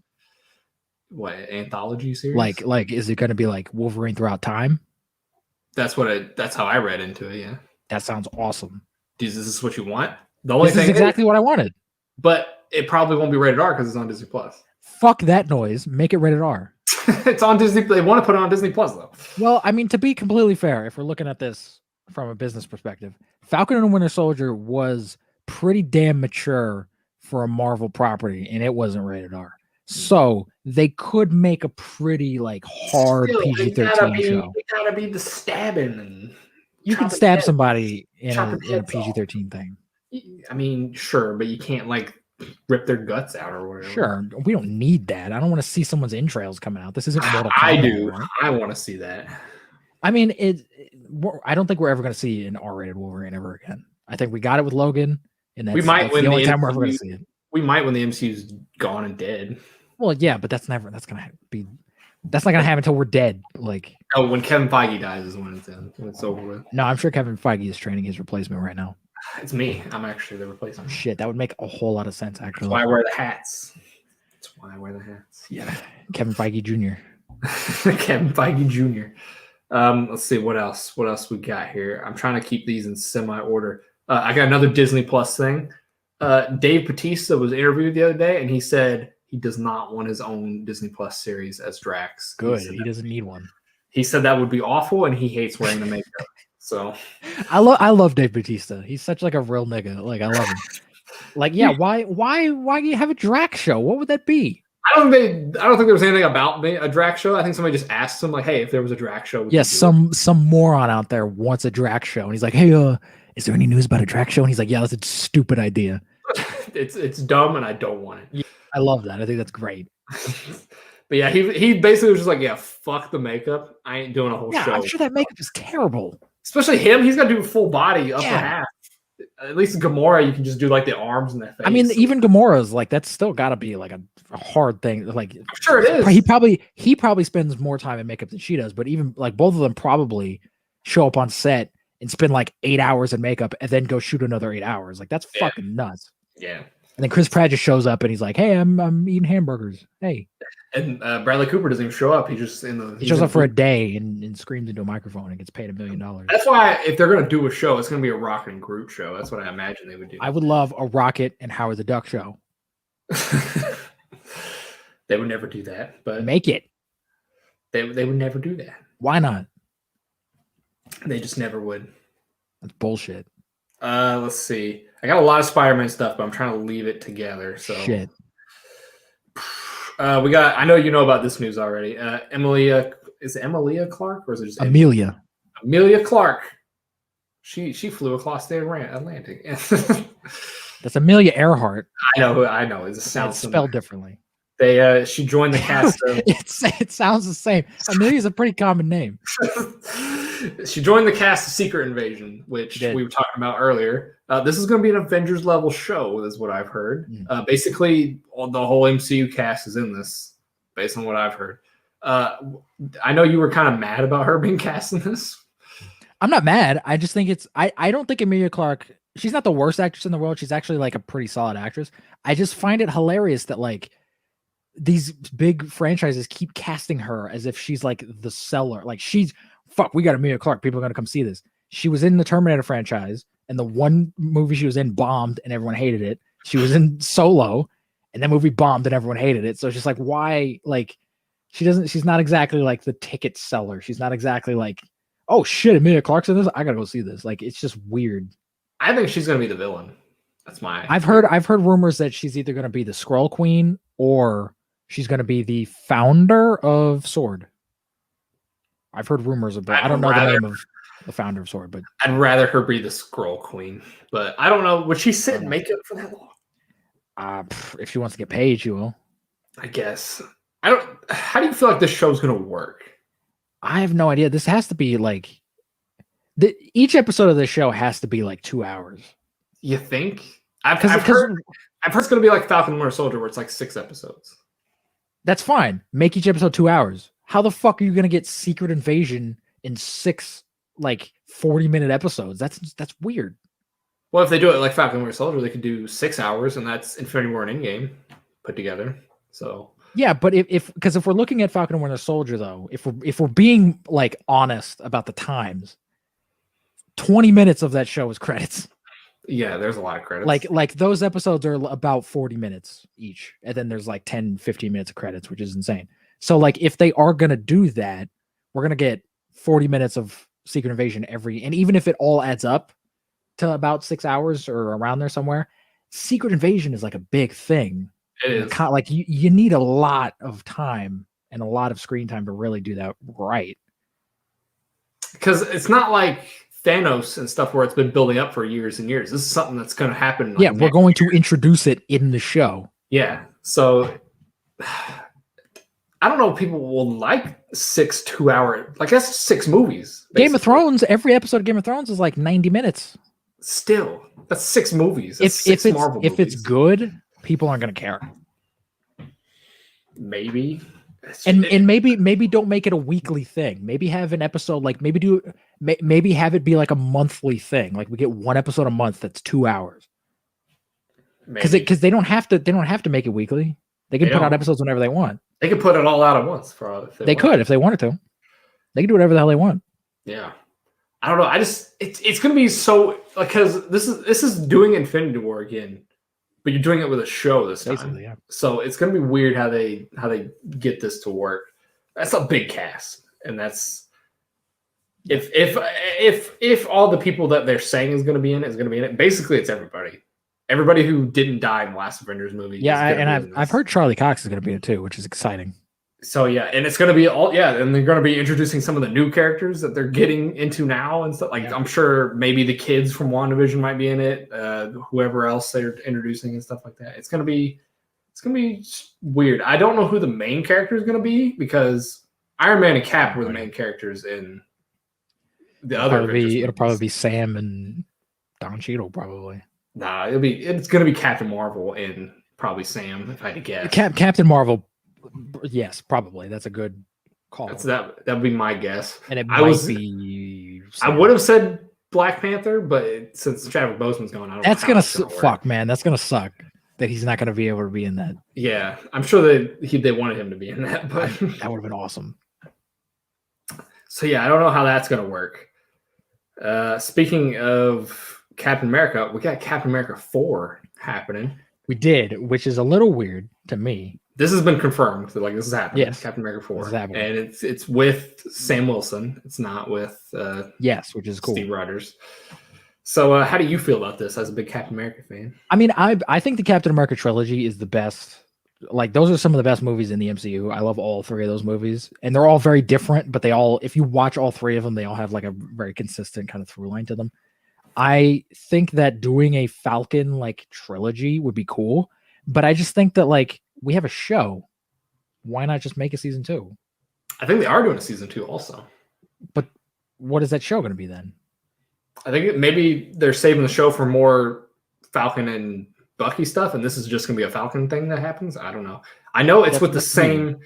What anthology series? Like, is it going to be like Wolverine throughout time? That's how I read into it. Yeah. That sounds awesome. Is this what you want? The only this thing is exactly what I wanted. But it probably won't be rated R because it's on Disney Plus. Fuck that noise. Make it rated R. It's on Disney. They want to put it on Disney Plus though. Well, I mean, to be completely fair, if we're looking at this from a business perspective, Falcon and Winter Soldier was pretty damn mature for a Marvel property, and it wasn't rated R. So they could make a pretty like hard PG-13 show. It gotta be the stabbing and you can stab somebody in a PG-13 thing. I mean, sure, but you can't like rip their guts out or whatever. Sure, we don't need that. I don't want to see someone's entrails coming out. This isn't Mortal Kombat. I do. Right? I want to see that. I mean, I don't think we're ever going to see an R-rated Wolverine ever again. I think we got it with Logan, and that's the only time we're ever going to see it. We might when the MCU's gone and dead. Well, yeah, but that's not going to happen until we're dead. Like, oh, when Kevin Feige dies is when it's over with. No, I'm sure Kevin Feige is training his replacement right now. It's me. I'm actually the replacement. Shit, that would make a whole lot of sense, actually. That's why I wear the hats. Yeah, Kevin Feige Jr. Kevin Feige Jr. Let's see what else. What else we got here? I'm trying to keep these in semi-order. I got another Disney Plus thing. Dave Bautista was interviewed the other day, and he said he does not want his own Disney Plus series as Drax. Good. He doesn't need one. He said that would be awful, and he hates wearing the makeup. So I love Dave Bautista. He's such like a real nigga. Like I love him. Like yeah, why do you have a Drax show? What would that be? I don't think there was anything about a Drax show. I think somebody just asked him like, "Hey, if there was a Drax show." Yeah, some moron out there wants a Drax show, and he's like, "Hey, is there any news about a Drax show?" And he's like, "Yeah, that's a stupid idea. It's dumb, and I don't want it." Yeah, I love that. I think that's great. But yeah, he basically was just like, "Yeah, fuck the makeup. I ain't doing a whole show." I'm sure that makeup is terrible. Especially him, he's got to do full body upper half. At least Gamora, you can just do like the arms and the face. I mean, even Gamora's like that's still got to be like a hard thing. Like, I'm sure it is. He probably spends more time in makeup than she does. But even like both of them probably show up on set and spend like 8 hours in makeup and then go shoot another 8 hours. Like that's fucking nuts. Yeah. And then Chris Pratt just shows up and he's like, "Hey, I'm eating hamburgers. Hey." And Bradley Cooper doesn't even show up. He just he shows up for a day and screams into a microphone and gets paid $1 million. That's why if they're gonna do a show, it's gonna be a Rocket and Groot show. That's what I imagine they would do. I would love a Rocket and Howard the Duck show. They would never do that, but make it. They would never do that. Why not? They just never would. That's bullshit. Let's see. I got a lot of Spider-Man stuff, but I'm trying to leave it together. So shit. We got. I know you know about this news already. Emilia Clarke, or is it just Amelia? Amelia Clarke. She flew across the Atlantic. That's Amelia Earhart. I know. It sounds spelled differently. She joined the cast of. It sounds the same. Amelia's a pretty common name. She joined the cast of Secret Invasion, which we were talking about earlier. This is going to be an Avengers level show, is what I've heard. Basically, the whole MCU cast is in this, based on what I've heard. I know you were kind of mad about her being cast in this. I'm not mad. I just think I don't think Emilia Clarke, she's not the worst actress in the world. She's actually like a pretty solid actress. I just find it hilarious that like these big franchises keep casting her as if she's like the seller. Like we got Emilia Clarke. People are going to come see this. She was in the Terminator franchise, and the one movie she was in bombed and everyone hated it. She was in Solo, and that movie bombed and everyone hated it. So it's just like, why? Like, she's not exactly like the ticket seller. She's not exactly like, oh shit, Emilia Clarke's in this. I gotta go see this. Like, it's just weird. I think she's gonna be the villain. That's my. I've heard rumors that she's either gonna be the Skrull Queen or She's going to be the founder of Sword. I've heard rumors about. I don't know the name of the founder of Sword, but I'd rather her be the Scroll Queen. But I don't know. Would she sit in makeup for that long? If she wants to get paid, she will. I guess. I don't. How do you feel like this show's going to work? I have no idea. This has to be like each episode of this show has to be like 2 hours. You think? I've heard it's going to be like Falcon and Winter Soldier, where it's like 6 episodes. That's fine. Make each episode 2 hours. How the fuck are you going to get Secret Invasion in 6 like 40-minute episodes? That's weird. Well, if they do it like Falcon and Winter Soldier, they could do 6 hours, and that's Infinity War and Endgame put together. So yeah, but if we're looking at Falcon and Winter Soldier, though, if we're being like honest about the times, 20 minutes of that show is credits. Yeah, there's a lot of credits. Like those episodes are about 40 minutes each, and then there's like 10, 15 minutes of credits, which is insane. So like if they are gonna do that, we're gonna get 40 minutes of Secret Invasion and even if it all adds up to about 6 hours or around there somewhere, Secret Invasion is like a big thing. It is. Like you need a lot of time and a lot of screen time to really do that right. Because it's not like Thanos and stuff where it's been building up for years and years. This is something that's going to happen. Like we're going to introduce it in the show. Yeah. So I don't know if people will like 6 2-hour, like that's 6 movies. Basically. Game of Thrones, every episode of Game of Thrones is like 90 minutes. Still, that's 6 movies. That's if it's good, people aren't going to care. Maybe. And maybe don't make it a weekly thing. Maybe have an episode like maybe have it be like a monthly thing. Like we get one episode a month that's 2 hours. Because they don't have to make it weekly. They can put out episodes whenever they want. They could put it all out at once if they wanted to. They can do whatever the hell they want. Yeah. I don't know. It's gonna be so because this is doing Infinity War again, but you're doing it with a show this time. Basically, yeah. So it's gonna be weird how they get this to work. That's a big cast, and that's if all the people that they're saying is gonna be in it. Basically, it's everybody. Everybody who didn't die in the last Avengers movie. Yeah, and I've heard Charlie Cox is gonna be in it too, which is exciting. So yeah, and it's gonna be and they're gonna be introducing some of the new characters that they're getting into now and stuff. Like I'm sure maybe the kids from WandaVision might be in it, whoever else they're introducing and stuff like that. It's gonna be weird. I don't know who the main character is gonna be because Iron Man and Cap were the main characters in the other. It'll probably be Sam and Don Cheadle probably. Nah, it's gonna be Captain Marvel and probably Sam if I had to guess. Captain Marvel. Yes, probably. That's a good call. That would be my guess. And it might be. I would have said Black Panther, but since Chadwick Boseman's going, I don't know. That's gonna fuck, man. That's gonna suck that he's not gonna be able to be in that. Yeah, I'm sure they wanted him to be in that, but that would have been awesome. So yeah, I don't know how that's gonna work. Speaking of Captain America, we got Captain America 4 happening. We did, which is a little weird to me. This has been confirmed. So like this is happening. Yes. Captain America 4. And it's with Sam Wilson. It's not with which is cool. Steve Rogers. So how do you feel about this as a big Captain America fan? I mean, I think the Captain America trilogy is the best. Like those are some of the best movies in the MCU. I love all 3 of those movies. And they're all very different, but if you watch all 3 of them, they all have like a very consistent kind of through line to them. I think that doing a Falcon like trilogy would be cool, but I just think that like we have a show. Why not just make a season 2? I think they are doing a season 2 also. But what is that show going to be then? I think maybe they're saving the show for more Falcon and Bucky stuff, and this is just going to be a Falcon thing that happens. I don't know. I know it's with the same.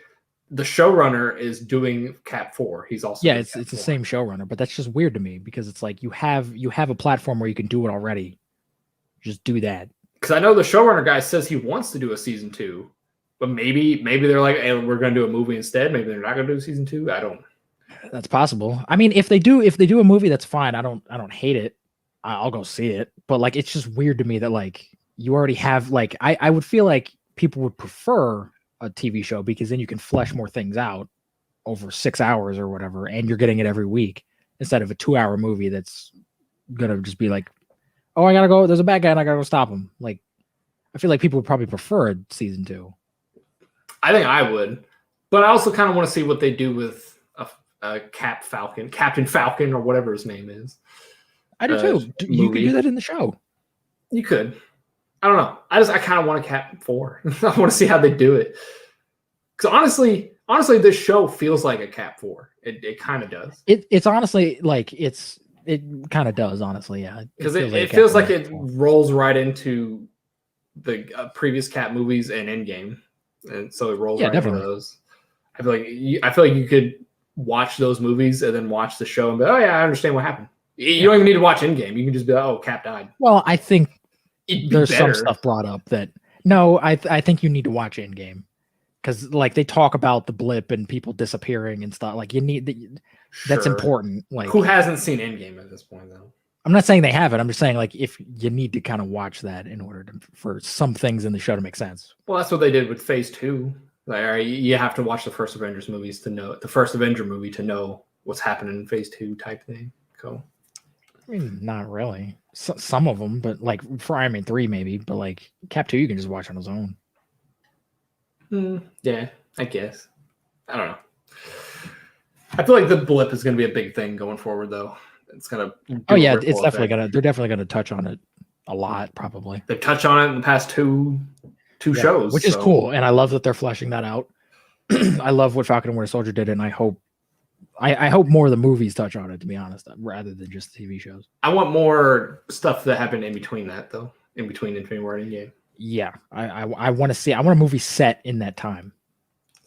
The showrunner is doing Cap 4. He's also it's the same showrunner, but that's just weird to me because it's like you have a platform where you can do it already. Just do that. Because I know the showrunner guy says he wants to do a season 2, but maybe they're like, hey, we're going to do a movie instead. Maybe they're not going to do a season 2. I don't. That's possible. I mean, if they do a movie, that's fine. I don't hate it. I'll go see it. But like, it's just weird to me that like you already have like I would feel like people would prefer a TV show because then you can flesh more things out over 6 hours or whatever, and you're getting it every week instead of a 2-hour movie that's gonna just be like, oh, I gotta go. There's a bad guy, and I gotta go stop him. Like, I feel like people would probably prefer season 2. I think I would, but I also kind of want to see what they do with a Captain Falcon, or whatever his name is. I do too. You could do that in the show. You could. I don't know. I kind of want a Cap 4. I want to see how they do it. Because honestly, this show feels like a Cap 4. It kind of does. It's honestly like it kind of does, honestly, yeah. Because it feels like it rolls right into the previous Cap movies and Endgame, and so it rolls right into those. I feel like you could watch those movies and then watch the show and be, oh yeah, I understand what happened. You don't even need to watch Endgame. You can just be like, oh, Cap died. Well, I think there's some stuff brought up that no, I think you need to watch Endgame. Because like they talk about the blip and people disappearing and stuff. Like you need that's important. Like who hasn't seen Endgame at this point though? I'm not saying they haven't. I'm just saying like if you need to kind of watch that in order for some things in the show to make sense. Well, that's what they did with Phase 2. Like, all right, you have to watch the first Avengers movies to know the first Avenger movie to know what's happening in Phase 2 type thing. Cool. I mean, not really. Some of them, but like for Iron Man 3 maybe. But like Cap 2, you can just watch on its own. Yeah, I guess. I don't know. I feel like the blip is going to be a big thing going forward, though. It's going to. It's definitely going to. They're definitely going to touch on it a lot, probably. They've touched on it in the past two shows, which is cool, and I love that they're fleshing that out. I love what Falcon and Winter Soldier did, and I hope more of the movies touch on it. To be honest, rather than just TV shows. I want more stuff that happened in between that, though. In between Infinity War and Endgame. Yeah, I want to see. I want a movie set in that time.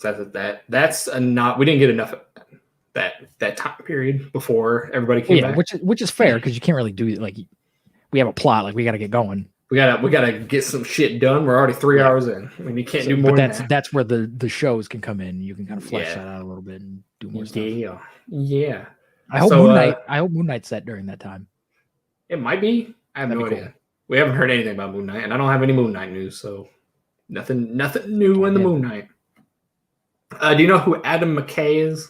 That's not. We didn't get enough of that time period before everybody came back. Which is fair because you can't really do like we have a plot. Like we got to get going. We gotta get some shit done. We're already 3 hours in. I mean, you can't do more. But that's where the shows can come in. You can kind of flesh that out a little bit and do more stuff. Yeah. I hope Moon Knight's set during that time. It might be. I have no idea. Cool. We haven't heard anything about Moon Knight, and I don't have any Moon Knight news, so nothing new in the Moon Knight. Do you know who Adam McKay is?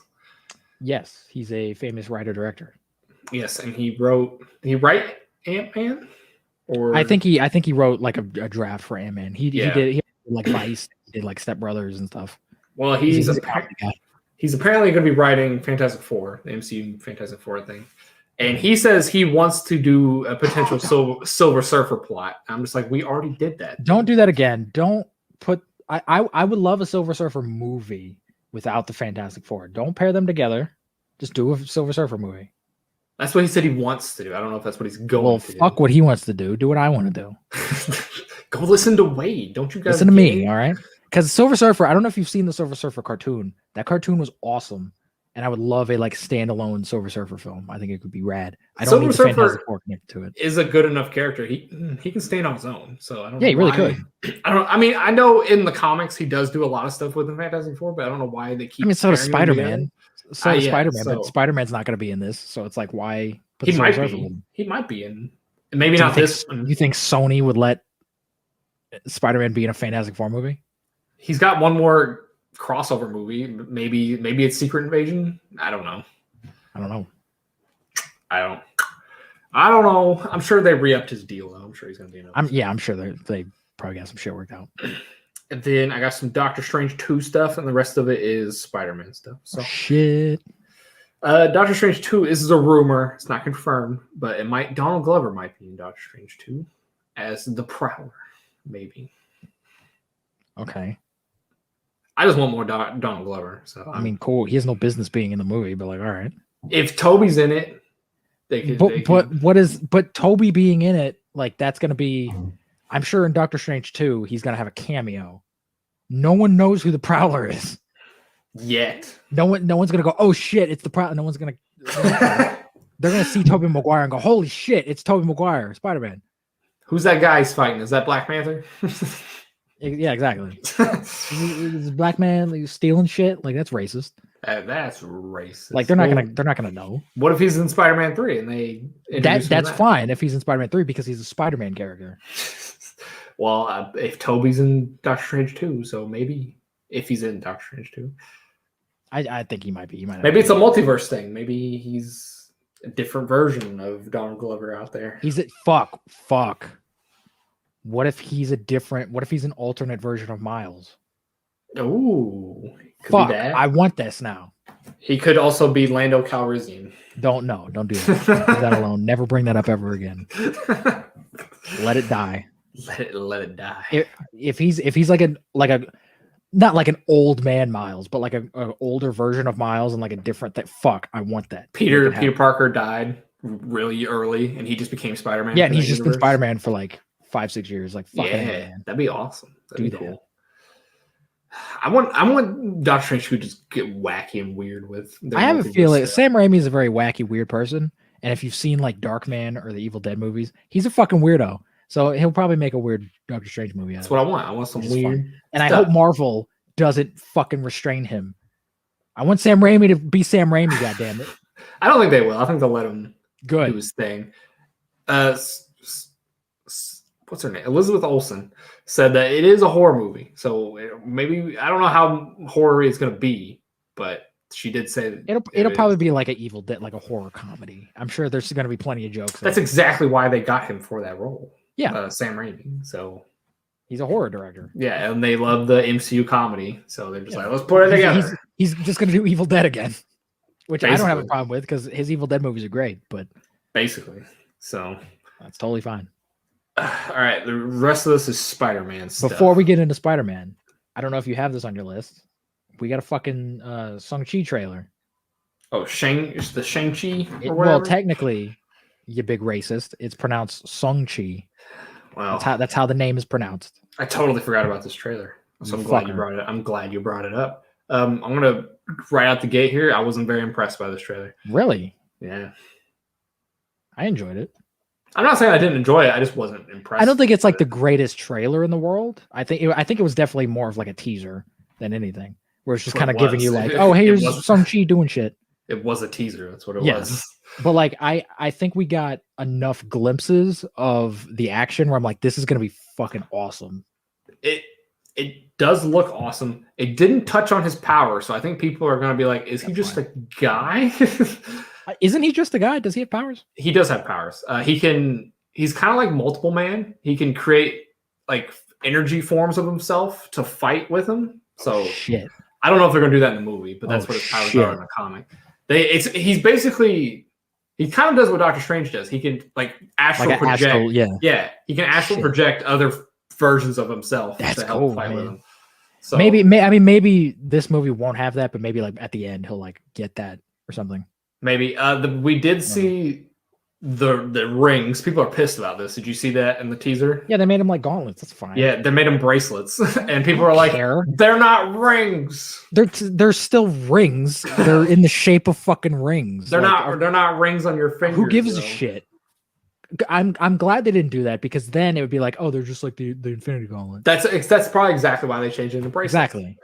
Yes, he's a famous writer-director. Yes, and he wrote Ant-Man? Or I think he wrote like a draft for Ant-Man. He did like Vice, he did like Step Brothers and stuff. Well, he's apparently going to be writing Fantastic Four, the MCU Fantastic Four thing. And he says he wants to do a potential Silver Surfer plot. I'm just like, we already did that. Don't do that again. Don't put. I would love a Silver Surfer movie without the Fantastic Four. Don't pair them together. Just do a Silver Surfer movie. That's what he said he wants to do. I don't know if that's what he's going to do. Fuck what he wants to do. Do what I want to do. Go listen to Wade. Don't you guys listen to me? All right. Because Silver Surfer. I don't know if you've seen the Silver Surfer cartoon. That cartoon was awesome. And I would love a like standalone Silver Surfer film. I think it could be rad. I don't need the Fantastic Four connected to it. Is a good enough character. He can stand on his own. So I don't. Yeah, he really could. I mean, I know in the comics he does do a lot of stuff with the Fantastic Four, but I don't know why they keep. I mean, so does Spider-Man. So does Spider-Man, but Spider-Man's not going to be in this. So it's like, why? He might be. He might be in. Maybe not this one. You think Sony would let Spider-Man be in a Fantastic Four movie? He's got one more crossover movie. Maybe it's Secret Invasion. I don't know. I don't know. I'm sure they re-upped his deal though. I'm sure he's gonna be in it. I'm sure they probably got some shit worked out. And then I got some Doctor Strange 2 stuff, and the rest of it is Spider-Man stuff. So shit. Doctor Strange 2 is a rumor. It's not confirmed, but it might. Donald Glover might be in Doctor Strange 2 as the Prowler, maybe. Okay. I just want more Donald Glover. So I mean, cool. He has no business being in the movie, but like, all right. If Toby's in it, they could. But Toby being in it, like that's gonna be. I'm sure in Doctor Strange 2, he's gonna have a cameo. No one knows who the Prowler is yet. No one's gonna go, oh shit, it's the Prowler. No one's gonna. They're gonna see Tobey Maguire and go, holy shit, it's Tobey Maguire, Spider-Man. Who's that guy he's fighting? Is that Black Panther? Yeah, exactly. He's a black man like, stealing shit. Like that's racist. That's racist. Like they're not gonna know. What if he's in Spider-Man 3 and they that's fine if he's in Spider-Man 3 because he's a Spider-Man character. Well, if Toby's in Doctor Strange 2, so maybe if he's in Doctor Strange 2, I think he might be. Maybe it's a multiverse thing. Maybe he's a different version of Donald Glover out there. Fuck. What if he's an alternate version of Miles? Ooh, could Fuck, be that. I want this now. He could also be Lando Calrissian. Don't do that. Leave that alone. Never bring that up ever again. Let it die. Let it die. If he's like a not like an old man Miles, but like a older version of Miles and like a different thing. Fuck, I want that. Peter Parker died really early, and he just became Spider-Man. Yeah, and he's just been Spider-Man for like 5-6 years. Like, fuck yeah, man. that'd be awesome. That'd be cool. I want Doctor Strange to just get wacky and weird with. I have a feeling Sam Raimi is a very wacky, weird person, and if you've seen like Darkman or the Evil Dead movies, he's a fucking weirdo. So he'll probably make a weird Doctor Strange movie. That's what I want. I want some weird fun. And I hope Marvel doesn't fucking restrain him. I want Sam Raimi to be Sam Raimi, goddammit. I don't think they will. I think they'll let him do his thing. What's her name? Elizabeth Olsen said that it is a horror movie. So maybe, I don't know how horror it's going to be, but she did say that it'll probably be like an Evil Dead, like a horror comedy. I'm sure there's going to be plenty of jokes. That's exactly why they got him for that role. Yeah. Sam Raimi. So he's a horror director. Yeah. And they love the MCU comedy. So they're just like, let's put it together. He's just going to do Evil Dead again, which basically. I don't have a problem with because his Evil Dead movies are great, but basically. So that's totally fine. All right, the rest of this is Spider-Man stuff. Before we get into Spider-Man, I don't know if you have this on your list. We got a fucking Shang-Chi trailer. Oh, it's the Shang-Chi or whatever? Well, technically, you big racist, it's pronounced Shang-Chi. Wow. That's how the name is pronounced. I totally forgot about this trailer. So I'm glad you brought it up. I'm going to right out the gate here. I wasn't very impressed by this trailer. Really? Yeah. I enjoyed it. I'm not saying I didn't enjoy it. I just wasn't impressed. I don't think it's like the greatest trailer in the world. I think it was definitely more of like a teaser than anything, where it's just kind of giving you like, oh, here's Shang-Chi doing shit. It was a teaser. That's what it was. But like, I think we got enough glimpses of the action where I'm like, this is gonna be fucking awesome. It does look awesome. It didn't touch on his power, so I think people are gonna be like, is he just a guy? Isn't he just a guy? Does he have powers? He does have powers. He's kind of like Multiple Man. He can create like energy forms of himself to fight with him. So shit. I don't know if they're gonna do that in the movie, but that's what his powers are in the comic. He kind of does what Doctor Strange does. He can like astral project. He can astral project other versions of himself to help fight with him. So maybe this movie won't have that, but maybe like at the end he'll like get that or something. Maybe we did see the rings. People are pissed about this. Did you see that in the teaser? Yeah, they made them like gauntlets. That's fine. Yeah, they made them bracelets, and people are like, "They're not rings. They're still rings. They're in the shape of fucking rings. They're not rings on your fingers." Who gives a shit? I'm glad they didn't do that because then it would be like, oh, they're just like the Infinity Gauntlet. That's probably exactly why they changed it into bracelets. Exactly.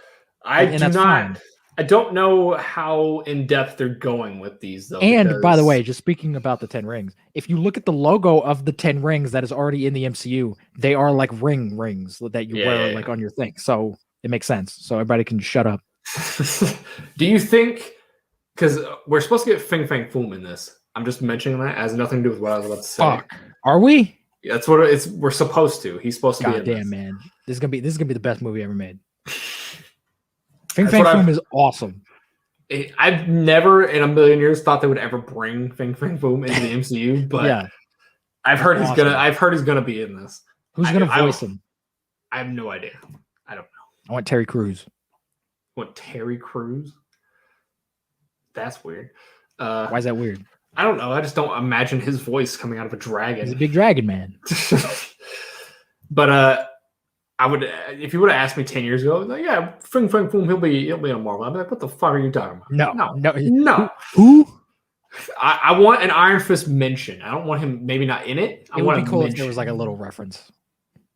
I don't know how in depth they're going with these though. And by the way, just speaking about the 10 rings, if you look at the logo of the 10 rings that is already in the MCU, they are like rings that you wear like on your thing. So it makes sense. So everybody can shut up. Do you think, because we're supposed to get Fing Fang Foom in this, I'm just mentioning that, it has nothing to do with what I was about to say. Fuck. Are we? That's what we're supposed to. He's supposed to be in this. Damn, man. This is gonna be the best movie ever made. Fing Fang Foom is awesome. I've never in a million years thought they would ever bring Fing Fang Foom into the MCU, but I've heard he's gonna be in this. Who's gonna voice him? I have no idea. I don't know. I want Terry Crews. What, Terry Crews? That's weird. Why is that weird? I don't know. I just don't imagine his voice coming out of a dragon. He's a big dragon man. But I would, if you would have asked me 10 years ago, like, yeah, Fing Fang Foom, he'll be on Marvel. I'd be like, what the fuck are you talking about? No. Who? I want an Iron Fist mention. I don't want him maybe not in it. It would be cool if there was like a little reference.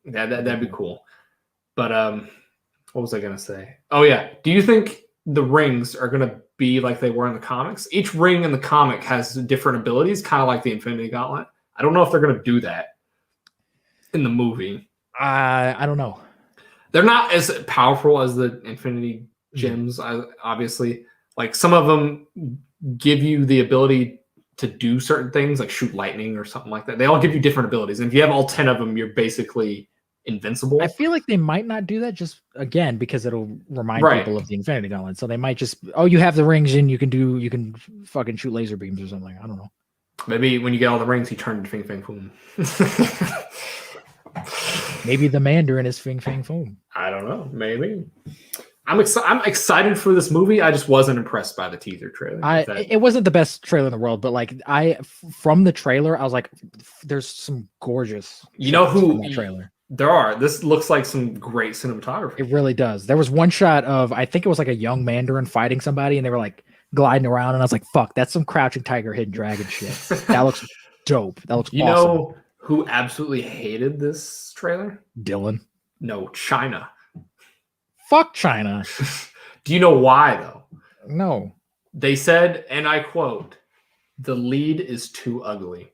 Yeah, that'd be cool. But what was I gonna say? Oh yeah. Do you think the rings are gonna be like they were in the comics? Each ring in the comic has different abilities, kind of like the Infinity Gauntlet. I don't know if they're gonna do that in the movie. I don't know. They're not as powerful as the Infinity Gems, obviously. Like some of them give you the ability to do certain things, like shoot lightning or something like that. They all give you different abilities. And if you have all 10 of them, you're basically invincible. I feel like they might not do that just again because it'll remind Right. people of the Infinity Gauntlet. So they might just, oh, you have the rings and you can fucking shoot laser beams or something. I don't know. Maybe when you get all the rings, he turned into Fing Fang Foom. Maybe the Mandarin is Fing Fang Foom. I don't know. Maybe. I'm excited for this movie. I just wasn't impressed by the teaser trailer. It wasn't the best trailer in the world, but like from the trailer, I was like, there's some gorgeous. You know who in that trailer. There are. This looks like some great cinematography. It really does. There was one shot of, I think it was like a young Mandarin fighting somebody, and they were like gliding around, and I was like, fuck, that's some Crouching Tiger, Hidden Dragon shit. That looks dope. That looks awesome. Know who absolutely hated this trailer? Dylan. No, China. Fuck China. Do you know why, though? No. They said, and I quote, "The lead is too ugly."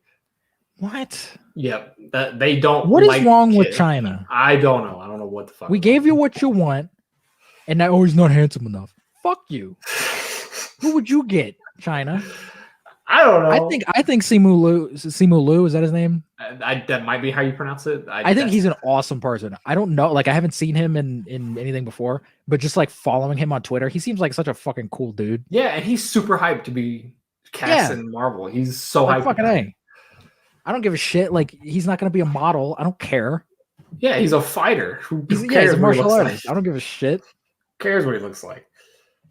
What? Yep. That they don't. What is wrong with China? I don't know. I don't know what the fuck. We gave you what you want, and now he's not handsome enough. Fuck you. Who would you get, China? I don't know. I think Simu Liu, is that his name? That might be how you pronounce it. I think he's an awesome person. I don't know, like I haven't seen him in anything before, but just like following him on Twitter, he seems like such a fucking cool dude. Yeah, and he's super hyped to be cast in Marvel. He's so hyped. Fucking A. I don't give a shit. Like he's not gonna be a model. I don't care. Yeah, he's a fighter. He's a martial artist. I don't give a shit. Who cares what he looks like?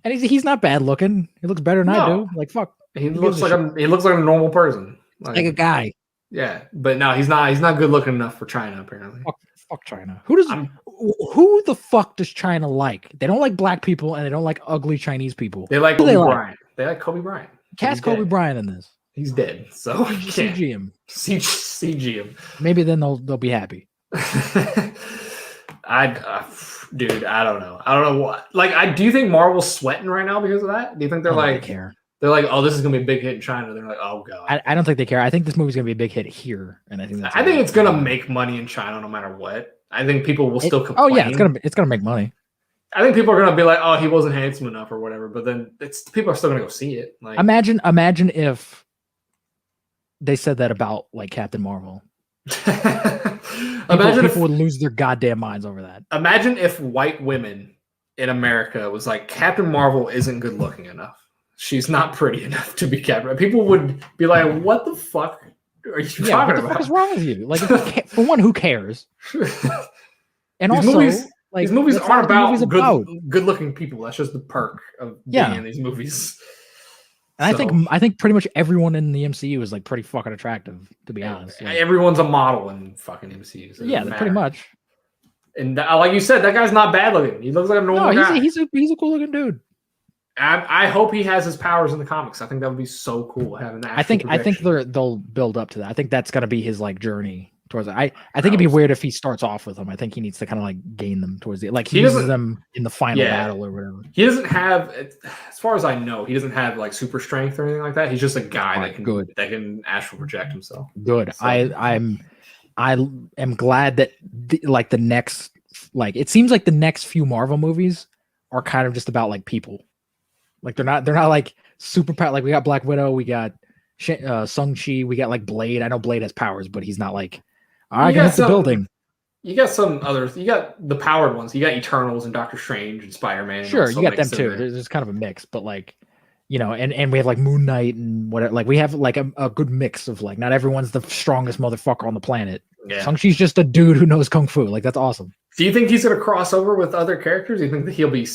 And he's not bad looking. He looks better than I do. Like fuck. He looks like a normal person. Like a guy. Yeah, but no, he's not good looking enough for China, apparently. Fuck China. Who the fuck does China like? They don't like black people and they don't like ugly Chinese people. They like Kobe Bryant. They like Kobe Bryant. Cast Kobe Bryant in this. He's dead. So CG him. CG him. Maybe then they'll be happy. Dude, I don't know. I don't know what. Like, do you think Marvel's sweating right now because of that? Do you think they're like, they care? They're like, oh, this is gonna be a big hit in China. They're like, oh god. I don't think they care. I think this movie's gonna be a big hit here, and I think it's gonna make money in China no matter what. I think people will still complain. Oh yeah, it's gonna make money. I think people are gonna be like, oh, he wasn't handsome enough or whatever. But then people are still gonna go see it. Like, imagine if they said that about like Captain Marvel. Imagine people would lose their goddamn minds over that. Imagine if white women in America was like, Captain Marvel isn't good looking enough. She's not pretty enough to be Captain. People would be like, what the fuck are you talking about? What the fuck is wrong with you? Like, for one, who cares? And these also, these movies aren't about good looking people. That's just the perk of being in these movies. And I think pretty much everyone in the MCU is like pretty fucking attractive, to be honest. Like, everyone's a model in fucking MCU. So pretty much. And like you said, that guy's not bad looking. He looks like a normal guy. He's a cool looking dude. I hope he has his powers in the comics. I think that would be so cool having that. I think they'll build up to that. I think that's gonna be his like journey towards it. I think it'd be weird if he starts off with them. I think he needs to kind of like gain them towards the he uses them in the final battle or whatever. He doesn't have, as far as I know, he doesn't have like super strength or anything like that. He's just a guy that can astral project himself. Good. So, I am glad that the next it seems like the next few Marvel movies are kind of just about like people. Like they're not like super power. Like we got Black Widow, we got Shang-Chi, we got like Blade. I know Blade has powers, but he's not like, I can hit the building. You got some others. You got the powered ones. You got Eternals and Doctor Strange and Spider-Man. Sure, you got them too. There's kind of a mix, but like, and we have like Moon Knight and whatever. Like we have like a good mix of like, not everyone's the strongest motherfucker on the planet. Yeah. Shang-Chi's just a dude who knows kung fu. Like that's awesome. Do you think he's going to cross over with other characters? Do you think that he'll be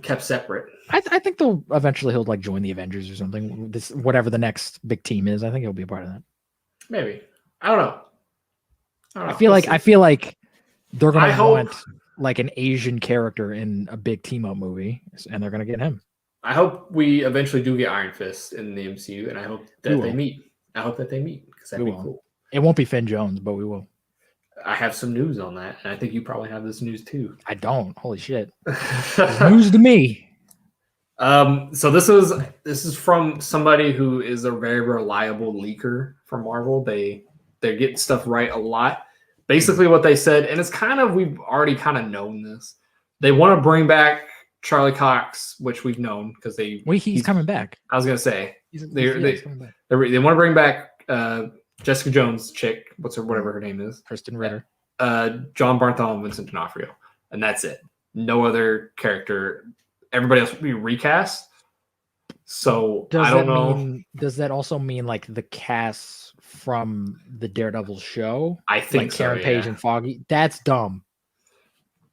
kept separate? I think he'll like join the Avengers or something. Whatever the next big team is, I think he'll be a part of that. Maybe. I don't know. I feel like they're going to want like an Asian character in a big team up movie, and they're going to get him. I hope we eventually do get Iron Fist in the MCU, and I hope that they meet. I hope that they meet because that'd be cool. It won't be Finn Jones, but we will. I have some news on that, and I think you probably have this news too. I don't. Holy shit! News to me. So this is from somebody who is a very reliable leaker for Marvel. They get stuff right a lot. Basically, what they said, and it's kind of we've already kind of known this. They want to bring back Charlie Cox, which we've known because he's coming back. I was gonna say they want to bring back Jessica Jones chick, whatever her name is, Kristen Ritter. John Bartholomew and Vincent D'Onofrio, and that's it. No other character. Everybody else would be recast. So I don't know. Does that also mean like the cast from the Daredevil show? I think like so, Karen Page and Foggy. That's dumb.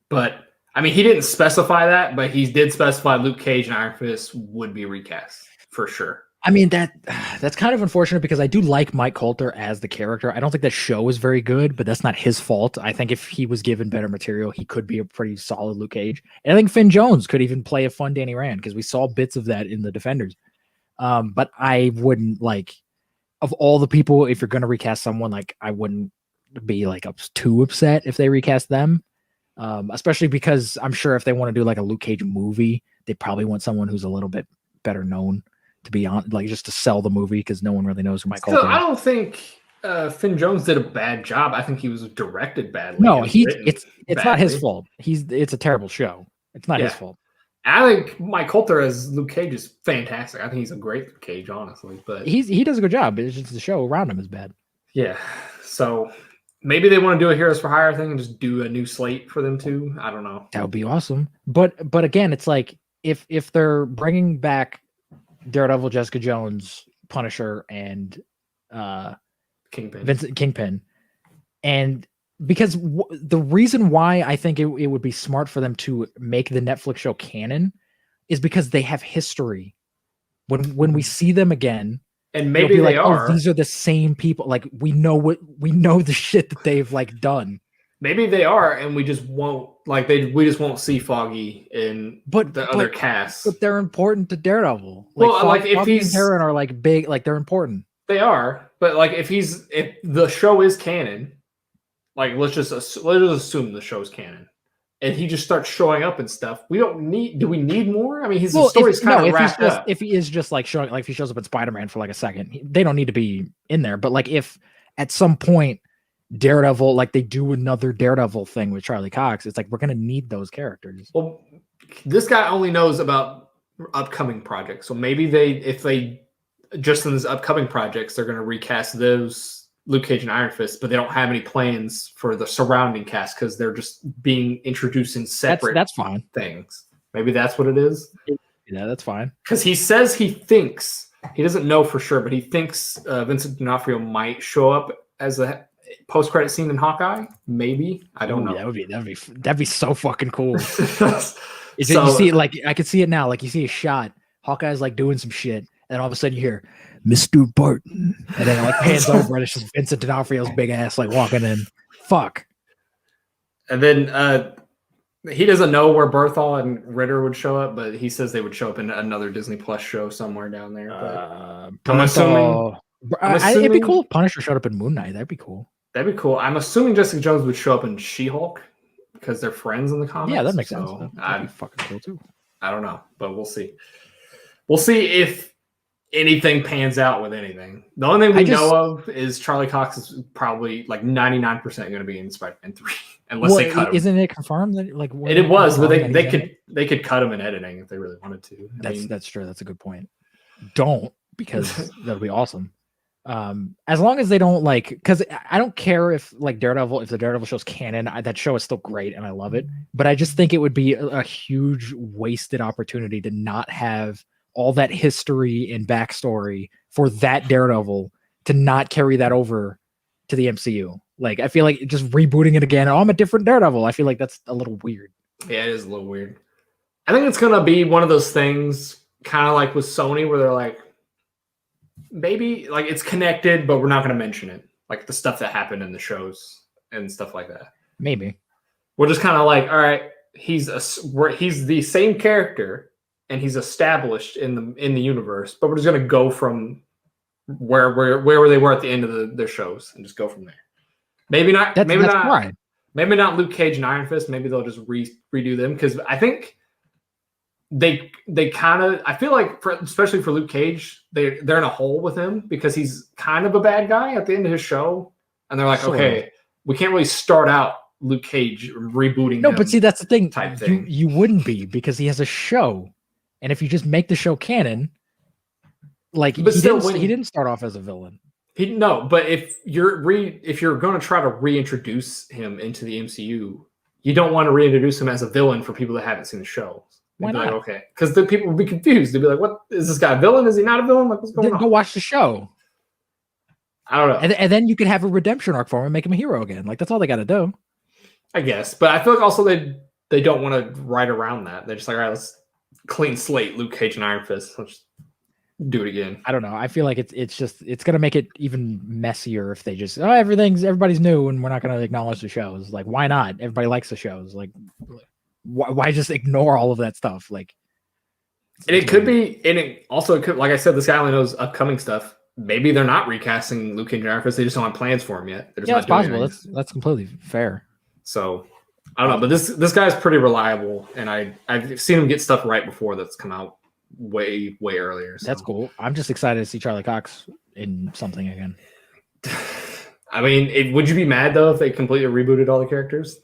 But I mean, he didn't specify that, but he did specify Luke Cage and Iron Fist would be recast for sure. I mean, that's kind of unfortunate because I do like Mike Colter as the character. I don't think that show is very good, but that's not his fault. I think if he was given better material, he could be a pretty solid Luke Cage. And I think Finn Jones could even play a fun Danny Rand because we saw bits of that in the Defenders. But I wouldn't like, of all the people, if you're going to recast someone, like I wouldn't be like too upset if they recast them. Especially because I'm sure if they want to do like a Luke Cage movie, they probably want someone who's a little bit better known. To be on, like just to sell the movie because no one really knows who Mike Colter is. I don't think Finn Jones did a bad job. I think he was directed badly. No, it's not his fault. It's a terrible show. It's not his fault. I think Mike Colter as Luke Cage is fantastic. I think he's a great Luke Cage, honestly. But he does a good job. It's just the show around him is bad. Yeah. So maybe they want to do a Heroes for Hire thing and just do a new slate for them too. I don't know. That would be awesome. But again, it's like if they're bringing back Daredevil, Jessica Jones, Punisher, and Kingpin, and because the reason why I think it would be smart for them to make the Netflix show canon is because they have history. When we see them again, and maybe they are. Oh, these are the same people. Like we know the shit that they've like done. Maybe they are, and we just won't we just won't see Foggy in the other cast. But they're important to Daredevil. If Foggy and Karen are like big, like they're important. They are, but like if the show is canon, like let's just assume the show's canon, and he just starts showing up and stuff. Do we need more? I mean, the story's kind of wrapped up. If he is just like showing, like if he shows up in Spider-Man for like a second, they don't need to be in there. But like if at some point Daredevil, like they do another Daredevil thing with Charlie Cox, it's like we're gonna need those characters. Well, this guy only knows about upcoming projects, so maybe if they just in these upcoming projects, they're gonna recast those Luke Cage and Iron Fist, but they don't have any plans for the surrounding cast because they're just being introduced in separate. That's fine. Things. Maybe that's what it is. Yeah, that's fine. Because he says he doesn't know for sure, but he thinks Vincent D'Onofrio might show up as a post-credit scene in Hawkeye, maybe. I don't know. That'd be so fucking cool. You see it, like I could see it now. Like you see a shot, Hawkeye's like doing some shit, and all of a sudden you hear Mr. Barton, and then it like pans over, and it's just Vincent D'Onofrio's big ass like walking in. Fuck. And then he doesn't know where Berthal and Ritter would show up, but he says they would show up in another Disney Plus show somewhere down there. But I'm assuming it'd be cool if Punisher showed up in Moon Knight. That'd be cool. That'd be cool. I'm assuming Jessica Jones would show up in She-Hulk because they're friends in the comics. Yeah, that makes sense. That'd be fucking cool too. I don't know, but we'll see. We'll see if anything pans out with anything. The only thing we know of is Charlie Cox is probably like 99% going to be in Spider-Man 3, unless they cut him. Isn't it confirmed that like it was? But they could cut him in editing if they really wanted to. That's true. That's a good point. Don't, because that'll be awesome. As long as they don't because I don't care if if the Daredevil show's canon, that show is still great and I love it, but I just think it would be a huge wasted opportunity to not have all that history and backstory for that Daredevil to not carry that over to the MCU. Like I feel like just rebooting it again. Oh, I'm a different Daredevil. I feel like that's a little weird. Yeah, it is a little weird. I think it's gonna be one of those things, kind of like with Sony, where they're like, maybe like it's connected, but we're not going to mention it. Like the stuff that happened in the shows and stuff like that. Maybe we're just kind of like, all right, he's the same character and he's established in the universe, but we're just going to go from where they were at the end of their shows and just go from there. Maybe not. Maybe not Luke Cage and Iron Fist. Maybe they'll just redo them because I think they kind of, I feel like especially for Luke Cage, they're in a hole with him because he's kind of a bad guy at the end of his show, and they're like, okay, we can't really start out Luke Cage rebooting. No, but see, that's the thing. Type thing. You wouldn't be, because he has a show, and if you just make the show canon, like he didn't start off as a villain. But if you're going to try to reintroduce him into the MCU, you don't want to reintroduce him as a villain for people that haven't seen the show. Why not? Like, okay, because the people will be confused. They'll be like, "What is this guy a villain? Is he not a villain? Like, what's going on?" Go watch the show. I don't know. And then you can have a redemption arc for him and make him a hero again. Like, that's all they got to do. I guess, but I feel like also they don't want to write around that. They're just like, all right, let's clean slate, Luke Cage and Iron Fist. Let's do it again. I don't know. I feel like it's gonna make it even messier if they just everybody's new and we're not gonna acknowledge the shows. Like, why not? Everybody likes the shows. Like, why just ignore all of that stuff? Like, and it could be, and it could, like I said, this guy only knows upcoming stuff. Maybe they're not recasting Luke Cage and Iron Fist. They just don't have plans for him yet. They're just that's possible. That's completely fair. So I don't know, but this guy's pretty reliable, and I've seen him get stuff right before that's come out way earlier. So. That's cool. I'm just excited to see Charlie Cox in something again. I mean, would you be mad though if they completely rebooted all the characters?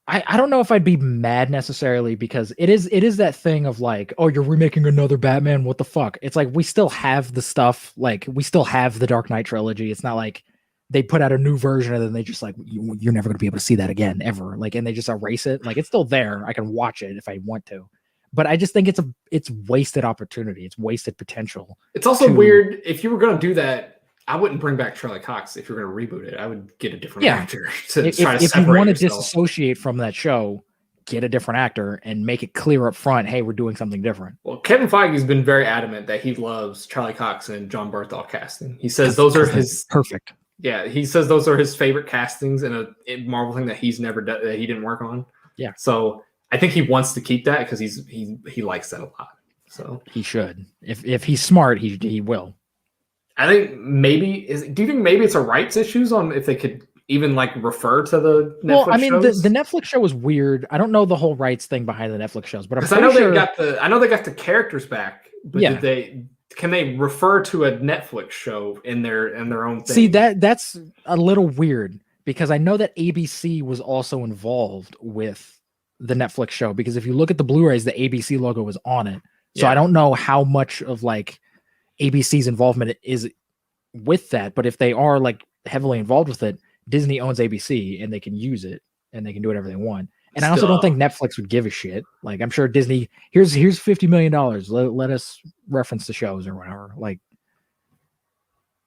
I don't know if I'd be mad necessarily, because it is that thing of like, oh, you're remaking another Batman. What the fuck? It's like, we still have the stuff. Like, we still have the Dark Knight trilogy. It's not like they put out a new version and then they just like, you're never going to be able to see that again ever. Like, and they just erase it. Like, it's still there. I can watch it if I want to, but I just think it's wasted opportunity. It's wasted potential. It's also weird. If you were going to do that, I wouldn't bring back Charlie Cox. If you're going to reboot it, I would get a different actor to try to separate. If you want to disassociate from that show, get a different actor and make it clear up front, hey, we're doing something different. Well, Kevin Feige's been very adamant that he loves Charlie Cox and John Bernthal casting. He says those are his perfect. Yeah, he says those are his favorite castings in a Marvel thing that he's never done, that he didn't work on. Yeah. So I think he wants to keep that because he likes that a lot. So he should. If he's smart, he will. I think do you think maybe it's a rights issues on if they could even like refer to the Netflix Well, I mean, shows? the Netflix show was weird. I don't know the whole rights thing behind the Netflix shows, but I know they got the characters back, but yeah. Can they refer to a Netflix show in their own thing? See, that's a little weird, because I know that ABC was also involved with the Netflix show, because if you look at the Blu-rays, the ABC logo was on it. So I don't know how much of like ABC's involvement is with that, but if they are like heavily involved with it, Disney owns ABC and they can use it and they can do whatever they want. And I also don't think Netflix would give a shit. Like, I'm sure Disney, here's $50 million. Let us reference the shows or whatever. Like,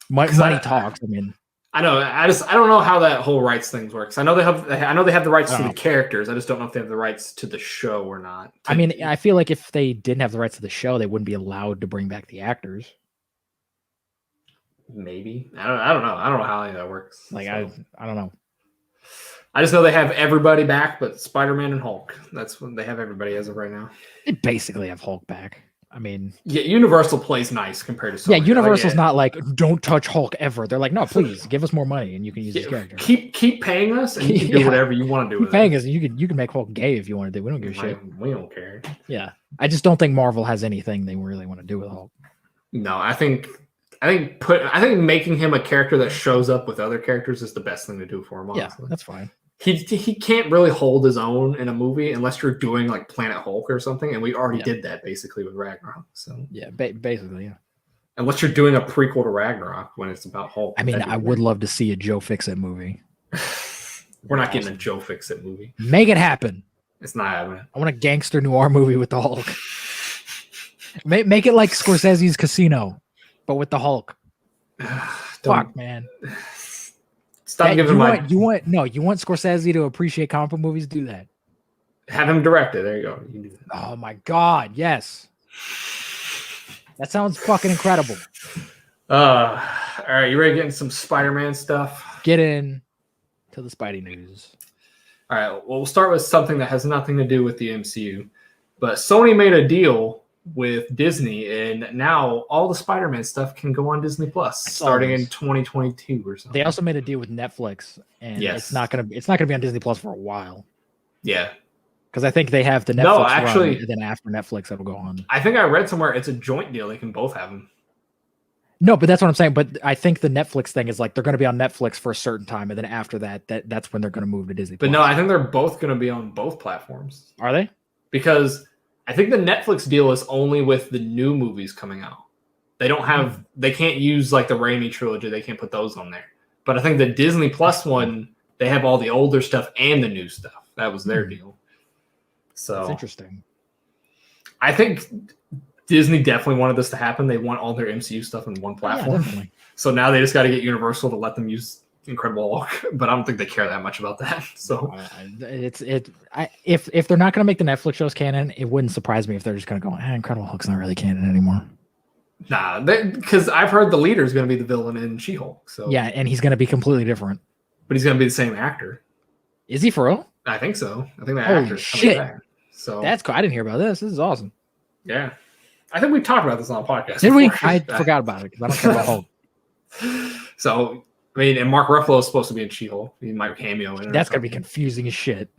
money talks. I mean, I know. I don't know how that whole rights thing works. I know they have the rights to the characters. I just don't know if they have the rights to the show or not. I mean, I feel like if they didn't have the rights to the show, they wouldn't be allowed to bring back the actors. Maybe. I don't know. I don't know how any of that works. Like, so. I don't know. I just know they have everybody back, but Spider-Man and Hulk. That's when they have everybody as of right now. They basically have Hulk back. I mean, yeah, Universal plays nice compared to Sony. Yeah, Universal's not like, don't touch Hulk ever. They're like, no, please give us more money and you can use this character. Keep paying us and you can do whatever you want to do with paying us. You can make Hulk gay if you want to do. We don't give a shit. We don't care. Yeah, I just don't think Marvel has anything they really want to do with Hulk. No, I think making him a character that shows up with other characters is the best thing to do for him. Honestly. Yeah, that's fine. He can't really hold his own in a movie unless you're doing like Planet Hulk or something, and we already did that basically with Ragnarok. So yeah, basically, yeah. Unless you're doing a prequel to Ragnarok when it's about Hulk. I mean, I would love to see a Joe Fixit movie. We're not getting a Joe Fixit movie. Make it happen. It's not happening. I want a gangster noir movie with the Hulk. Make it like Scorsese's Casino, but with the Hulk. Fuck, man. Stop giving you want Scorsese to appreciate comic book movies? Do that. Have him direct it. There you go. You can do that. Oh my god, yes. That sounds fucking incredible. All right, you ready to get into some Spider-Man stuff? Get in to the Spidey news. All right, well, we'll start with something that has nothing to do with the MCU. But Sony made a deal with Disney, and now all the Spider-Man stuff can go on Disney Plus starting in 2022 or something. They also made a deal with Netflix, and it's not gonna be on Disney Plus for a while. Yeah, because I think they have the Netflix run, and then after Netflix it'll go on. I think I read somewhere it's a joint deal; they can both have them. No, but that's what I'm saying. But I think the Netflix thing is like they're going to be on Netflix for a certain time, and then after that's when they're going to move to Disney Plus. But no, I think they're both going to be on both platforms. Are they? Because I think the Netflix deal is only with the new movies coming out. They don't have, they can't use like the Raimi trilogy. They can't put those on there. But I think the Disney Plus one, they have all the older stuff and the new stuff. That was their deal. So that's interesting. I think Disney definitely wanted this to happen. They want all their MCU stuff in one platform. Yeah, so now they just got to get Universal to let them use Incredible Hulk. But I don't think they care that much about that. So if they're not going to make the Netflix shows canon, it wouldn't surprise me if they're just going to go, Incredible Hulk's not really canon anymore. Nah, because I've heard the leader is going to be the villain in She-Hulk. So yeah, and he's going to be completely different. But he's going to be the same actor. Is he for real? I think so. I think that Holy actor's shit. coming back. So that's cool. I didn't hear about this. This is awesome. Yeah. I think we talked about this on a podcast. Did we? I forgot about it because I don't care about Hulk. So, I mean, and Mark Ruffalo is supposed to be in She-Hulk. He might cameo in it. That's going to be confusing as shit.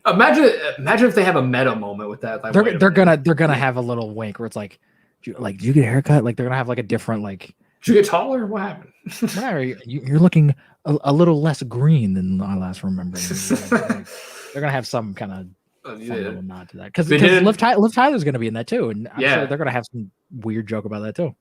Imagine if they have a meta moment with that. Like, they're gonna have a little wink where it's like, did you get a haircut? Like they're gonna have like a different like. Did you get taller? What happened? You're looking a little less green than I last remember. They're gonna have some kind of little nod to that because Liv Tyler's gonna be in that too, and I'm sure they're gonna have some weird joke about that too.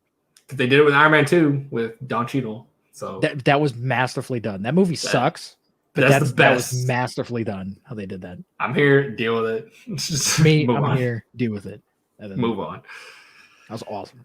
They did it with Iron Man 2 with Don Cheadle. So that was masterfully done. That movie sucks. But that was masterfully done how they did that. I'm here, deal with it. Just I'm here, deal with it. And then move on. That was awesome.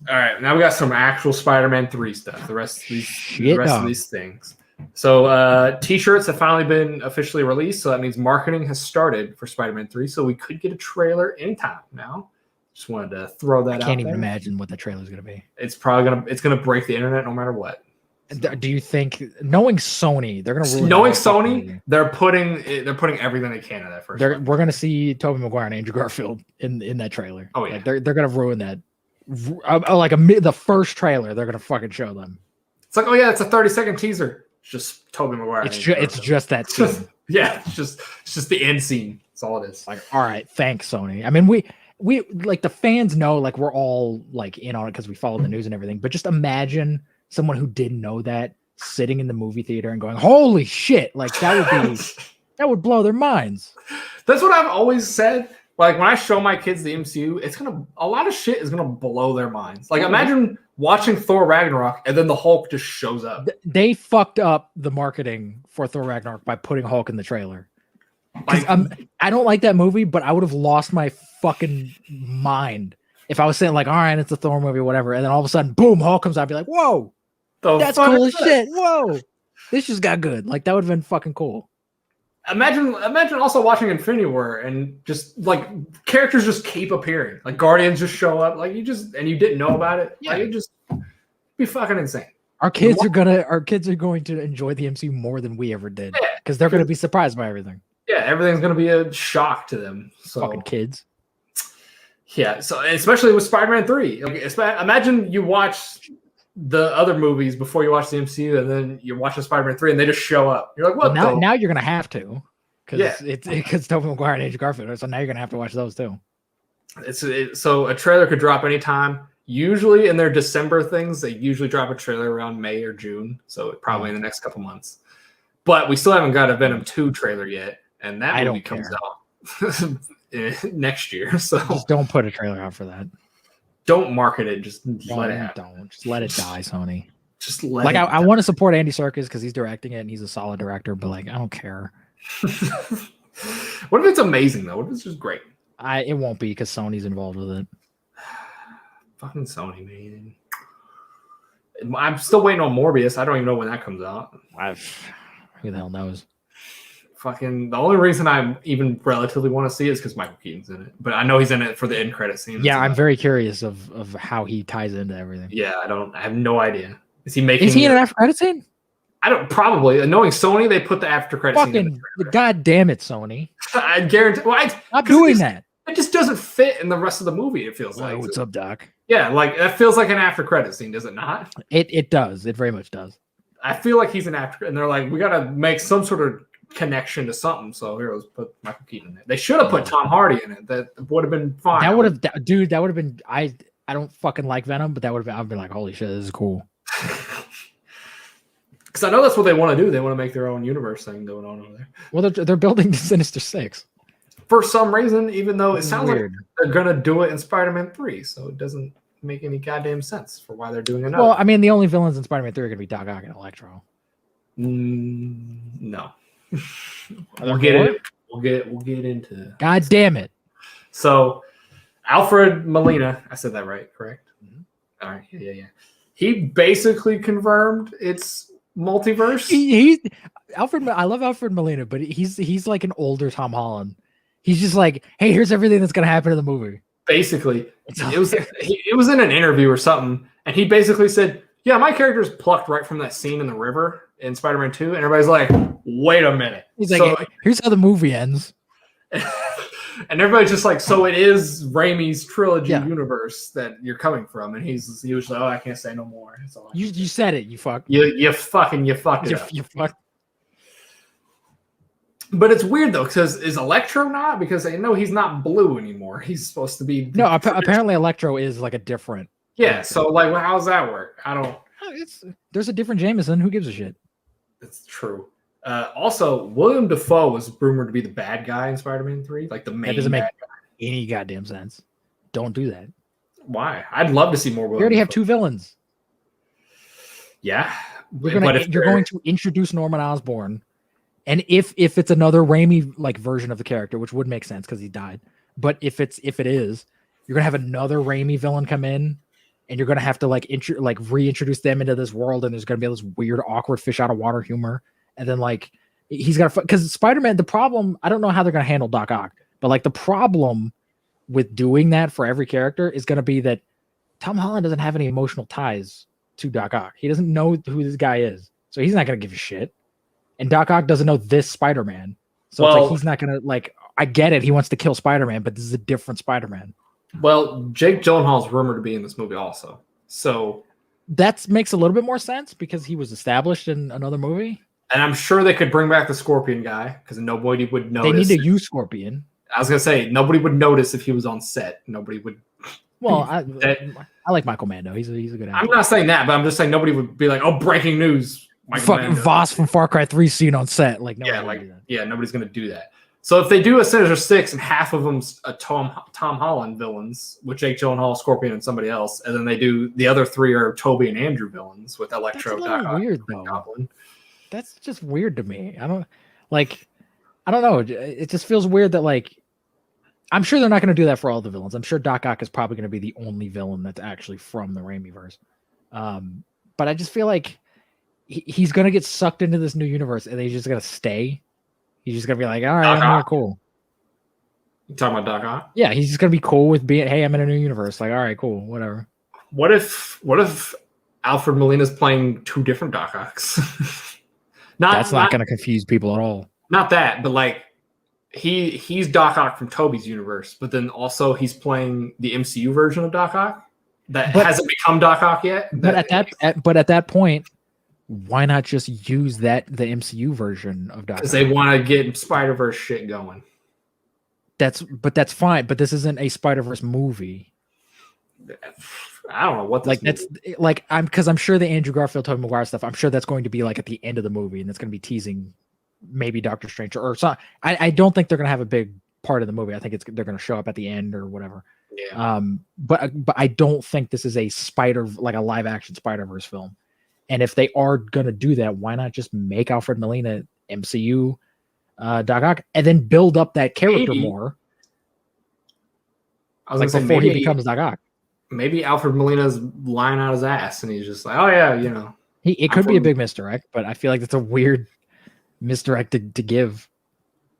All right, now we got some actual Spider-Man 3 stuff. The rest of these things. So T-shirts have finally been officially released, so that means marketing has started for Spider-Man 3. So we could get a trailer anytime now. Just wanted to throw that out. I can't even imagine what the trailer is going to be. It's probably gonna break the internet no matter what. Do you think, knowing Sony, they're going to ruin? Knowing Sony, they're putting everything they can in that first. We're going to see Tobey Maguire and Andrew Garfield in that trailer. Oh yeah, like, they're going to ruin that. The first trailer, they're going to fucking show them. It's like, oh yeah, it's a 30-second teaser. It's just Tobey Maguire. It's just that scene. Yeah, it's just the end scene. That's all it is. Like, all right, thanks, Sony. I mean, we like the fans know, like we're all like in on it because we follow the news and everything. But just imagine someone who didn't know that sitting in the movie theater and going, holy shit, like that would blow their minds. That's what I've always said. Like when I show my kids the MCU, a lot of shit is gonna blow their minds. Like imagine watching Thor Ragnarok and then the Hulk just shows up. They fucked up the marketing for Thor Ragnarok by putting Hulk in the trailer. Like, I don't like that movie, but I would have lost my fucking mind if I was saying like, all right, it's a Thor movie, whatever, and then all of a sudden, boom, Hulk comes out, I'd be like, whoa. That's cool as shit. Whoa, this just got good. Like that would have been fucking cool. Imagine also watching Infinity War and just like characters just keep appearing. Like Guardians just show up. Like you didn't know about it. Yeah. Like it just be fucking insane. Our kids are going to enjoy the MCU more than we ever did because they're going to be surprised by everything. Yeah, everything's going to be a shock to them. So fucking kids. Yeah, so especially with Spider-Man 3. Like, imagine you watch the other movies before you watch the MCU, and then you're watching Spider-Man 3, and they just show up. You're like, what? Well, now you're gonna have to, because Tobey Maguire and Andrew Garfield. So now you're gonna have to watch those too. So a trailer could drop anytime. Usually in their December things, they usually drop a trailer around May or June. So probably in the next couple months. But we still haven't got a Venom 2 trailer yet, and that movie comes out next year. So just don't put a trailer out for that. Don't market it. Just let it happen. Don't. Just let it die, Sony. Just let it. I want to support Andy Serkis because he's directing it and he's a solid director, but like I don't care. What if it's amazing though? What if it's just great? It won't be because Sony's involved with it. Fucking Sony, man. I'm still waiting on Morbius. I don't even know when that comes out. Who the hell knows? Fucking the only reason I even relatively want to see it is because Michael Keaton's in it, but I know he's in it for the end credit scene. Yeah, I'm very curious of how he ties into everything. Yeah, I have no idea. Is he in an after credit scene? I don't probably. Knowing Sony, they put the after credit scene. In the God damn it, Sony! I guarantee. Well, stop doing that. It just doesn't fit in the rest of the movie. It feels like. What's up, Doc? Yeah, like that feels like an after credit scene, does it not? It does. It very much does. I feel like he's an after, and they're like, we got to make some sort of connection to something. So here, let's put Michael Keaton in it. They should have put Tom Hardy in it. That would have been fine. That would have, dude. That would have been. I don't fucking like Venom, but that would have been. I've been like, holy shit, this is cool. Because I know that's what they want to do. They want to make their own universe thing going on over there. Well, they're building the Sinister Six for some reason, even though it sounds weird. Like they're gonna do it in Spider-Man 3, so it doesn't make any goddamn sense for why they're doing another. Well, I mean, the only villains in Spider-Man 3 are going to be Doc Ock and Electro. No. We'll get into. God damn it! So, Alfred Molina, I said that right, correct? Mhm. All right, yeah. He basically confirmed it's multiverse. I love Alfred Molina, but he's like an older Tom Holland. He's just like, hey, here's everything that's gonna happen in the movie. Basically, it was in an interview or something, and he basically said, "Yeah, my character's plucked right from that scene in the river in Spider-Man 2," and everybody's like, "Wait a minute." He's like, hey, here's how the movie ends. And everybody's just like, so it is Raimi's trilogy universe that you're coming from, and he was like, "Oh, I can't say no more." You said it, you fuck. You fucked it up. You fuck. But it's weird though, because is Electro not? Because I know he's not blue anymore. He's supposed to be. No, apparently Electro is like a different. Yeah. character. So like, well, how does that work? I don't. There's a different Jameson. Who gives a shit? That's true. Also, William Dafoe was rumored to be the bad guy in Spider-Man 3, like the main. That doesn't make bad guy. any goddamn sense. Don't do that. Why? I'd love to see more. We already have two villains. Yeah, you're going to introduce Norman Osborn, and if it's another Raimi like version of the character, which would make sense because he died, but if it is, you're gonna have another Raimi villain come in, and you're gonna have to like reintroduce them into this world, and there's gonna be this weird, awkward fish out of water humor, and then like he's got because Spider-Man. The problem, I don't know how they're gonna handle Doc Ock, but like the problem with doing that for every character is gonna be that Tom Holland doesn't have any emotional ties to Doc Ock. He doesn't know who this guy is, so he's not gonna give a shit. And Doc Ock doesn't know this Spider-Man, so it's like he's not gonna like. I get it. He wants to kill Spider-Man, but this is a different Spider-Man. Well, Jake Gyllenhaal's rumored to be in this movie also, so that makes a little bit more sense because he was established in another movie. And I'm sure they could bring back the Scorpion guy because nobody would notice. They need to use Scorpion. I was gonna say nobody would notice if he was on set. Nobody would. Well, I like Michael Mando. He's a good actor. I'm not saying that, but I'm just saying nobody would be like, "Oh, breaking news!" Fucking Voss from Far Cry 3 scene on set. Like, nobody's gonna do that. So if they do a Sinister Six and half of them's a Tom Holland villains with Jake Gyllenhaal, Scorpion, and somebody else, and then they do the other three are Toby and Andrew villains with Electro, Doc Ock, weird though. Goblin. That's just weird to me. I don't know. It just feels weird that like. I'm sure they're not going to do that for all the villains. I'm sure Doc Ock is probably going to be the only villain that's actually from the Raimiverse. But I just feel like he's going to get sucked into this new universe and he's just going to stay. He's just going to be like, all right, I'm cool. You talking about Doc Ock? Yeah, he's just going to be cool with being, hey, I'm in a new universe. Like, all right, cool, whatever. What if Alfred Molina's playing two different Doc Ocks? That's not going to confuse people at all. Not that, but like, he's Doc Ock from Toby's universe, but then also he's playing the MCU version of Doc Ock that hasn't become Doc Ock yet. But at that point, why not just use the MCU version of Doc Ock? Because they want to get Spider-Verse shit going. That's fine, but this isn't a Spider-Verse movie. I don't know what this I'm sure the Andrew Garfield, Tobey Maguire stuff, I'm sure that's going to be like at the end of the movie, and that's going to be teasing maybe Doctor Strange or something. I don't think they're going to have a big part of the movie. I think they're going to show up at the end or whatever. Yeah. But I don't think this is a a live action Spider-Verse film. And if they are going to do that, why not just make Alfred Molina MCU Doc Ock and then build up that character more? I was like before he becomes Doc Ock. Maybe Alfred Molina's lying out his ass and he's just like, oh yeah, you know. It could be a big misdirect, but I feel like that's a weird misdirect to give.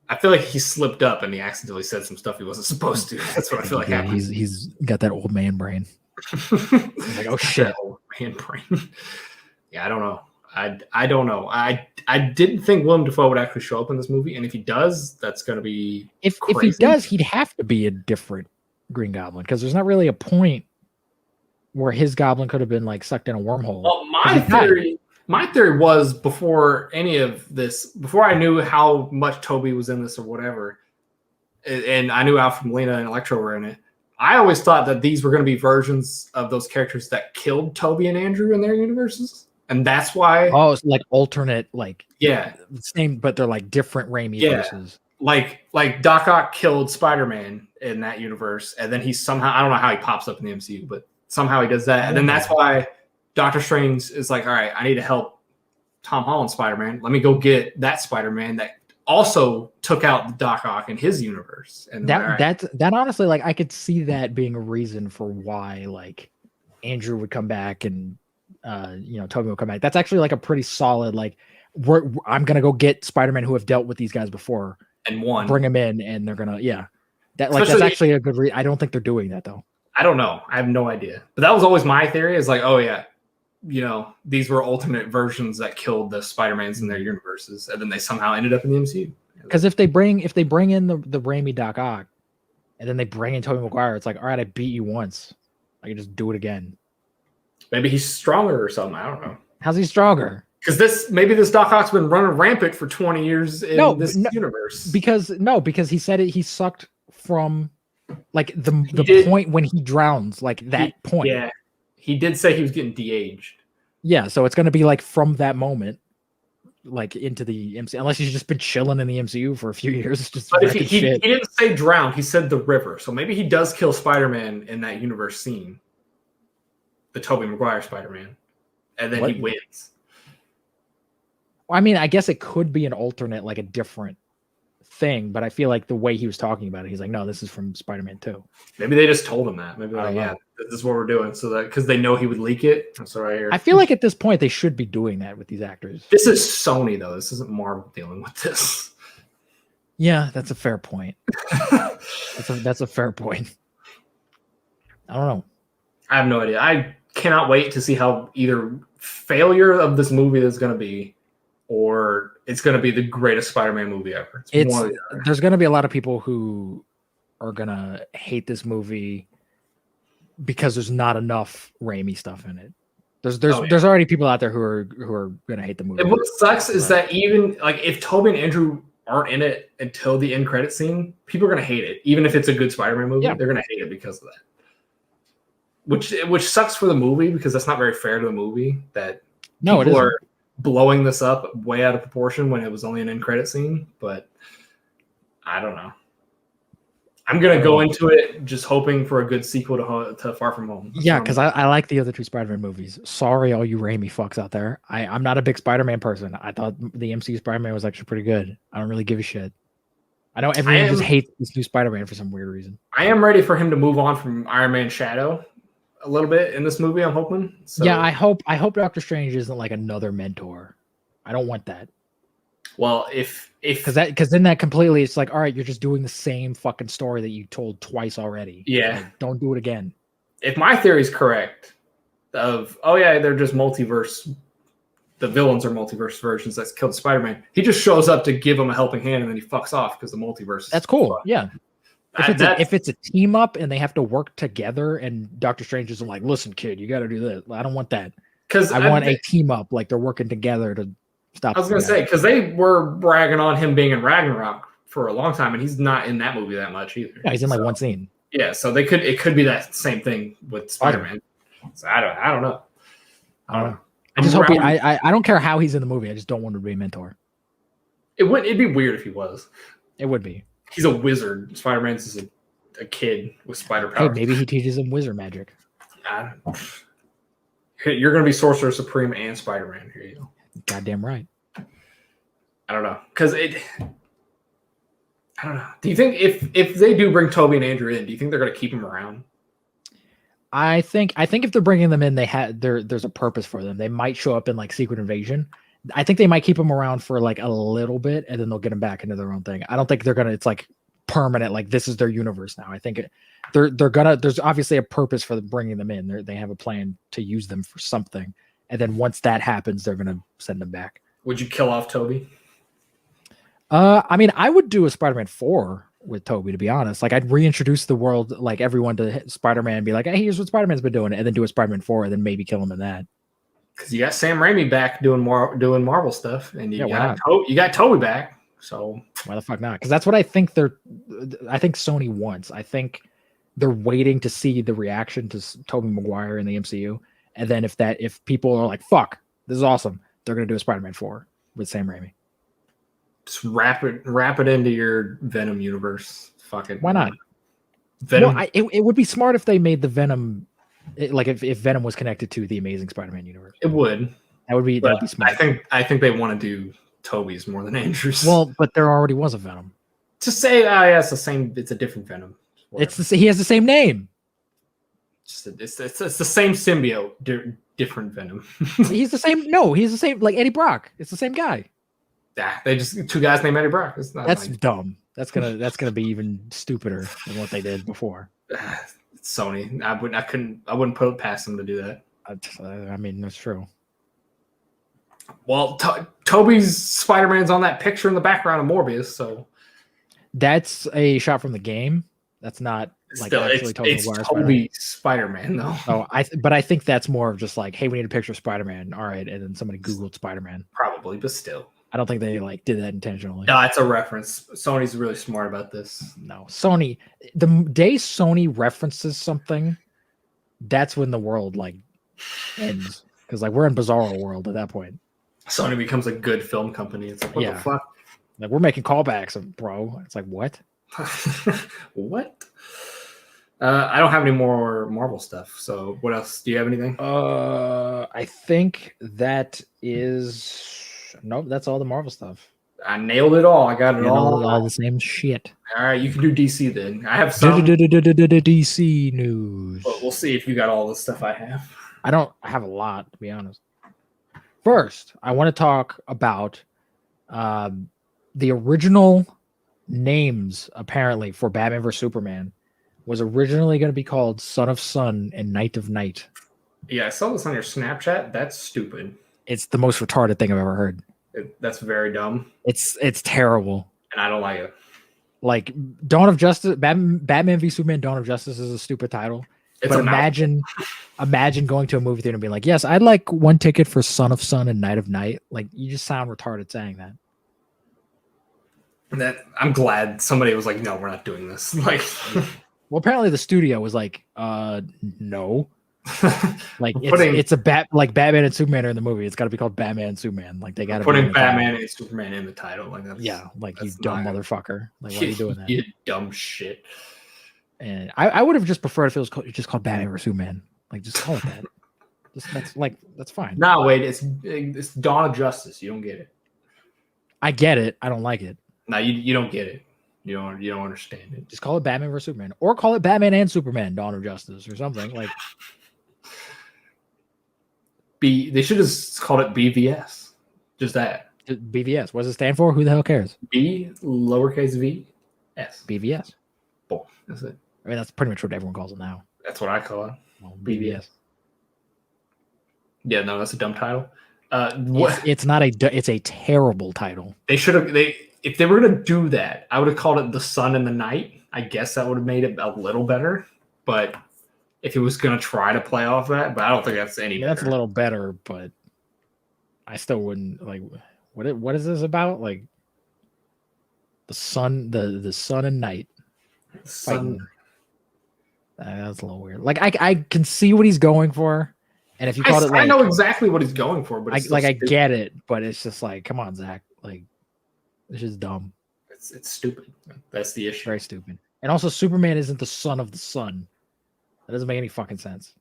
I feel like he slipped up and he accidentally said some stuff he wasn't supposed to. That's what I feel like happened. He's got that old man brain. He's like, oh shit, old man brain. Yeah, I don't know. I don't know. I didn't think Willem Dafoe would actually show up in this movie, and if he does, that's going to be if he does, he'd have to be a different Green Goblin because there's not really a point where his Goblin could have been like sucked in a wormhole. Well, my theory was before any of this, before I knew how much Toby was in this or whatever, and I knew Alfred Molina and Electro were in it, I always thought that these were going to be versions of those characters that killed Toby and Andrew in their universes. And that's why... Oh, it's like alternate, Yeah. Same, but they're like different Raimi verses. Like Doc Ock killed Spider-Man in that universe, and then he somehow... I don't know how he pops up in the MCU, but Somehow he does that, and then that's why Doctor Strange is like, all right, I need to help Tom Holland Spider-Man. Let me go get that Spider-Man that also took out Doc Ock in his universe. And that honestly, like, I could see that being a reason for why like Andrew would come back and Tobey would come back. That's actually like a pretty solid like I'm gonna go get Spider-Man who have dealt with these guys before and one bring them in, and they're gonna that's actually a good reason. I don't think they're doing that though. I don't know. I have no idea. But that was always my theory. Is like, oh yeah, these were alternate versions that killed the Spider-Mans in their universes, and then they somehow ended up in the MCU. Because if they bring in the Raimi Doc Ock, and then they bring in Tobey Maguire, it's like, all right, I beat you once, I can just do it again. Maybe he's stronger or something. I don't know. How's he stronger? Because this Doc Ock's been running rampant for 20 years in this universe. Because he said it. He sucked from like the point when he drowns, like that point. Yeah, he did say he was getting de-aged. Yeah, so it's gonna be like from that moment, like into the MCU, unless he's just been chilling in the MCU for a few years. Just but if he didn't say drown, he said the river. So maybe he does kill Spider-Man in that universe scene, the Tobey Maguire Spider-Man, and then he wins. Well, I mean, I guess it could be an alternate, like a different thing, but I feel like the way he was talking about it, he's like, no, this is from Spider-Man 2. Maybe they just told him that. Maybe like, yeah, this is what we're doing. So that because they know he would leak it. That's what I hear. I feel like at this point they should be doing that with these actors. This is Sony though. This isn't Marvel dealing with this. Yeah, that's a fair point. That's a fair point. I don't know. I have no idea. I cannot wait to see how either failure of this movie is going to be, or it's going to be the greatest Spider-Man movie ever. There's going to be a lot of people who are going to hate this movie because there's not enough Raimi stuff in it. There's already people out there who are going to hate the movie. And what sucks is that even like if Tobey and Andrew aren't in it until the end credit scene, people are going to hate it. Even if it's a good Spider-Man movie, they're going to hate it because of that. Which sucks for the movie because that's not very fair to the movie that people are blowing this up way out of proportion when it was only an end credit scene. But I don't know. I'm going to go into it just hoping for a good sequel to Far From Home. Yeah, because I like the other two Spider-Man movies. Sorry, all you Raimi fucks out there. I'm not a big Spider-Man person. I thought the MCU Spider-Man was actually pretty good. I don't really give a shit. I know everyone just hates this new Spider-Man for some weird reason. I am ready for him to move on from Iron Man Shadow a little bit in this movie, I'm hoping. So. Yeah, I hope Doctor Strange isn't like another mentor. I don't want that. Well, if because then that completely, it's like, all right, you're just doing the same fucking story that you told twice already. Yeah, like, don't do it again. If my theory is correct, they're just multiverse. The villains are multiverse versions that's killed Spider-Man. He just shows up to give him a helping hand, and then he fucks off because the multiverse. That's cool. Yeah. If it's a team up and they have to work together, and Doctor Strange is like, listen, kid, you got to do this. I don't want that. Because I want a team up, like they're working together to stop. I was going to say, because they were bragging on him being in Ragnarok for a long time, and he's not in that movie that much either. Yeah, he's in like one scene. Yeah, so it could be that same thing with Spider-Man. So I don't know. I just hope I don't care how he's in the movie. I just don't want him to be a mentor. It'd be weird if he was. It would be. He's a wizard. Spider-Man's just a kid with spider powers. Hey, maybe he teaches him wizard magic. You're going to be Sorcerer Supreme and Spider-Man. Here you go. Goddamn right. I don't know. Because I don't know. Do you think if they do bring Tobey and Andrew in, do you think they're going to keep him around? I think if they're bringing them in, there's a purpose for them. They might show up in like Secret Invasion. I think they might keep them around for like a little bit, and then they'll get them back into their own thing. I don't think they're gonna. It's like permanent. Like this is their universe now. I think they're gonna. There's obviously a purpose for bringing them in. They have a plan to use them for something, and then once that happens, they're gonna send them back. Would you kill off Tobey? I mean, I would do a Spider-Man 4 with Tobey, to be honest. Like I'd reintroduce the world, like everyone to Spider-Man, and be like, hey, here's what Spider-Man's been doing, and then do a Spider-Man 4, and then maybe kill him in that. Because you got Sam Raimi back doing Marvel stuff, and you got Tobey back. So why the fuck not? Because that's what I think I think Sony wants. I think they're waiting to see the reaction to Tobey Maguire in the MCU, and then if people are like, fuck, this is awesome, they're gonna do a Spider-Man 4 with Sam Raimi. Just wrap it into your Venom universe. Fucking why not? Venom. Well, it would be smart if they made the Venom Like if Venom was connected to the Amazing Spider-Man universe, It would. that would be smart. I think they want to do Toby's more than Andrew's. Well, but there already was a Venom. To say, yeah, it's the same. It's a different Venom. He has the same name. It's the same symbiote, different Venom. He's the same. No, he's the same. Like Eddie Brock. It's the same guy. Yeah, they just two guys named Eddie Brock. That's dumb. That's gonna be even stupider than what they did before. It's Sony. I wouldn't put it past them to do that. I mean, that's true. Well, Toby's Spider-Man's on that picture in the background of Morbius, so that's a shot from the game. That's not like actually Toby's Spider-Man though. Oh, but I think that's more of just like, hey, we need a picture of Spider-Man. All right, and then somebody Googled Spider-Man. Probably, but still. I don't think they like did that intentionally. No, it's a reference. Sony's really smart about this. No, Sony. The day Sony references something, that's when the world like ends. Because like we're in Bizarro world at that point. Sony becomes a good film company. It's like, what the fuck? Like we're making callbacks, bro. It's like what? What? I don't have any more Marvel stuff. So what else? Do you have anything? I think that is. Nope, that's all the Marvel stuff. I nailed it all. I got it all the same shit. All right, you can do DC then. I have some DC news. But we'll see if you got all the stuff I have. I have a lot, to be honest. First, I want to talk about the original names, apparently, for Batman vs. Superman was originally going to be called Son of Sun and Night of Night. Yeah, I saw this on your Snapchat. That's stupid. It's the most retarded thing I've ever heard. That's very dumb. It's terrible. And I don't like it. Like Dawn of Justice, Batman v Superman Dawn of Justice is a stupid title. But imagine going to a movie theater and being like, yes, I'd like one ticket for Son of Sun and Night of Night. Like you just sound retarded saying that. I'm glad somebody was like, no, we're not doing this. Like, well, apparently the studio was like, no. Like it's a Batman and Superman are in the movie. It's got to be called Batman and Superman. Like they got to putting Batman and Superman in the title. Like that's, like you dumb motherfucker. Like why are you doing that? You dumb shit. And I would have just preferred if it was just called Batman or Superman. Like just call it that. That's fine. Nah, wait, it's Dawn of Justice. You don't get it. I get it. I don't like it. No, you don't get it. You don't understand it. Just call it Batman vs Superman, or call it Batman and Superman: Dawn of Justice, or something like. They should have called it BVS. Just that. BVS. What does it stand for? Who the hell cares? B lowercase v s. BVS. Boom. That's it. I mean, that's pretty much what everyone calls it now. That's what I call it. Well, BVS. Yeah, no, that's a dumb title. It's not it's a terrible title. They should have. If they were gonna do that, I would have called it The Sun and the Night. I guess that would have made it a little better. But if it was gonna try to play off that, but I don't think that's any. Yeah, that's a little better, but I still wouldn't like. What is this about? Like the sun, the sun and night. Sun. That's a little weird. Like I can see what he's going for, and if you call it, like, I know exactly what he's going for, but I get it, but it's just like, come on, Zach, like it's just dumb. It's stupid. That's the issue. Very stupid. And also, Superman isn't the son of the sun. That doesn't make any fucking sense.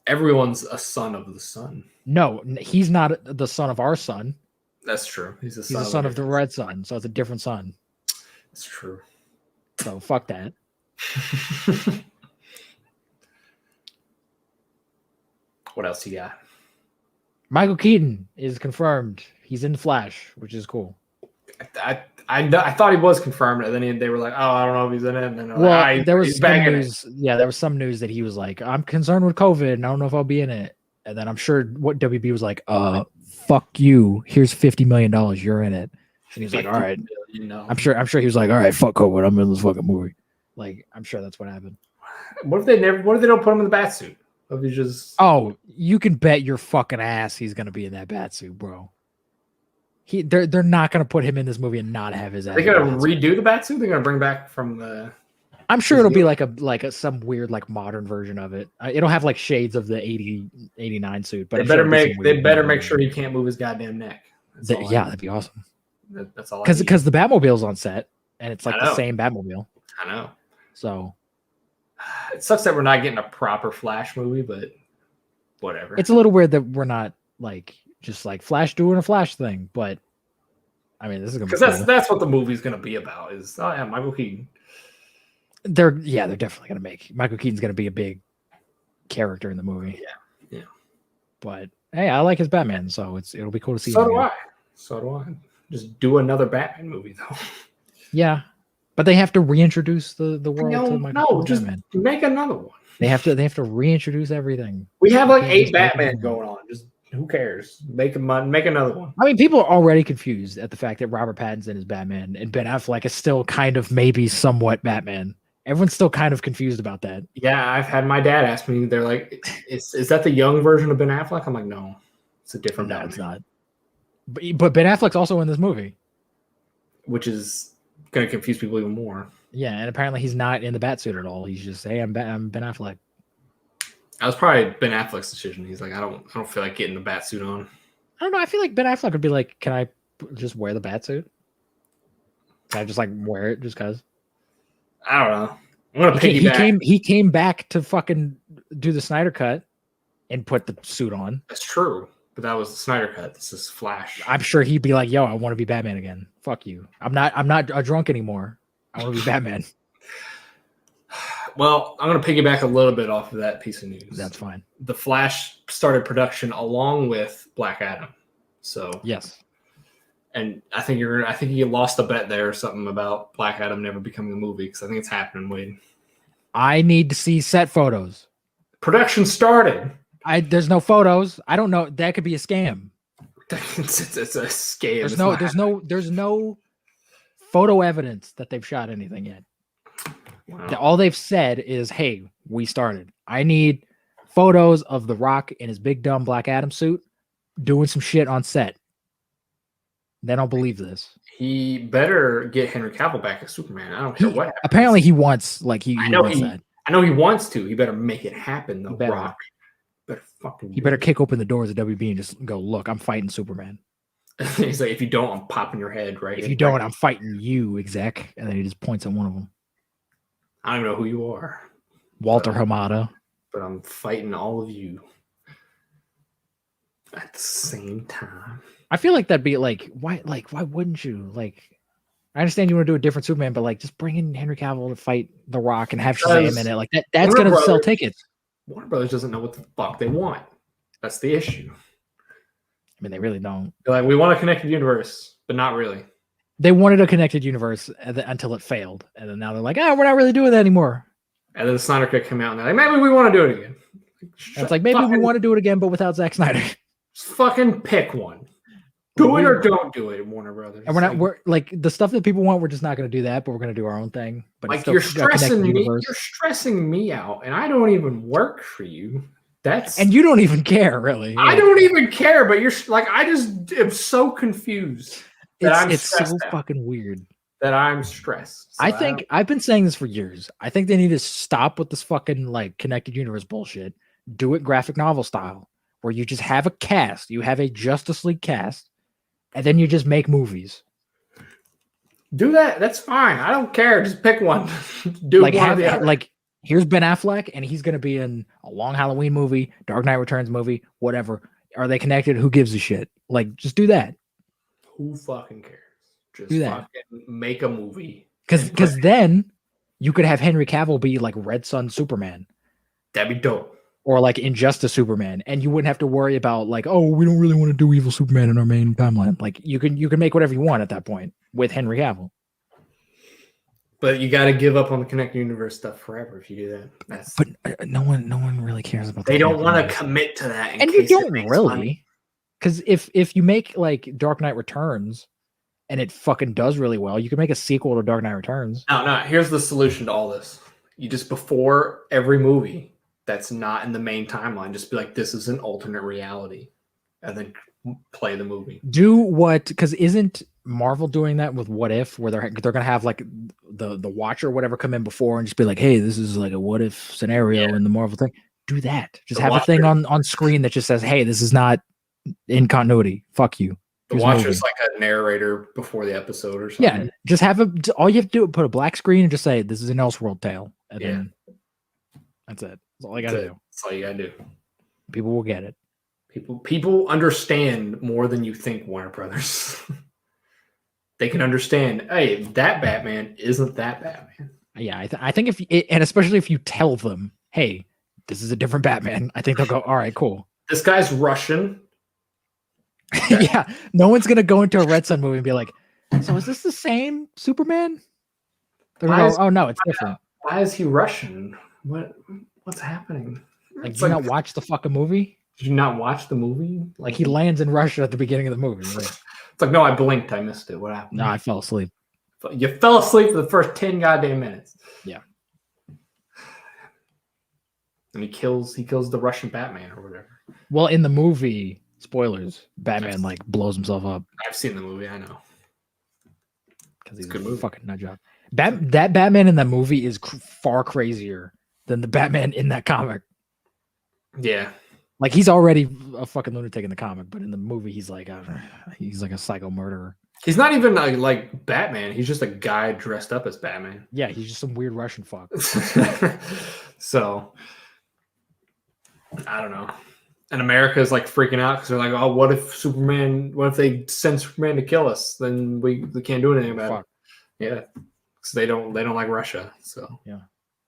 Everyone's a son of the sun. No, he's not the son of our sun. That's true. He's the son of the red sun, so it's a different sun. It's true. So fuck that. What else you got? Michael Keaton is confirmed. He's in Flash, which is cool. I thought he was confirmed, and then they were like, "Oh, I don't know if he's in it." And then there was some news. Yeah, there was some news that he was like, "I'm concerned with COVID, and I don't know if I'll be in it." And then I'm sure what WB was like, fuck you. Here's $50 million. You're in it." And he's like, "All right." I'm sure he was like, "All right, fuck COVID. I'm in this fucking movie." Like, I'm sure that's what happened. What if they don't put him in the bat suit? If he just you can bet your fucking ass he's gonna be in that bat suit, bro. They're not gonna put him in this movie and not have his ass. They're gonna redo the bat suit. They're gonna bring back from the. I'm sure it'll be like some weird like modern version of it. It'll have like shades of the 89 suit, but they better make sure he can't move his goddamn neck. That'd be awesome. That's all. Because the Batmobile's on set and it's like the same Batmobile. I know. So It sucks that we're not getting a proper Flash movie, but whatever. It's a little weird that we're not like just like Flash doing a Flash thing, but I mean, this is gonna be because that's what the movie's gonna be about. Is Michael Keaton. They're definitely gonna make Michael Keaton's gonna be a big character in the movie. Yeah. But hey, I like his Batman, so it'll be cool to see. So do I. Just do another Batman movie though. Yeah, but they have to reintroduce the world to Michael No, just Batman. make another one. They have to reintroduce everything. We have like 8 Batman going on. Just who cares? Make another one. I mean, people are already confused at the fact that Robert Pattinson is Batman and Ben Affleck is still kind of maybe somewhat Batman. Everyone's still kind of confused about that. Yeah, I've had my dad ask me. They're like, "Is that the young version of Ben Affleck?" I'm like, "No, it's a different Batman." It's not. But Ben Affleck's also in this movie, which is going to confuse people even more. Yeah, and apparently he's not in the Batsuit at all. He's just, hey, I'm Ben Affleck. That was probably Ben Affleck's decision. He's like, I don't feel like getting the Batsuit on. I don't know. I feel like Ben Affleck would be like, can I just wear the Batsuit? Can I just like wear it just because? I don't know. I'm gonna piggyback. He came back to fucking do the Snyder Cut and put the suit on. That's true, but that was the Snyder Cut. This is Flash. I'm sure he'd be like, "Yo, I want to be Batman again. Fuck you. I'm not a drunk anymore. I want to be Batman." Well, I'm gonna piggyback a little bit off of that piece of news. That's fine. The Flash started production along with Black Adam. So yes. And I think you lost a bet there or something about Black Adam never becoming a movie because I think it's happening, Wade. I need to see set photos. Production started. There's no photos. I don't know. That could be a scam. It's a scam. There's no photo evidence that they've shot anything yet. Wow. All they've said is, "Hey, we started. I need photos of The Rock in his big dumb Black Adam suit doing some shit on set." Then I'll believe this. He better get Henry Cavill back as Superman. I don't care what happens. Apparently he wants, like, I know he wants to. He better make it happen, though. Rock. He better kick open the doors of WB and just go, "Look, I'm fighting Superman." He's like, if you don't, I'm popping your head, right? If you don't, I'm fighting you, exec. And then he just points at one of them. I don't even know who you are. Walter Hamada. But I'm fighting all of you at the same time. I feel like that'd be like, why wouldn't you? Like, I understand you want to do a different Superman, but like, just bring in Henry Cavill to fight The Rock and have Shazam in it. Like that's going to sell tickets. Warner Brothers doesn't know what the fuck they want. That's the issue. I mean, they really don't. They're like, we want a connected universe, but not really. They wanted a connected universe until it failed. And then now they're like, we're not really doing that anymore. And then the Snyder Cut came out and they're like, maybe we want to do it again. It's like, maybe we want to do it again, but without Zack Snyder. Just fucking pick one. Do it or don't do it, Warner Brothers. And we're like the stuff that people want, we're just not going to do that, but we're going to do our own thing. But like you're stressing me out, and I don't even work for you. And you don't even care, really. I don't even care, but you're like, I just am so confused. It's so fucking weird. That I'm stressed. So I think I've been saying this for years. I think they need to stop with this fucking like connected universe bullshit. Do it graphic novel style, where you just have a cast. You have a Justice League cast. And then you just make movies. Do that. That's fine. I don't care. Just pick one. Do like one or the other. Like here's Ben Affleck, and he's going to be in a Long Halloween movie, Dark Knight Returns movie, whatever. Are they connected? Who gives a shit? Like, just do that. Who fucking cares? Just do that. Fucking make a movie. Because then you could have Henry Cavill be like Red Sun Superman. That'd be dope. Or like Injustice Superman, and you wouldn't have to worry about like, oh, we don't really want to do evil Superman in our main timeline. Like you can make whatever you want at that point with Henry Cavill. But you got to give up on the connected universe stuff forever if you do that. But no one really cares about. They don't want to commit to that, and you don't really, because if you make like Dark Knight Returns, and it fucking does really well, you can make a sequel to Dark Knight Returns. No. Here's the solution to all this: you just before every movie that's not in the main timeline, just be like, this is an alternate reality, and then play the movie. Do what? Because isn't Marvel doing that with What If, where they're gonna have like the Watcher or whatever come in before and just be like, hey, this is like a what if scenario in the Marvel thing. Do that. Just have a thing on screen that just says, hey, this is not in continuity. Fuck you. The Watcher's like a narrator before the episode or something. Yeah, just have all you have to do is put a black screen and just say, this is an Elseworld tale, and then That's it. That's all I gotta do. That's all you gotta do. People will get it. People understand more than you think, Warner Brothers. They can understand, hey, that Batman isn't that Batman. Yeah, I think and especially if you tell them, hey, this is a different Batman, I think they'll go, all right, cool. This guy's Russian. Okay. Yeah, no one's gonna go into a Red Sun movie and be like, so is this the same Superman? They're gonna go, oh no, it's different. Why is he Russian? What's happening? Like, did you not watch the fucking movie? Did you not watch the movie? Like, he lands in Russia at the beginning of the movie. Right? It's like, no, I blinked. I missed it. What happened? No, I fell asleep. You fell asleep for the first 10 goddamn minutes. Yeah. And he kills the Russian Batman or whatever. Well, in the movie, spoilers, Batman like blows himself up. I've seen the movie, I know. Because he's a fucking nut job. That Batman in that movie is far crazier than the Batman in that comic. Yeah. Like, he's already a fucking lunatic in the comic, but in the movie, he's like a psycho murderer. He's not even like Batman. He's just a guy dressed up as Batman. Yeah, he's just some weird Russian fuck. So, I don't know. And America is like freaking out because they're like, oh, what if they send Superman to kill us? Then we can't do anything about it. Yeah. Because they don't like Russia. So, yeah.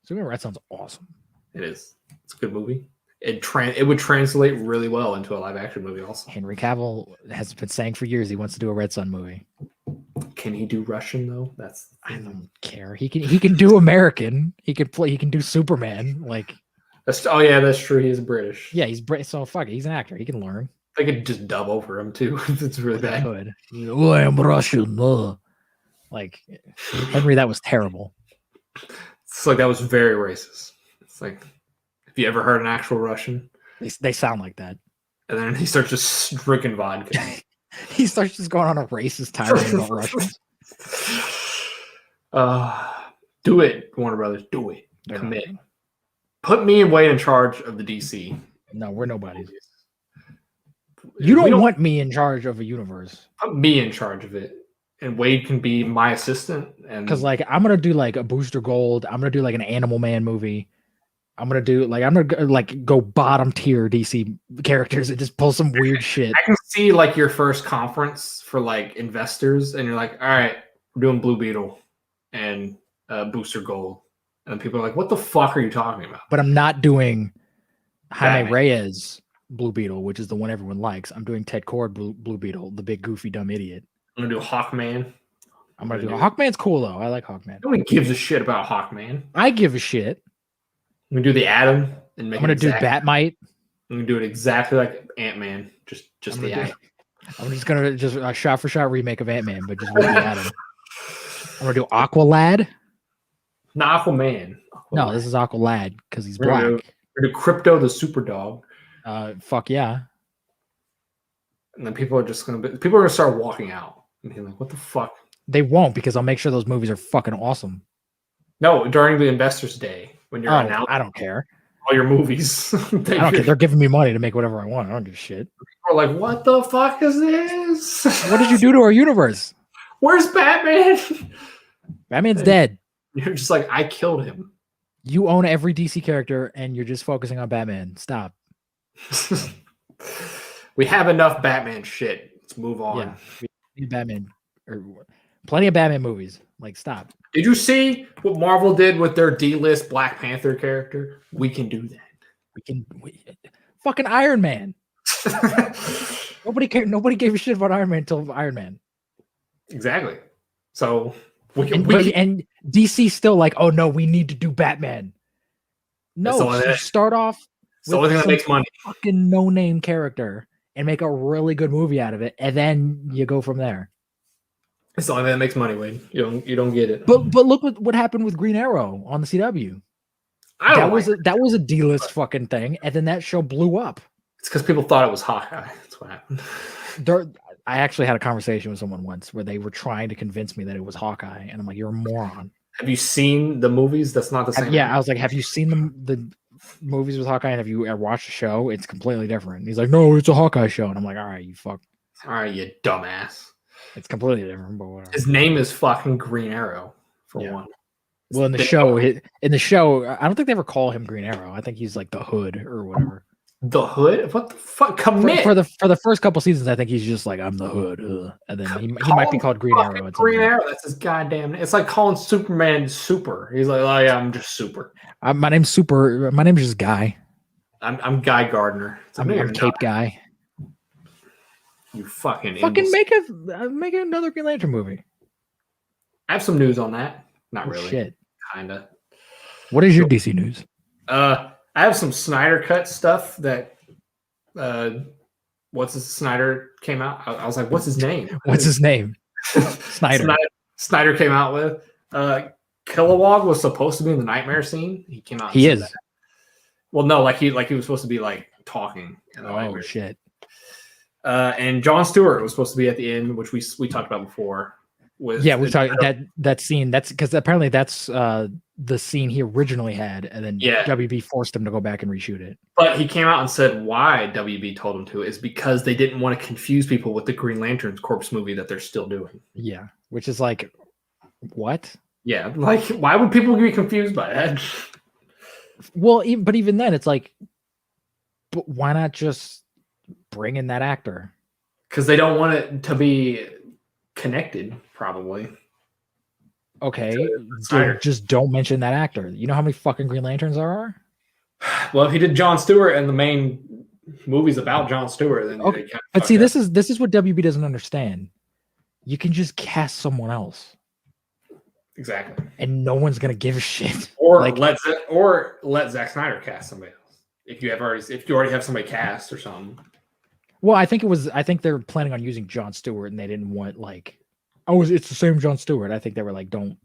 Superman Red Sun's awesome. It is. It's a good movie. It would translate really well into a live action movie also. Henry Cavill has been saying for years he wants to do a Red Sun movie. Can he do Russian though? I don't care. He can do American. He can do Superman. Like, that's true. He's British. Yeah, he's British. So fuck it. He's an actor. He can learn. They could just dub over him too if it's really bad. Could. Oh, I am Russian. Like, Henry, that was terrible. It's like that was very racist. It's like, have you ever heard an actual Russian? They sound like that. And then he starts just drinking vodka. He starts just going on a racist tirade about Russians. Do it, Warner Brothers. Do it. Commit. Put me and Wade in charge of the DC. No, we're nobody. You don't want me in charge of a universe. Put me in charge of it. And Wade can be my assistant. And because like I'm gonna do like a Booster Gold. I'm gonna do like an Animal Man movie. I'm gonna go bottom tier DC characters and just pull some weird shit. I can see like your first conference for like investors, and you're like, all right, we're doing Blue Beetle and Booster Gold, and people are like, what the fuck are you talking about? But I'm not doing Jaime Reyes Blue Beetle, which is the one everyone likes. I'm doing Ted Kord Blue Beetle, the big goofy dumb idiot. I'm gonna do Hawkman. Hawkman's cool though. I like Hawkman. Nobody gives a shit about Hawkman. I give a shit. I'm gonna do the Atom and make. I'm gonna do Batmite. I'm gonna do it exactly like Ant-Man, just the Atom. I'm just gonna a shot for shot remake of Ant-Man, but just with the Atom. I'm gonna do Aqualad. Not Aquaman. No, this is Aqualad because he's black. We're gonna do Crypto the Super Dog. Fuck yeah. And then people are gonna start walking out and being like, what the fuck? They won't, because I'll make sure those movies are fucking awesome. No, during the Investors Day when you're announcing, I don't care. All your movies. I don't care. They're giving me money to make whatever I want. I don't give a shit. We're like, what the fuck is this? What did you do to our universe? Where's Batman? Batman's dead. You're just like, I killed him. You own every DC character and you're just focusing on Batman. Stop. We have enough Batman shit. Let's move on. Yeah, we need Batman, or plenty of Batman movies. Like, stop. Did you see what Marvel did with their D-list Black Panther character? We can do that. Fucking Iron Man. Nobody cared. Nobody gave a shit about Iron Man until Iron Man. Exactly. So and DC still like, oh no, we need to do Batman. No, start off with the only thing that makes money. Fucking no-name character and make a really good movie out of it, and then you go from there. It's the only thing that makes money, Wade. You don't get it. But look what happened with Green Arrow on the CW. That was a D-list fucking thing, and then that show blew up. It's because people thought it was Hawkeye. That's what happened. I actually had a conversation with someone once where they were trying to convince me that it was Hawkeye, and I'm like, "You're a moron." Have you seen the movies? That's not the same. Yeah, I was like, "Have you seen the movies with Hawkeye? And have you ever watched the show? It's completely different." And he's like, "No, it's a Hawkeye show," and I'm like, "All right, you fuck. All right, you dumbass. It's completely different." But whatever. His name is fucking Green Arrow for one. Well, in the show, I don't think they ever call him Green Arrow. I think he's like the Hood or whatever. The Hood? What the fuck? Commit for the first couple seasons. I think he's just like, I'm the Hood, and then he might be called Green Arrow. Green Arrow. That's his goddamn. It's like calling Superman Super. He's like, oh yeah, I'm just Super. My name's Super. My name's just Guy. I'm Guy Gardner. I'm Cape Guy. You fucking make another Green Lantern movie. I have some news on that. Not really. Shit. Kinda. What is your DC news? I have some Snyder cut stuff that Snyder came out. I was like, what's his name? What's his name? Snyder came out with Kilowog was supposed to be in the nightmare scene. He came out. He is. That. Well, no, like he was supposed to be like talking. Oh shit. And Jon Stewart was supposed to be at the end, which we talked about before. We talked that scene. That's because apparently that's the scene he originally had, and then WB forced him to go back and reshoot it. But he came out and said why WB told him to is because they didn't want to confuse people with the Green Lantern's Corpse movie that they're still doing. Yeah, which is like, what? Yeah, like why would people be confused by that? Well, even then, it's like, but why not just bring in that actor? Because they don't want it to be connected, probably. Okay, just don't mention that actor. You know how many fucking Green Lanterns there are? Well, if he did Jon Stewart and the main movie's about Jon Stewart, then okay. But see, this is what WB doesn't understand. You can just cast someone else. Exactly. And no one's gonna give a shit. Or let Zack Snyder cast somebody else. If you already have somebody cast or something. Well, I think they're planning on using Jon Stewart, and they didn't want it's the same Jon Stewart. I think they were like, don't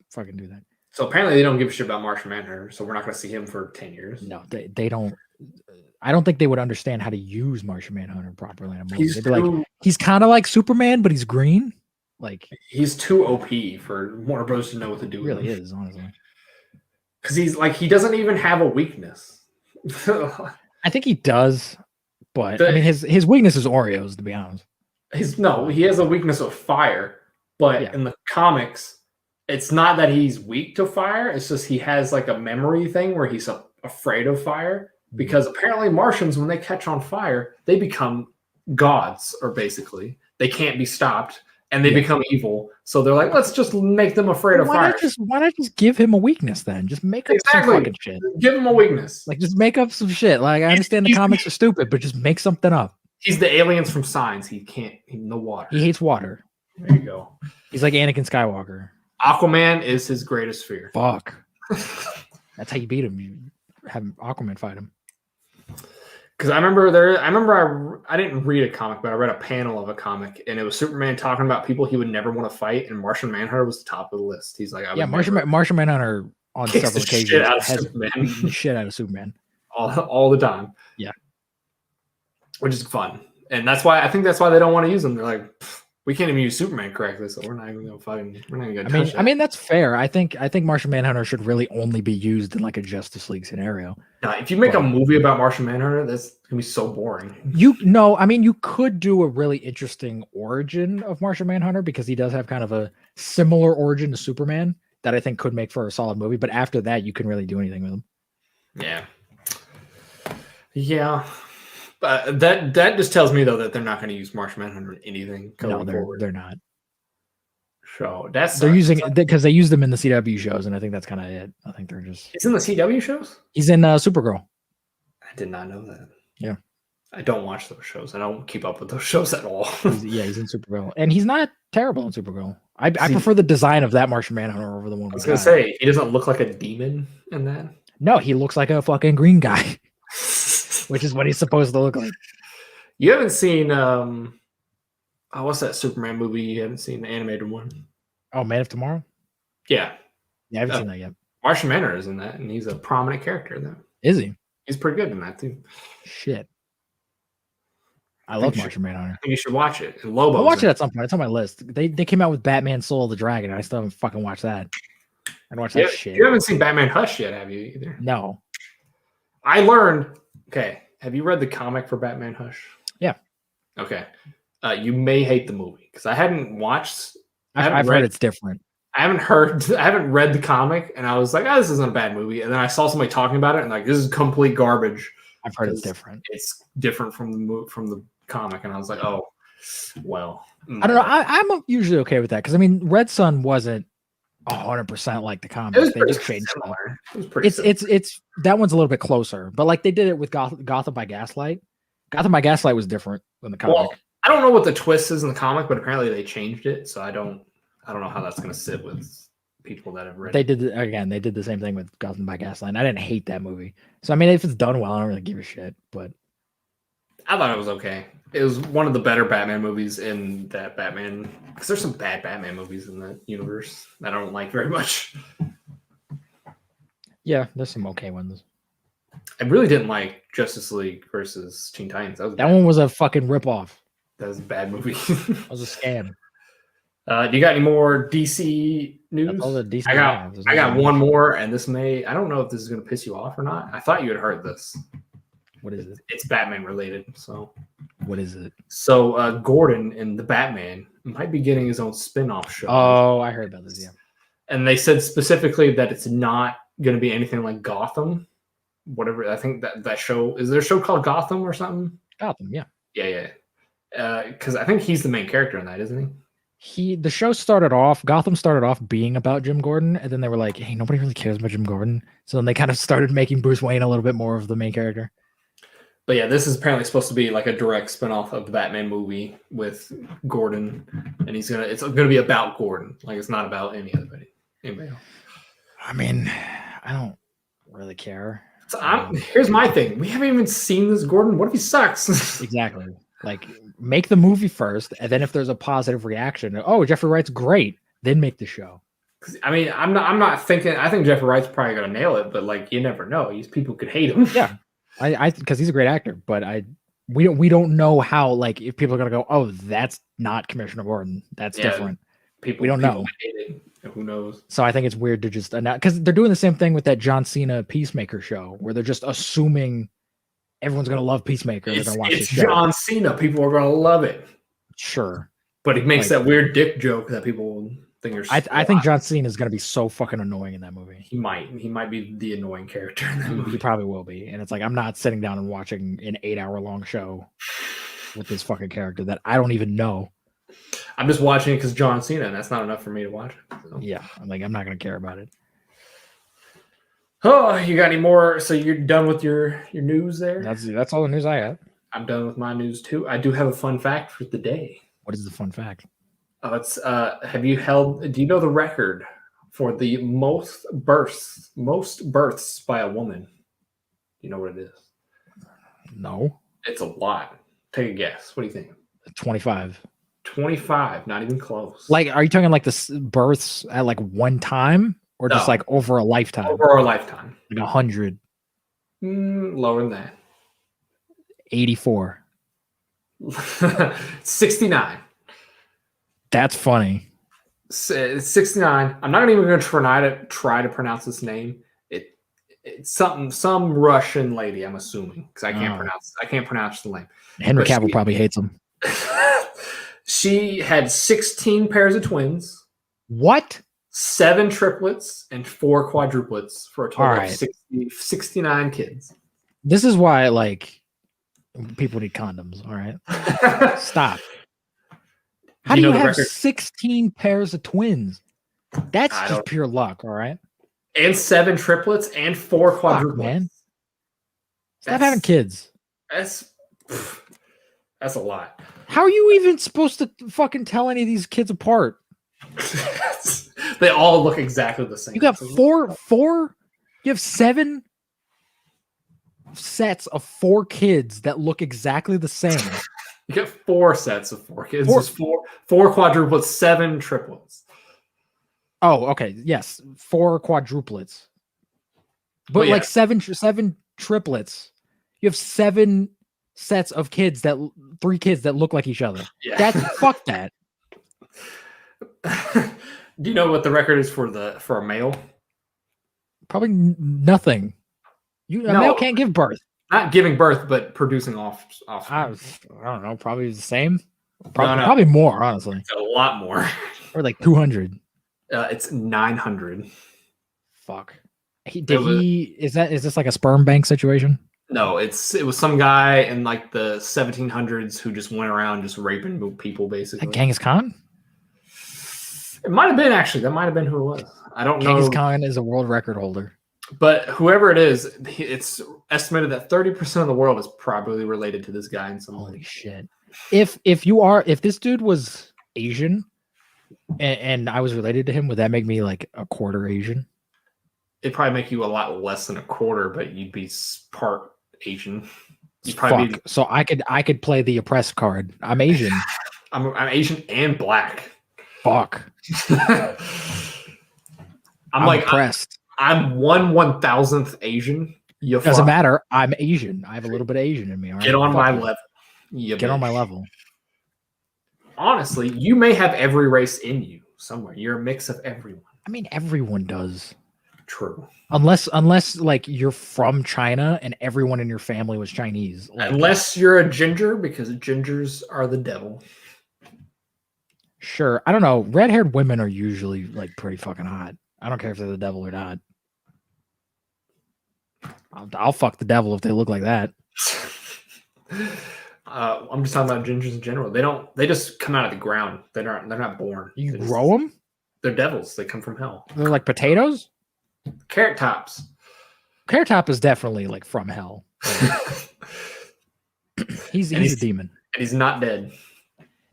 fucking do that. So apparently they don't give a shit about Martian Manhunter, so we're not going to see him for 10 years. No, they don't. I don't think they would understand how to use Martian Manhunter properly in a movie. They'd be like, he's kind of like Superman, but he's green. Like he's too OP for Warner Bros. To know what to do. Really is, honestly. Because he doesn't even have a weakness. I think he does. But I mean, his weakness is Oreos, to be honest. He has a weakness of fire. But in the comics, it's not that he's weak to fire. It's just he has like a memory thing where he's afraid of fire. Because apparently Martians, when they catch on fire, they become gods, or basically they can't be stopped, and they become evil. So they're like, let's just make them afraid of fire. Why not just give him a weakness then? Just make up some fucking shit. Give him a weakness. Like just make up some shit. Like I understand the comics are stupid, but just make something up. He's the aliens from Signs. He can't. No water. He hates water. There you go. He's like Anakin Skywalker. Aquaman is his greatest fear. Fuck. That's how you beat him. You have Aquaman fight him. Because I remember I didn't read a comic, but I read a panel of a comic, and it was Superman talking about people he would never want to fight, and Martian Manhunter was the top of the list. He's like, Martian Manhunter on several occasions has beaten the shit out of Superman all the time. Yeah, which is fun, and that's why they don't want to use them. They're like, we can't even use Superman correctly, so we're not even gonna touch it. I mean that's fair. I think Martian Manhunter should really only be used in like a Justice League scenario. Now, if you make a movie about Martian Manhunter, that's gonna be so boring. You could do a really interesting origin of Martian Manhunter because he does have kind of a similar origin to Superman that I think could make for a solid movie. But after that, you couldn't really do anything with him. Yeah. That just tells me though that they're not going to use Martian Manhunter in anything. No, they're not. So they're using it because they use them in the CW shows, and I think that's kind of it. I think they're just. He's in the CW shows. He's in Supergirl. I did not know that. Yeah, I don't watch those shows. I don't keep up with those shows at all. He's in Supergirl, and he's not terrible in Supergirl. I prefer the design of that Martian Manhunter over the one. I was gonna say he doesn't look like a demon in that. No, he looks like a fucking green guy. Which is what he's supposed to look like. You haven't seen what's that Superman movie you haven't seen, the animated one? Oh, Man of Tomorrow? Yeah. I haven't seen that yet. Martian Manhunter is in that, and he's a prominent character in that. Is he? He's pretty good in that too. Shit. I love Martian Manhunter. I think you should watch it. And Lobo's I'll watch it at some point. It's on my list. They came out with Batman Soul of the Dragon, and I still haven't fucking watched that. I don't watch that shit. You haven't seen Batman Hush yet, have you either? No. I learned. Okay, have you read the comic for Batman Hush? Yeah. Okay. You may hate the movie because I hadn't watched. I've heard it's different. I haven't read the comic, and I was like, oh, this isn't a bad movie. And then I saw somebody talking about it, and like, this is complete garbage. I've heard it's different. It's different from the comic, and I was like, oh, well. I don't know. I'm usually okay with that because I mean, Red Sun wasn't 100% like the comics. They just changed similar. It was pretty. It's that one's a little bit closer, but like they did it with Gotham by Gaslight. Gotham by Gaslight was different than the comic. Well, I don't know what the twist is in the comic, but apparently they changed it, so I don't know how that's going to sit with people that have read. They did the same thing with Gotham by Gaslight. I didn't hate that movie, so I mean, if it's done well, I don't really give a shit. But I thought it was okay. It was one of the better Batman movies in that Batman, because there's some bad Batman movies in that universe that I don't like very much. Yeah, there's some okay ones. I really didn't like Justice League versus Teen Titans. That one was a fucking ripoff. That was a bad movie. That was a scam. Do you got any more DC news? That's all the DC I got one more, and I don't know if this is going to piss you off or not. I thought you had heard this. What is it? It's Batman related. So, what is it? So, Gordon in the Batman might be getting his own spin-off show. Oh, I heard about this. Yeah, and they said specifically that it's not going to be anything like Gotham. Whatever. I think that show is there a show called Gotham or something. Gotham. Yeah. Yeah. Because I think he's the main character in that, isn't he? Gotham started off being about Jim Gordon, and then they were like, hey, nobody really cares about Jim Gordon. So then they kind of started making Bruce Wayne a little bit more of the main character. But yeah, this is apparently supposed to be like a direct spinoff of the Batman movie with Gordon, and it's gonna be about Gordon. Like, it's not about anybody else. I mean, I don't really care. So here's my thing. We haven't even seen this Gordon. What if he sucks? Exactly. Like, make the movie first, and then if there's a positive reaction, oh, Jeffrey Wright's great, then make the show. I mean, I'm not thinking. I think Jeffrey Wright's probably gonna nail it, but like, you never know. People could hate him. Yeah, I because he's a great actor, but we don't know how, like, if people are gonna go, oh, that's not Commissioner Gordon, that's different. We don't know. Who knows? So I think it's weird to just announce, because they're doing the same thing with that John Cena Peacemaker show, where they're just assuming everyone's gonna love Peacemaker. They're gonna watch it's John Cena. People are gonna love it. Sure, but he makes that weird dick joke that people think are. I think John Cena is gonna be so fucking annoying in that movie. He might be the annoying character in that movie. He probably will be, and it's like, I'm not sitting down and watching an 8-hour-long show with this fucking character that I don't even know. I'm just watching it because John Cena, and that's not enough for me to watch. So. Yeah, I'm not gonna care about it. Oh, you got any more? So you're done with your news there? That's all the news I have. I'm done with my news too. I do have a fun fact for the day. What is the fun fact? It's do you know the record for the most births by a woman? Do you know what it is? No. It's a lot. Take a guess. What do you think? 25. 25, not even close. Like, are you talking like the births at like one time, or just like over a lifetime? Over a lifetime. Like 100. Lower than that. 84. 69. That's funny. 69. I'm not even going to try to pronounce this name. It's some Russian lady, I'm assuming, because I can't pronounce the name. Henry Cavill probably hates him. She had 16 pairs of twins. What? 7 triplets and 4 quadruplets for a total of 69 kids. This is why, like, people need condoms. All right, stop. How do you have 16 pairs of twins? That's just pure luck. All right, and 7 triplets and 4 quadruplets. Fuck, man, stop having kids. That's a lot. How are you even supposed to fucking tell any of these kids apart? They all look exactly the same. You got four. You have 7 sets of 4 kids that look exactly the same. You got 4 sets of 4 kids. There's 4 quadruplets, 7 triplets. Oh, okay. Yes, 4 quadruplets. But like 7 triplets. You have 7 sets of kids 3 kids that look like each other. Yeah. Fuck that. Do you know what the record is for a male? Probably nothing. A male can't give birth. Not giving birth, but producing offspring. I don't know. Probably the same. Probably more, honestly. It's a lot more. Or like 200. It's 900. Fuck. It Did was, he? Is this like a sperm bank situation? no, it was some guy in like the 1700s who just went around just raping people, basically. Like Genghis Khan? It might have been, actually. That might have been who it was. I don't know. Genghis Khan is a world record holder. But whoever it is, it's estimated that 30% of the world is probably related to this guy in some way. Holy shit. If this dude was Asian and I was related to him, would that make me like a quarter Asian? It'd probably make you a lot less than a quarter, but you'd be part Asian. You'd probably Fuck. So I could play the oppressed card. I'm Asian. I'm Asian and black. Fuck. I'm like oppressed. I'm 1/1000th Asian. Doesn't matter. I'm Asian. I have a little bit of Asian in me. All right? Get on my level. Get on my level. Honestly, you may have every race in you somewhere. You're a mix of everyone. I mean, everyone does. True. Unless like you're from China and everyone in your family was Chinese. Like, unless you're a ginger, because gingers are the devil. Sure. I don't know. Red-haired women are usually like pretty fucking hot. I don't care if they're the devil or not. I'll fuck the devil if they look like that. I'm just talking about gingers in general. They just come out of the ground. They're not born. You grow them? They're devils. They come from hell. They're like potatoes? Carrot Tops. Carrot Top is definitely like from hell. He's a demon. And he's not dead.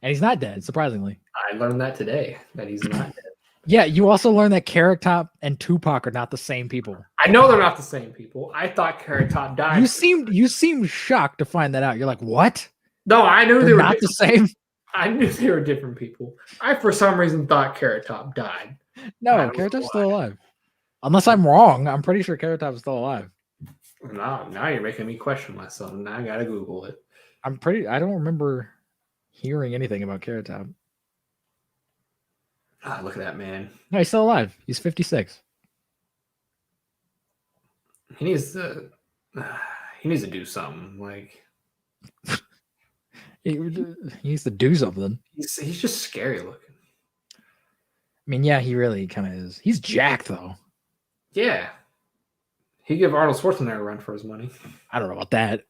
And he's not dead, surprisingly. I learned that today, that he's not dead. Yeah, you also learned that Carrot Top and Tupac are not the same people. I know they're not the same people. I thought Carrot Top died. You seemed shocked to find that out. You're like, what? No, I knew they were not the same. I knew they were different people. I, for some reason, thought Carrot Top died. No, Carrot Top's still alive. Unless I'm wrong, I'm pretty sure Carrot Top is still alive. Now you're making me question myself. Now I gotta Google it. I don't remember hearing anything about Carrot Top. Ah, look at that man. No, he's still alive. He's 56. He needs to do something. Like he needs to do something. He's just scary looking. I mean, yeah, he really kind of is. He's jacked though. Yeah. He'd give Arnold Schwarzenegger a run for his money. I don't know about that.